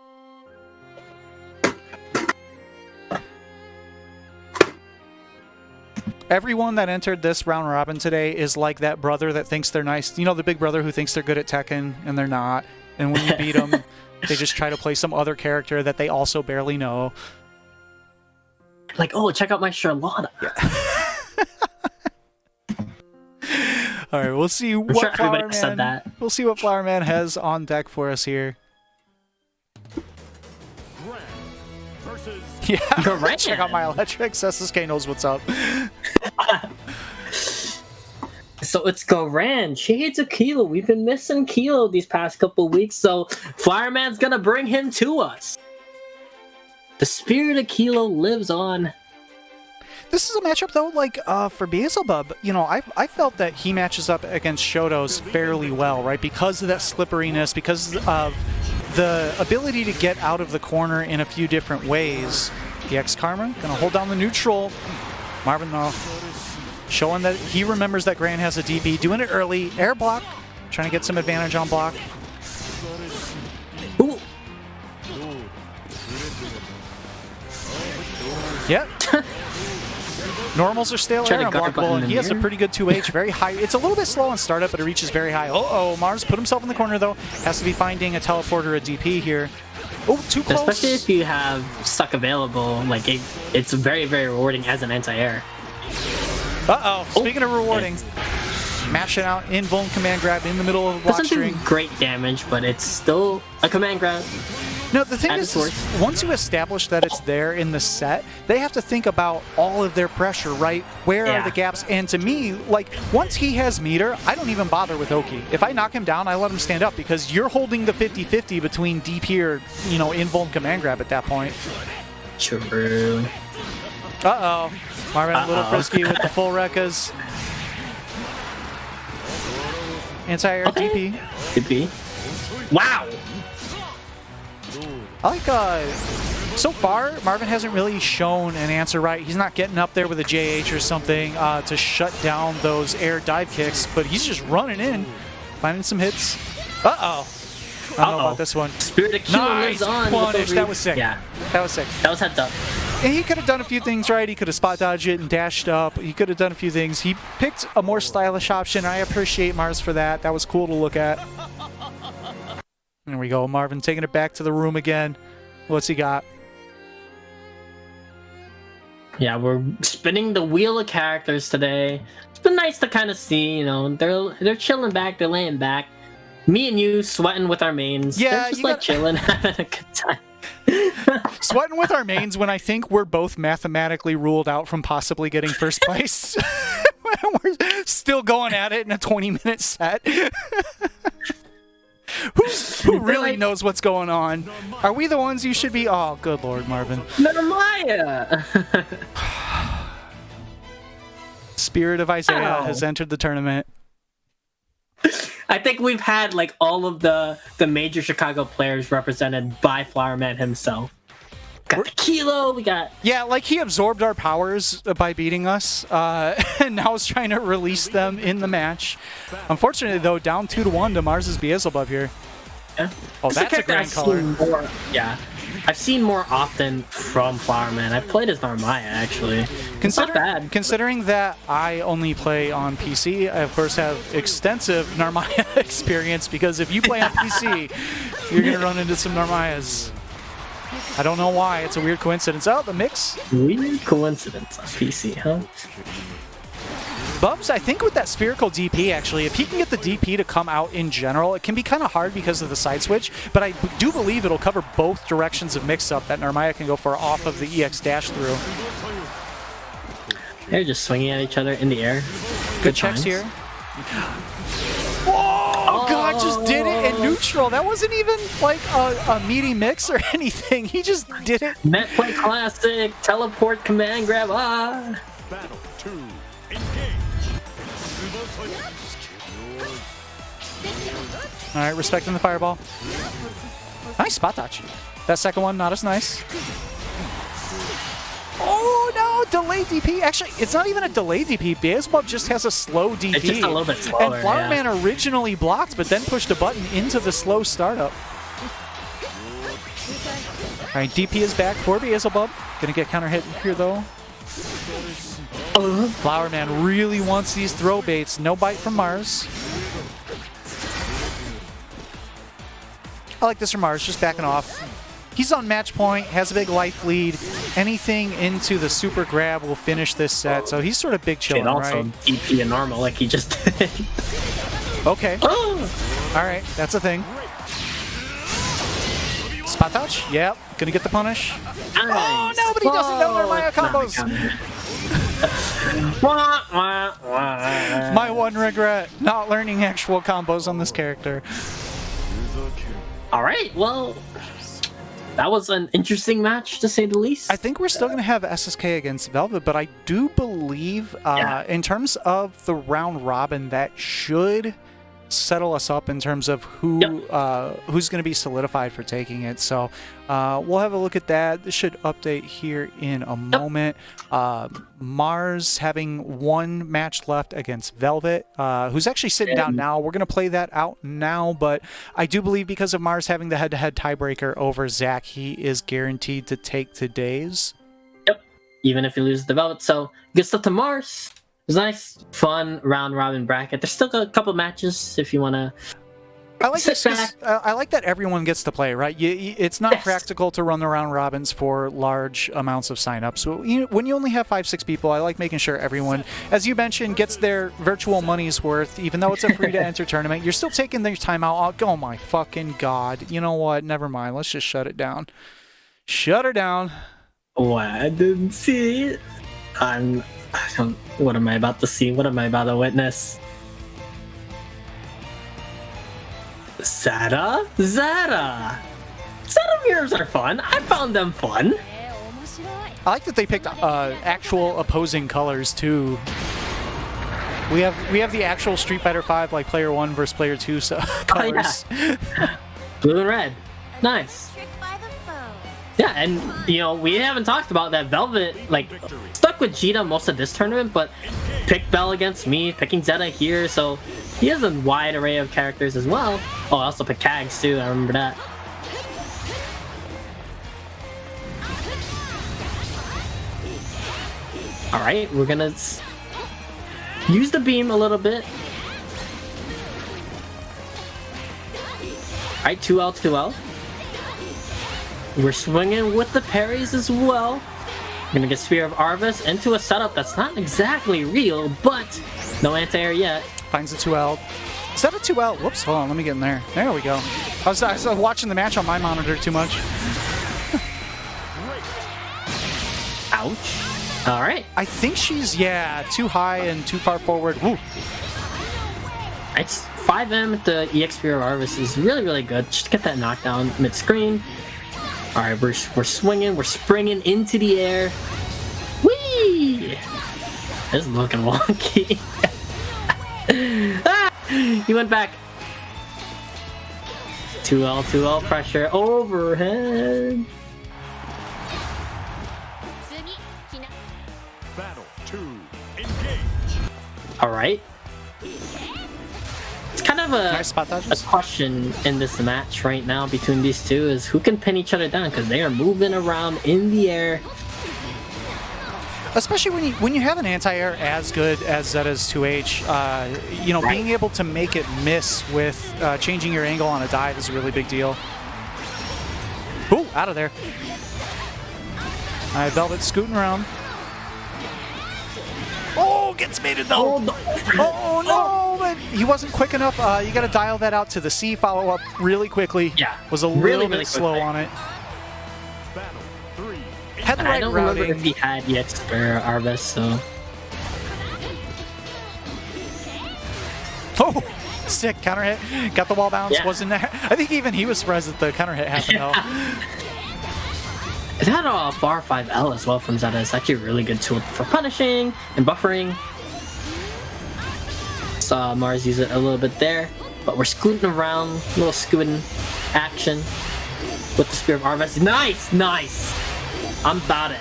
Everyone that entered this round robin today is like that brother that thinks they're nice. You know, the big brother who thinks they're good at Tekken, and they're not. And when you beat them, they just try to play some other character that they also barely know. Like, oh, check out my Charlotta. All right, we'll see I'm what sure Flower everybody said Man. that. We'll see what Flower Man has on deck for us here. Grand versus Yeah, Grand. check out my electric. SSK knows what's up. So it's Goran, Shades of Kilo. We've been missing Kilo these past couple weeks, so Flower Man's gonna bring him to us. The spirit of Kilo lives on. This is a matchup, though, like, for Beelzebub, you know, I felt that he matches up against Shoto's fairly well, right? Because of that slipperiness, because of the ability to get out of the corner in a few different ways. EX Karma gonna hold down the neutral. Marvin, though, showing that he remembers that Gran has a DP, doing it early. Air block, trying to get some advantage on block. Ooh. Yep. Normals are still Trying air to guard unblockable, button and in he has a here. pretty good 2H, very high. It's a little bit slow on startup, but it reaches very high. Uh-oh, Mars put himself in the corner, though. Has to be finding a teleporter, a DP here. Oh, too close. Especially if you have Suck available, like it's very, very rewarding as an anti-air. Uh-oh, speaking of rewarding, mash it out, invuln command grab in the middle of the block Doesn't do string. great damage, but it's still a command grab. No, the thing At is, its worst. once you establish that it's there in the set, they have to think about all of their pressure, right? Where are Yeah. the gaps? And to me, like, once he has meter, I don't even bother with Oki. If I knock him down, I let him stand up, because you're holding the 50-50 between DP or, you know, invuln command grab at that point. True. Uh-oh. Marvin a little frisky with the full Rekkas. Anti-air DP. DP. Wow. I like, so far, Marvin hasn't really shown an answer right. He's not getting up there with a JH or something to shut down those air dive kicks, but he's just running in, finding some hits. Uh-oh. I don't know about this one. Spirit of Killer Nice lives on. punish. That was sick. Yeah. That was sick. That was heads up. And he could have done a few things right. He could have spot dodged it and dashed up. He could have done a few things. He picked a more stylish option. I appreciate Mars for that. That was cool to look at. There we go. Marvin taking it back to the room again. What's he got? Yeah, we're spinning the wheel of characters today. It's been nice to kind of see, you know, they're chilling back, they're laying back. Me and you sweating with our mains. Yeah, they're just like chilling, having a good time. Sweating with our mains when I think we're both mathematically ruled out from possibly getting first place. We're still going at it in a 20-minute set. Who really knows what's going on? Are we the ones you should be? Oh, good Lord, Marvin. Maya. Spirit of Isaiah has entered the tournament. I think we've had like all of the major Chicago players represented by Flowerman himself. Got the Kilo, we got... Yeah, like he absorbed our powers by beating us, and now is trying to release them in the match. Unfortunately, though, down 2-1 to Mars's Beelzebub here. Yeah. Oh, that's a grand color. Yeah. I've seen more often from Flowerman. I've played as Narmaya, actually. It's not bad. Considering that I only play on PC, I, of course, have extensive Narmaya experience, because if you play on PC, you're going to run into some Narmayas. I don't know why. It's a weird coincidence. Oh, the mix. Weird coincidence on PC, huh? Bubs, I think with that spherical DP, actually, if he can get the DP to come out in general, it can be kind of hard because of the side switch, but I do believe it'll cover both directions of mix-up that Narmaya can go for off of the EX dash through. They're just swinging at each other in the air. Good checks here. Oh, God, just did it in neutral. That wasn't even like a meaty mix or anything. He just did it. Net play classic, teleport, command grab, Battle 2, engage. All right, respecting the fireball. Nice spot dodge. That second one, not as nice. Oh, no, delayed DP. Actually, it's not even a delayed DP. Beelzebub just has a slow DP. It's just a little bit slower, and Flowerman originally blocked, but then pushed a button into the slow startup. All right, DP is back for Beelzebub. Gonna get counter hit here, though. Flowerman really wants these throw baits. No bite from Mars. I like this from Mars, just backing off. He's on match point, has a big life lead. Anything into the super grab will finish this set, so he's sort of big chilling, also right? DP and normal like he just did. Okay. All right, that's a thing. Spot touch? Yep. Gonna get the punish. Nice. Oh, no, but he doesn't know their Maya combos. My one regret, not learning actual combos on this character. All right, well, that was an interesting match, to say the least. I think we're still going to have SSK against Velvet, but I do believe in terms of the round robin, that should settle us up in terms of who who's going to be solidified for taking it. So we'll have a look at that. This should update here in a moment. Mars having one match left against Velvet, who's actually sitting down now. We're going to play that out now, but I do believe because of Mars having the head-to-head tiebreaker over Zach, he is guaranteed to take today's. Yep, even if he loses the Velvet. So good stuff to Mars. It was a nice, fun round-robin bracket. There's still a couple matches if you want to. I like this. I like that everyone gets to play, right? It's not practical to run the round robins for large amounts of signups. So, when you only have 5-6 people, I like making sure everyone, as you mentioned, gets their virtual money's worth. Even though it's a free-to-enter tournament, you're still taking their time out. Oh my fucking God! You know what? Never mind. Let's just shut it down. Shut her down. Oh, I didn't see it. What am I about to see? What am I about to witness? Zada? Zada mirrors are fun. I found them fun. I like that they picked actual opposing colors too. We have the actual Street Fighter V like player 1 versus player 2 colors. Yeah. Blue and red. Nice. Yeah, and you know, we haven't talked about that Velvet, like, stuck with Gita most of this tournament, but picked Bell against me, picking Zeta here, so he has a wide array of characters as well. Oh, I also picked Kags too, I remember that. Alright, we're gonna use the beam a little bit. Alright, 2L, 2L. We're swinging with the parries as well. We're gonna get Spear of Arvis into a setup that's not exactly real, but no anti-air yet. Finds the 2L. Is that a 2L? Whoops, hold on, let me get in there. There we go. I was watching the match on my monitor too much. Ouch. Alright. I think she's, yeah, too high and too far forward. Woo. It's 5M with the EX Spear of Arvis is really, really good. Just to get that knockdown mid-screen. Alright, we're swinging, we're springing into the air. Whee! This is looking wonky. Ah! He went back. 2L pressure overhead. Battle 2. Engage. Alright. It's kind of a, Nice spot a dodges. question in this match right now between these two is who can pin each other down, because they are moving around in the air. Especially when you have an anti-air as good as Zeta's 2H, you know, Right. being able to make it miss with changing your angle on a dive is a really big deal. Ooh, out of there. All right, Velvet scooting around. Oh, gets mated though. Oh, no. Oh no, but he wasn't quick enough. You got to dial that out to the C follow up really quickly. Yeah, was a really, little really bit slow quickly. on it. Battle 3. Had the And I right don't remember routing. if he had EX or Arvis, so... Oh, sick counter hit. Got the wall bounce. Yeah. Wasn't there? I think even he was surprised that the counter hit happened though. It had a bar 5L as well from Zeta. It's actually a really good tool for punishing and buffering. Saw Mars use it a little bit there, but we're scooting around, a little scooting action with the Spear of Arvis. Nice, nice. I'm about it.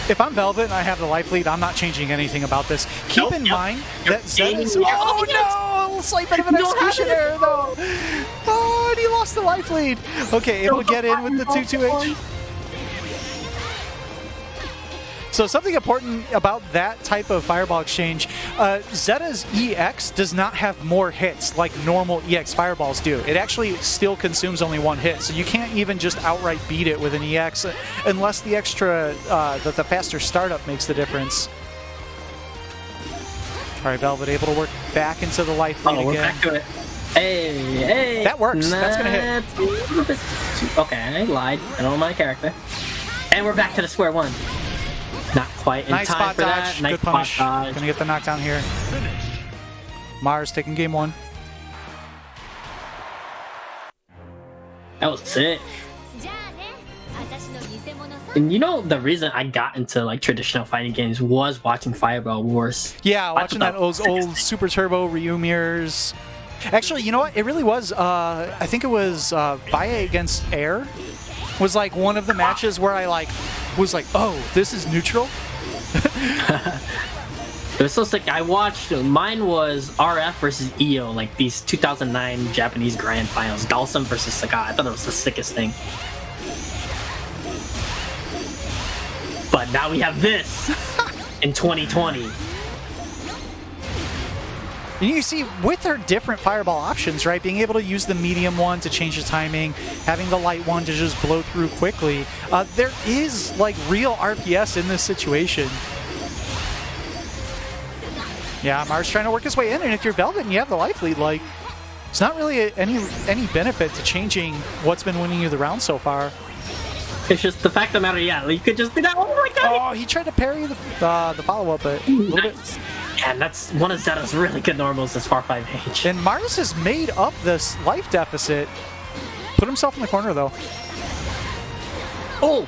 If I'm Velvet and I have the life lead, I'm not changing anything about this. Keep Nope, in yep. mind You're that Zeta's... aiming- Oh Oh, no! Slight bit of an You don't have execution it. error though. Oh, and he lost the life lead. Okay, able to get in with the 2-2H. So something important about that type of fireball exchange, Zeta's EX does not have more hits like normal EX fireballs do. It actually still consumes only one hit, so you can't even just outright beat it with an EX unless the extra, the faster startup makes the difference. All right, Velvet able to work back into the life lead We're again. back to it. Hey, hey. That works. That's gonna hit. That's a little bit too- Okay, I lied. I don't know my character. And we're back to the square one. Not quite in Nice time spot for dodge. that. Nice Good punish. spot dodge. Gonna get the knockdown here. Mars taking game one. That was sick. And you know the reason I got into like traditional fighting games was watching Fireball Wars. Yeah, watching thought those old Super Turbo Ryu mirrors. Actually, you know what? It really was. I think it was Valle against Air. Was like one of the matches where I was like, oh, this is neutral. It was so sick. I watched. Mine was RF versus EO, like these 2009 Japanese Grand Finals. Dalsum versus Sagat. I thought it was the sickest thing. But now we have this in 2020. And you see, with their different fireball options, right? Being able to use the medium one to change the timing, having the light one to just blow through quickly. There is like real RPS in this situation. Yeah, Mars trying to work his way in, and if you're Velvet and you have the life lead, like, it's not really any benefit to changing what's been winning you the round so far. It's just the fact of the matter, yeah, you could just do that. Oh my god! Oh, he tried to parry the follow-up, but a little bit. Nice. Yeah, and that's one of Zeta's really good normals as far 5H. And Mars has made up this life deficit. Put himself in the corner, though. Oh!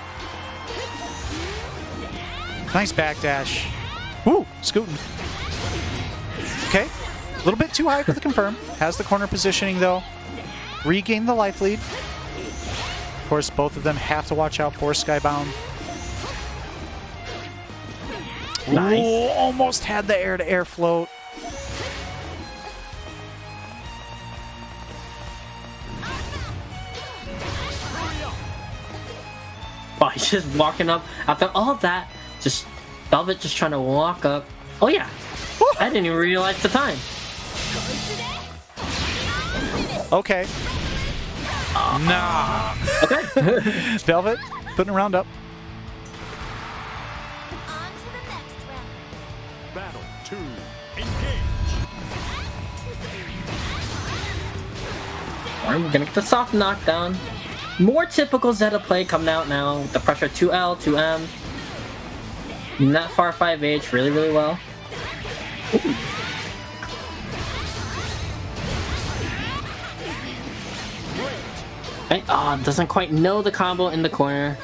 Nice backdash. Woo, scooting. Okay, a little bit too high for the confirm. Has the corner positioning though. Regain the life lead. Of course, both of them have to watch out for Skybound. Nice. Ooh, almost had the air-to-air float. Oh, he's just walking up after all that. Just Velvet just trying to walk up. Oh yeah, I didn't even realize the time. Okay. Nah. Okay. Velvet putting a round up. Battle 2. Engage. Alright, we're gonna get the soft knockdown. More typical Zeta play coming out now. The pressure 2L, 2M. Not far 5H, really, really well. Ooh. Okay, doesn't quite know the combo in the corner.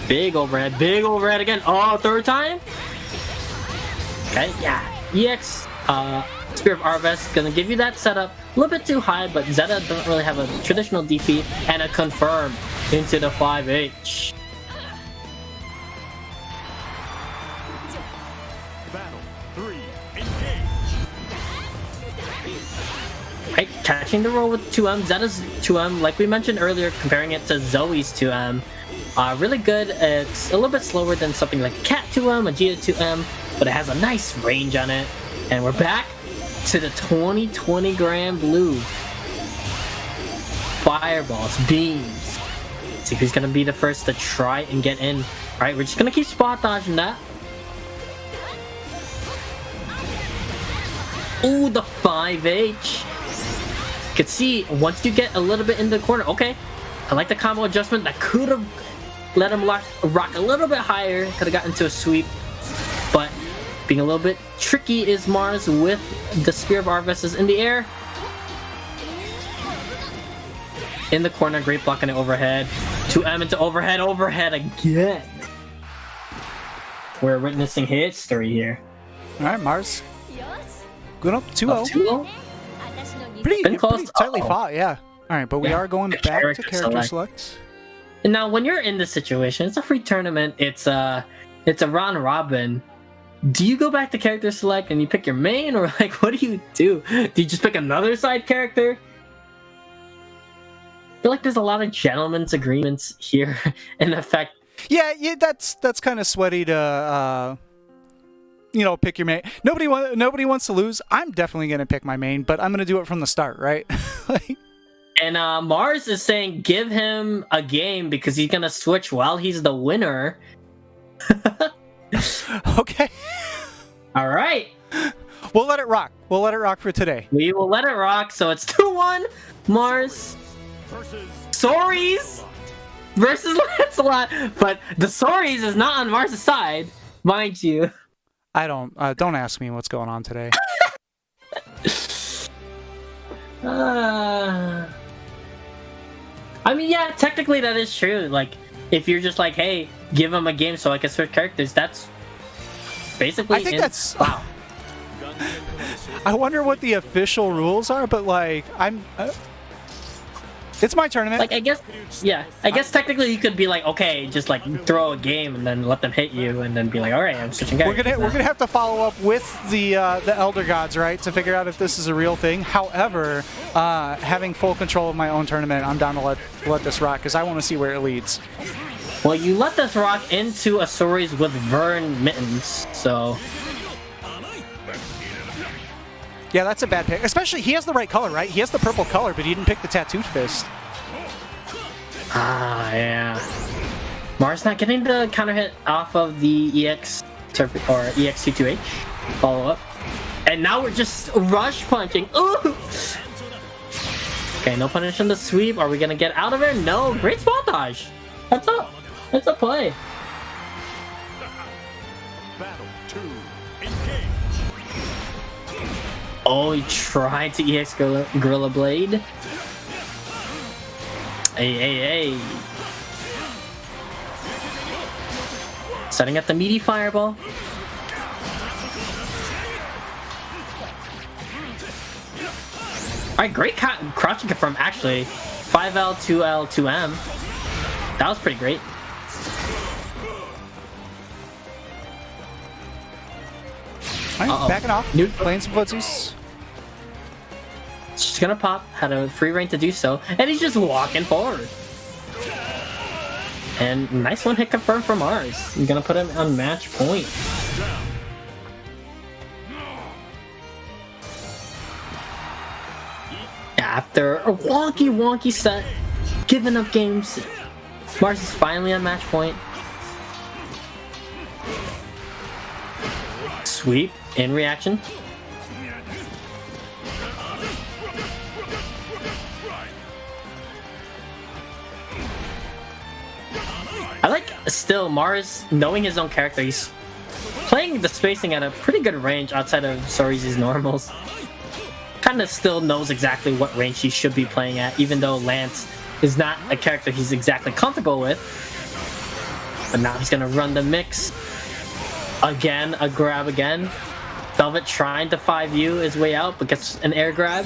Big overhead again. Oh, third time? Okay, yeah. EX, Spear of Arvest, gonna give you that setup. A little bit too high, but Zeta doesn't really have a traditional DP, and a confirm into the 5H. Battle 3. Engage. Right, catching the roll with 2M. Zeta's 2M, like we mentioned earlier, comparing it to Zoe's 2M. Really good. It's a little bit slower than something like a Cat 2M, a Gita 2M, but it has a nice range on it. And we're back to the 2020 Granblue. Fireballs, beams. Let's see who's gonna be the first to try and get in. Alright, we're just gonna keep spot dodging that. Ooh, the 5H. You can see once you get a little bit in the corner, okay. I like the combo adjustment. That could have let him rock a little bit higher. Could have gotten to a sweep. But being a little bit tricky is Mars with the Spear of Arvest in the air. In the corner, great blocking it overhead. 2M into overhead again. We're witnessing history here. All right, Mars. Going up 2-0. 2-0? Pretty close. tightly fought, yeah. All right, but we are going back to Character character select. And now, when you're in this situation, it's a free tournament. It's a round robin. Do you go back to character select and you pick your main, or like what do you do? Do you just pick another side character? I feel like there's a lot of gentlemen's agreements here in effect. Yeah, that's kind of sweaty to pick your main. Nobody wants to lose. I'm definitely gonna pick my main, but I'm gonna do it from the start, right? And Mars is saying give him a game because he's gonna switch while he's the winner. Okay. All right. We'll let it rock. We'll let it rock for today. We will let it rock. So it's 2-1 Mars. Sories versus Lancelot, but the Sories is not on Mars' side, mind you. I don't ask me what's going on today. I mean, yeah, technically that is true. Like, if you're just like, hey, give him a game so I can switch characters, that's basically. I think that's. Wow. I wonder what the official rules are, but like, it's my tournament. Like, I guess technically you could be like, okay, just like throw a game and then let them hit you, and then be like, all right, I'm switching characters. We're gonna have to follow up with the Elder Gods, right, to figure out if this is a real thing. However, having full control of my own tournament, I'm down to let this rock because I want to see where it leads. Well, you let this rock into a Sories with Vern Mittens, so. Yeah, that's a bad pick. Especially, he has the right color, right? He has the purple color, but he didn't pick the Tattooed Fist. Ah, yeah. Mars not getting the counter hit off of the EX or EX22H follow up. And now we're just rush punching. Ooh! Okay, no punish on the sweep. Are we gonna get out of it? No. Great spot dodge. That's up. That's a play. Battle 2. Engage. Oh, he tried to EX Gorilla Blade. Hey. Setting up the meaty fireball. Alright, great crouching confirm actually. 5L, 2L, 2M. That was pretty great. Alright, backing off. Playing some footsies. Just gonna pop. Had a free reign to do so. And he's just walking forward. And nice one hit confirmed from Mars. I'm gonna put him on match point. After a wonky set, giving up games, Mars is finally on match point. Sweep in reaction. I like still Mars knowing his own character. He's playing the spacing at a pretty good range outside of Sorizi's normals. Kind of still knows exactly what range he should be playing at, even though Lance is not a character he's exactly comfortable with. But now he's gonna run the mix. Again, a grab again. Velvet trying to 5U his way out, but gets an air grab.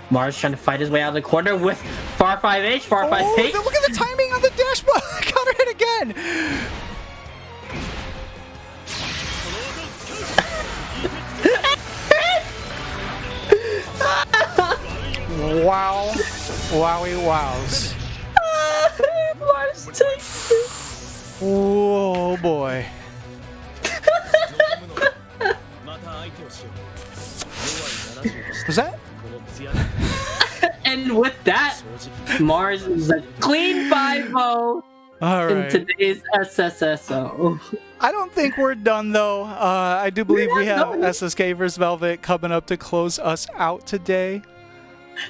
Mars trying to fight his way out of the corner with far 5H, far 5H. Look at the timing on the dash ball. Counter hit again. Wow. Wowie wows. Mars takes it. Oh boy. Was that? And with that, Mars is a clean 5-0 All right. in today's SSSO. I don't think we're done though. I do believe we have SSK vs Velvet coming up to close us out today.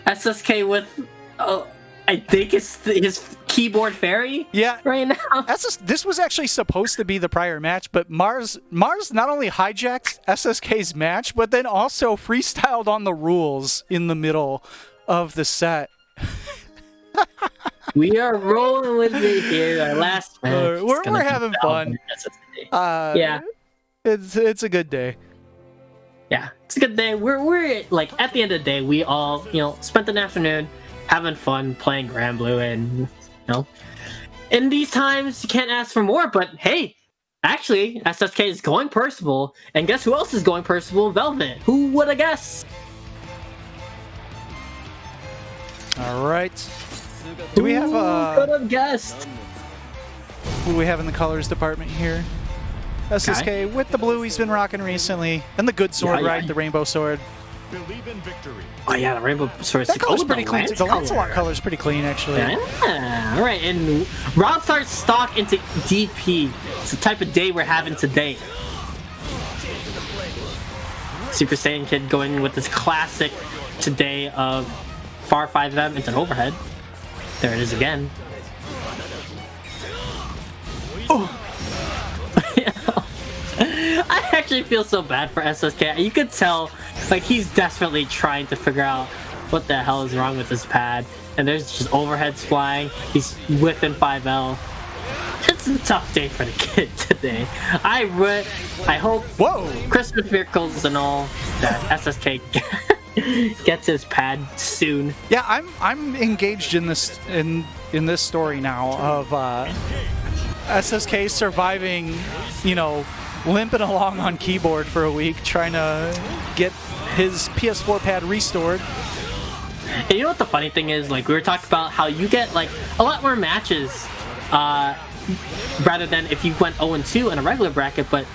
SSK with, I think it's his keyboard fairy. Yeah. Right now. This was actually supposed to be the prior match, but Mars not only hijacked SSK's match, but then also freestyled on the rules in the middle of the set. We are rolling with it here. Our last match. We're having fun. Yeah. It's a good day. Yeah, it's a good day. We're like at the end of the day, we all spent an afternoon having fun playing Granblue, and in these times you can't ask for more. But hey, actually, SSK is going Percival, and guess who else is going Percival? Velvet. Who would have guessed? All right. Do we have Who could have guessed? Who do we have in the colors department here? SSK with the blue he's been rocking recently, and the good sword, right? The rainbow sword. Believe in victory. Oh yeah, the rainbow sword. That color's pretty clean. The Lancelot color's pretty clean, actually. Yeah. All right, and Rob starts stock into DP. It's the type of day we're having today. Super Saiyan Kid going with this classic today of far 5M into an overhead. There it is again. Oh. I actually feel so bad for SSK. You could tell, like, he's desperately trying to figure out what the hell is wrong with his pad. And there's just overheads flying. He's whiffing 5L. It's a tough day for the kid today. I hope Christmas miracles and all that SSK gets his pad soon. Yeah, I'm engaged in this in this story now of SSK surviving, limping along on keyboard for a week, trying to get his PS4 pad restored. And you know what the funny thing is? Like, we were talking about how you get like a lot more matches rather than if you went 0-2 in a regular bracket, but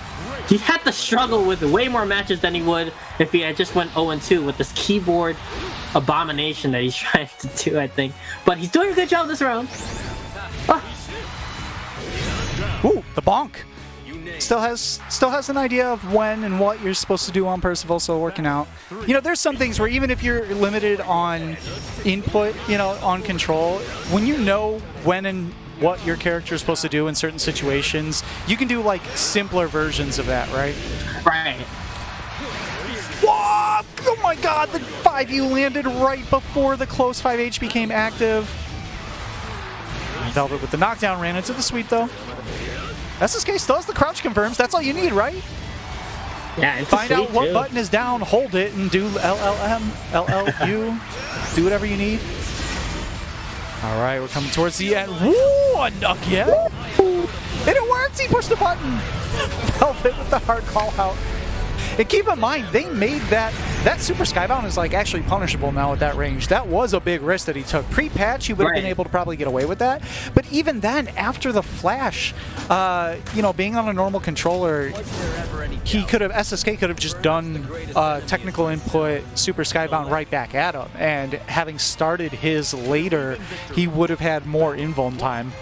he had to struggle with way more matches than he would if he had just went 0-2 with this keyboard abomination that he's trying to do, I think. But he's doing a good job this round. Ah. Ooh, the bonk. Still has an idea of when and what you're supposed to do on Percival, so working out. There's some things where even if you're limited on input, on control, when you know when and what your character is supposed to do in certain situations, you can do like simpler versions of that, right? Right. Whoa! Oh my god, the 5U landed right before the close 5H became active. Velvet with the knockdown, ran into the sweep though. SSK still has the crouch confirms. That's all you need, right? Yeah, it's Find out what too. button is down, hold it, and do LLM, LLU. Do whatever you need. All right, we're coming towards the end. Woo, a duck yet. And it works, he pushed the button. Velvet with the hard call out. And keep in mind, they made that super skybound is like actually punishable now at that range. That was a big risk that he took. Pre-patch, he would have been able to probably get away with that. But even then, after the flash, you know, being on a normal controller, he could have, SSK could have just done technical input super skybound right back at him. And having started his later, he would have had more invuln time.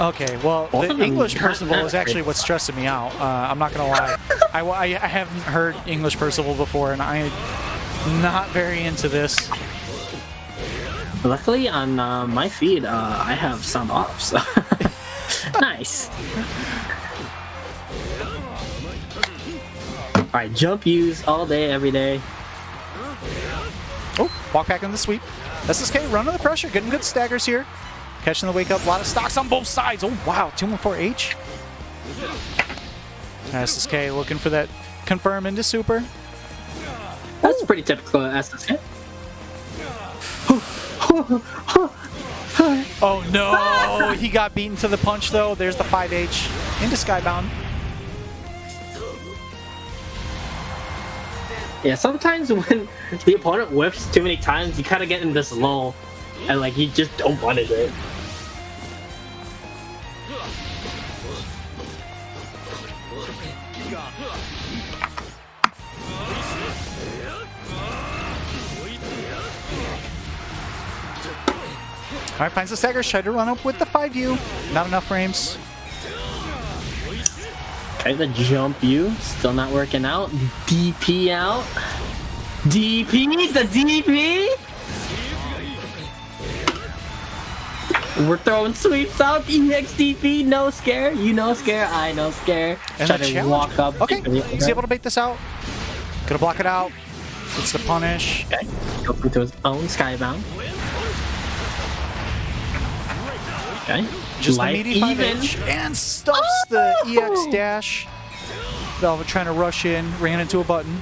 Okay, well, the English Percival is actually what's stressing me out. I'm not going to lie. I haven't heard English Percival before, and I'm not very into this. Luckily, on my feed, I have sound off, so nice. Alright, jump use all day, every day. Oh, walk back in the sweep. SSK running the pressure, getting good staggers here. Catching the wake up, a lot of stocks on both sides. Oh, wow, 214H. SSK looking for that confirm into super. That's pretty typical SSK. Oh no, he got beaten to the punch though. There's the 5H into Skybound. Yeah, sometimes when the opponent whiffs too many times, you kind of get in this lull, and like you just don't want it. Alright, finds the stagger, try to run up with the 5U. Not enough frames. Okay, the jump U, still not working out. DP out. DP, the DP! We're throwing sweeps out, EXDP, no scare. You know scare, I know scare. And Try the to challenge. walk up. Okay, he's able to bait this out. Gonna block it out. It's the punish. Okay, go into his own skybound. Okay, Just life the meaty 5H and stuffs the EX dash. Velvet trying to rush in, ran into a button.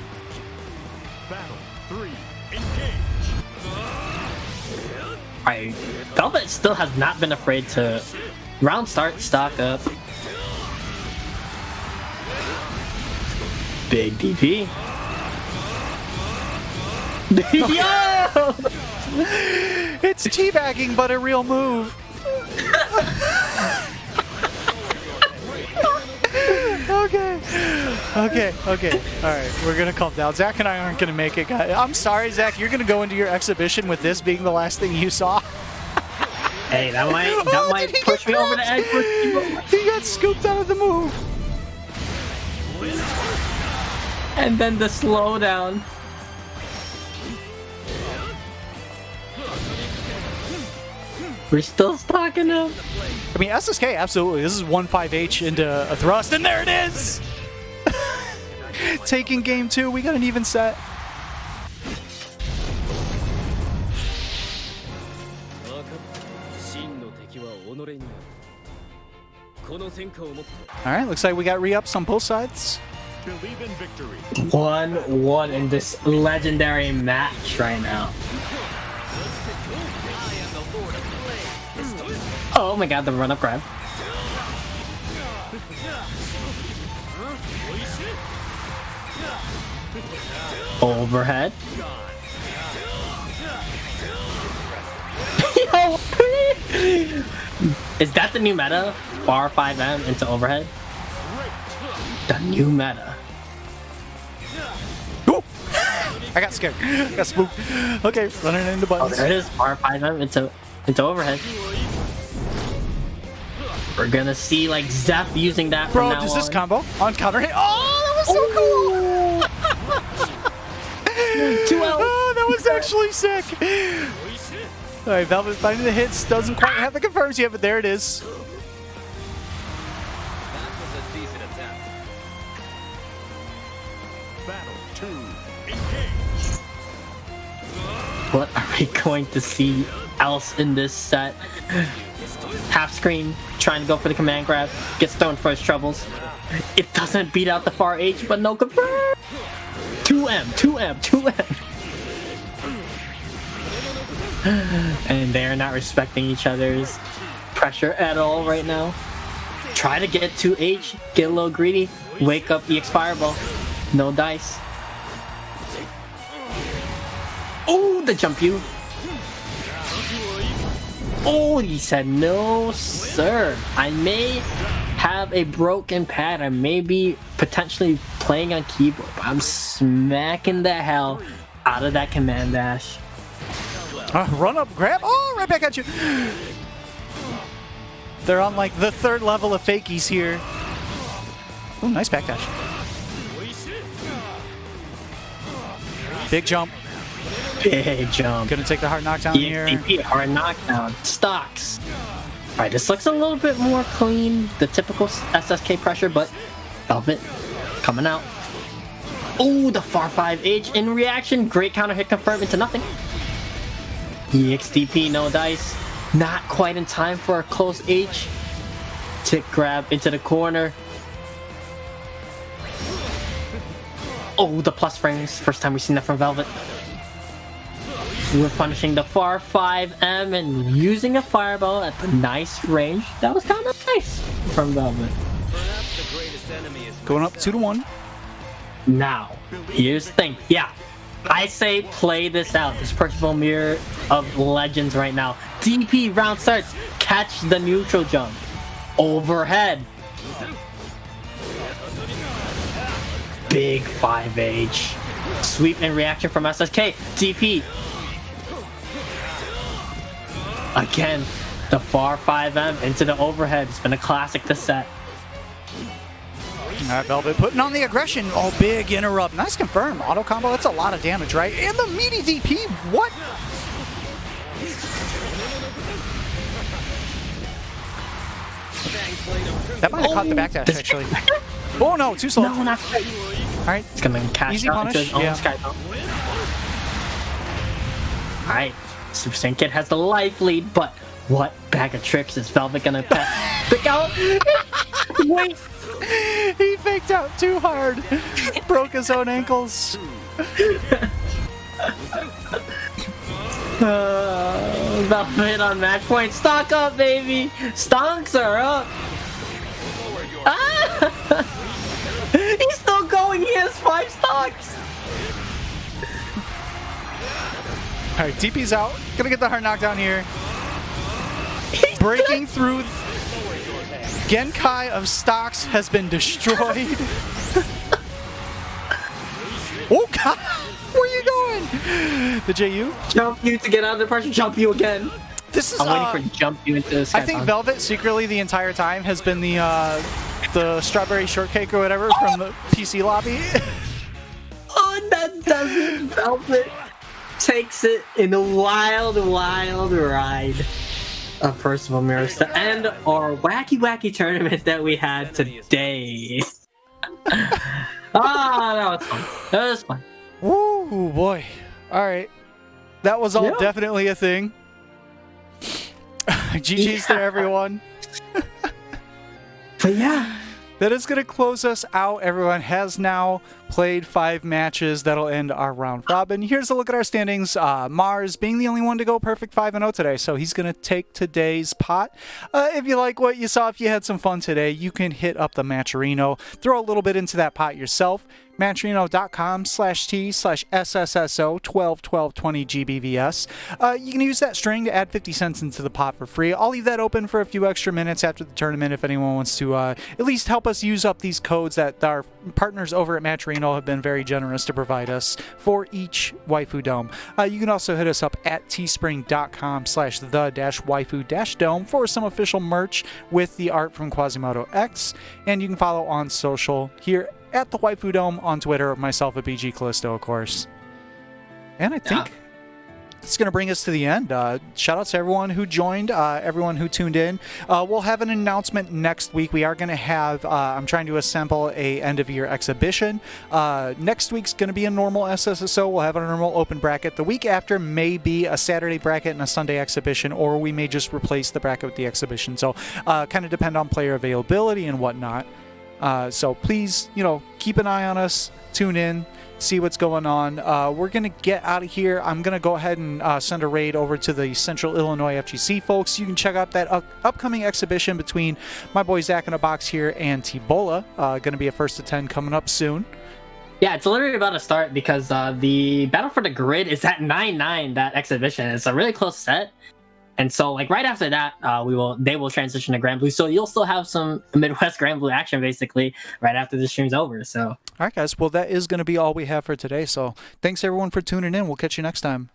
Battle 3, engage. Velvet still has not been afraid to round start, stock up. Big DP. Yo! It's teabagging, but a real move. Okay. Alright, we're gonna calm down. Zach and I aren't gonna make it, guys. I'm sorry, Zach. You're gonna go into your exhibition with this being the last thing you saw. Hey, that might push me over the edge. He got scooped out of the move. And then the slowdown. We're still stocking him. I mean, SSK, absolutely. This is 1-5H into a thrust, and there it is! Taking game 2, we got an even set. Alright, looks like we got re-ups on both sides. Believe in victory. 1-1 in this legendary match right now. Oh my god, the run-up grab. Overhead. Yo, is that the new meta? Bar 5M into overhead? The new meta. Ooh. I got scared. I got spooked. Okay, running into Oh, buttons. there it is. Bar 5M into overhead. We're gonna see like Zeph using that from Bro, now does this on. combo on counter hit? Oh, that was so cool! 2L. Oh, that was actually sick. Alright, Velvet finding the hits. Doesn't quite have the confirms yet, but there it is. Battle 2, engage. What are we going to see else in this set? Half screen, trying to go for the command grab, gets thrown for his troubles. It doesn't beat out the far H, but no confirm. 2M, 2M, 2M. And they're not respecting each other's pressure at all right now. Try to get 2H, get a little greedy, wake up EX Fireball. No dice. Oh, the jump you. Oh, he said no, sir. I may have a broken pad. I may be potentially playing on keyboard, but I'm smacking the hell out of that command dash. Run up, grab. Oh, right back at you. They're on like the 3rd level of fakies here. Oh, nice backdash. Big jump. Big jump. Gonna take the hard knockdown here. Hard knockdown. Stocks. Alright, this looks a little bit more clean. The typical SSK pressure, but Velvet coming out. Oh, the far 5H in reaction. Great counter hit confirm into nothing. EXDP, no dice. Not quite in time for a close H. Tick grab into the corner. Oh, the plus frames. First time we've seen that from Velvet. We're punishing the far 5M and using a fireball at the nice range. That was kind of nice from Velvet. Going up 2-1. Now, here's the thing. Yeah, I say play this out. This Percival Mirror of Legends right now. DP round starts. Catch the neutral jump. Overhead. Big 5H. Sweep and reaction from SSK. DP. Again, the far 5M into the overhead. It's been a classic this set. Alright, Velvet putting on the aggression. Oh, big interrupt. Nice confirm. Auto combo, that's a lot of damage, right? And the meaty DP. What? That might have caught the backdash, actually. Oh, no, too slow. No, not quite. Alright. It's gonna catch Easy out into punish, his own yeah. Sky Zone. Alright, Super Saiyan Kid has the life lead, but what bag of tricks is Velvet gonna pick out? Wait! He faked out too hard. Broke his own ankles. Velvet on match point. Stock up, baby! Stonks are up! Ah! He's still going! He has 5 stocks! Alright, DP's out. Gonna get the hard knockdown here. Breaking through. Genkai of stocks has been destroyed. Oh god! Where are you going? The JU? Jump you to get out of the pressure. Jump you again. This is. I'm waiting for jump you into the Sky I think Zone. Velvet secretly the entire time has been the strawberry shortcake or whatever from the PC lobby. Oh, that doesn't. Velvet takes it in a wild, wild ride of Percival Mirrors to end our wacky tournament that we had today. That was fun. That was fun. Woo, boy. Alright. That was all definitely a thing. GG's to everyone. But yeah. That is going to close us out. Everyone has now played 5 matches. That'll end our round robin. Here's a look at our standings. Mars being the only one to go perfect 5-0 today, so he's going to take today's pot. If you like what you saw, if you had some fun today, you can hit up the Matcherino. Throw a little bit into that pot yourself. Matcherino.com/T/SSSO121220 GBVS. You can use that string to add 50 cents into the pot for free. I'll leave that open for a few extra minutes after the tournament if anyone wants to at least help us use up these codes that our partners over at Matcherino have been very generous to provide us for each Waifu Dome. You can also hit us up at teespring.com/the-waifu-dome for some official merch with the art from Quasimodo X. And you can follow on social here at the Waifu Dome on Twitter, myself at BG Callisto, of course. And I think it's going to bring us to the end. Shout out to everyone who joined, everyone who tuned in. We'll have an announcement next week. We are going to have, I'm trying to assemble a end of year exhibition. Next week's going to be a normal SSSO. We'll have a normal open bracket. The week after may be a Saturday bracket and a Sunday exhibition, or we may just replace the bracket with the exhibition. So kind of depend on player availability and whatnot. So please, keep an eye on us, tune in, see what's going on. We're going to get out of here. I'm going to go ahead and send a raid over to the Central Illinois FGC folks. You can check out that upcoming exhibition between my boy Zach in a Box here and T-Bola. Going to be a first to 10 coming up soon. Yeah, it's literally about to start because the Battle for the Grid is at 9-9, that exhibition. It's a really close set. And so, right after that, they will transition to Granblue. So you'll still have some Midwest Granblue action, basically, right after the stream's over. So, all right, guys. Well, that is going to be all we have for today. So thanks, everyone, for tuning in. We'll catch you next time.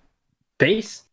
Peace.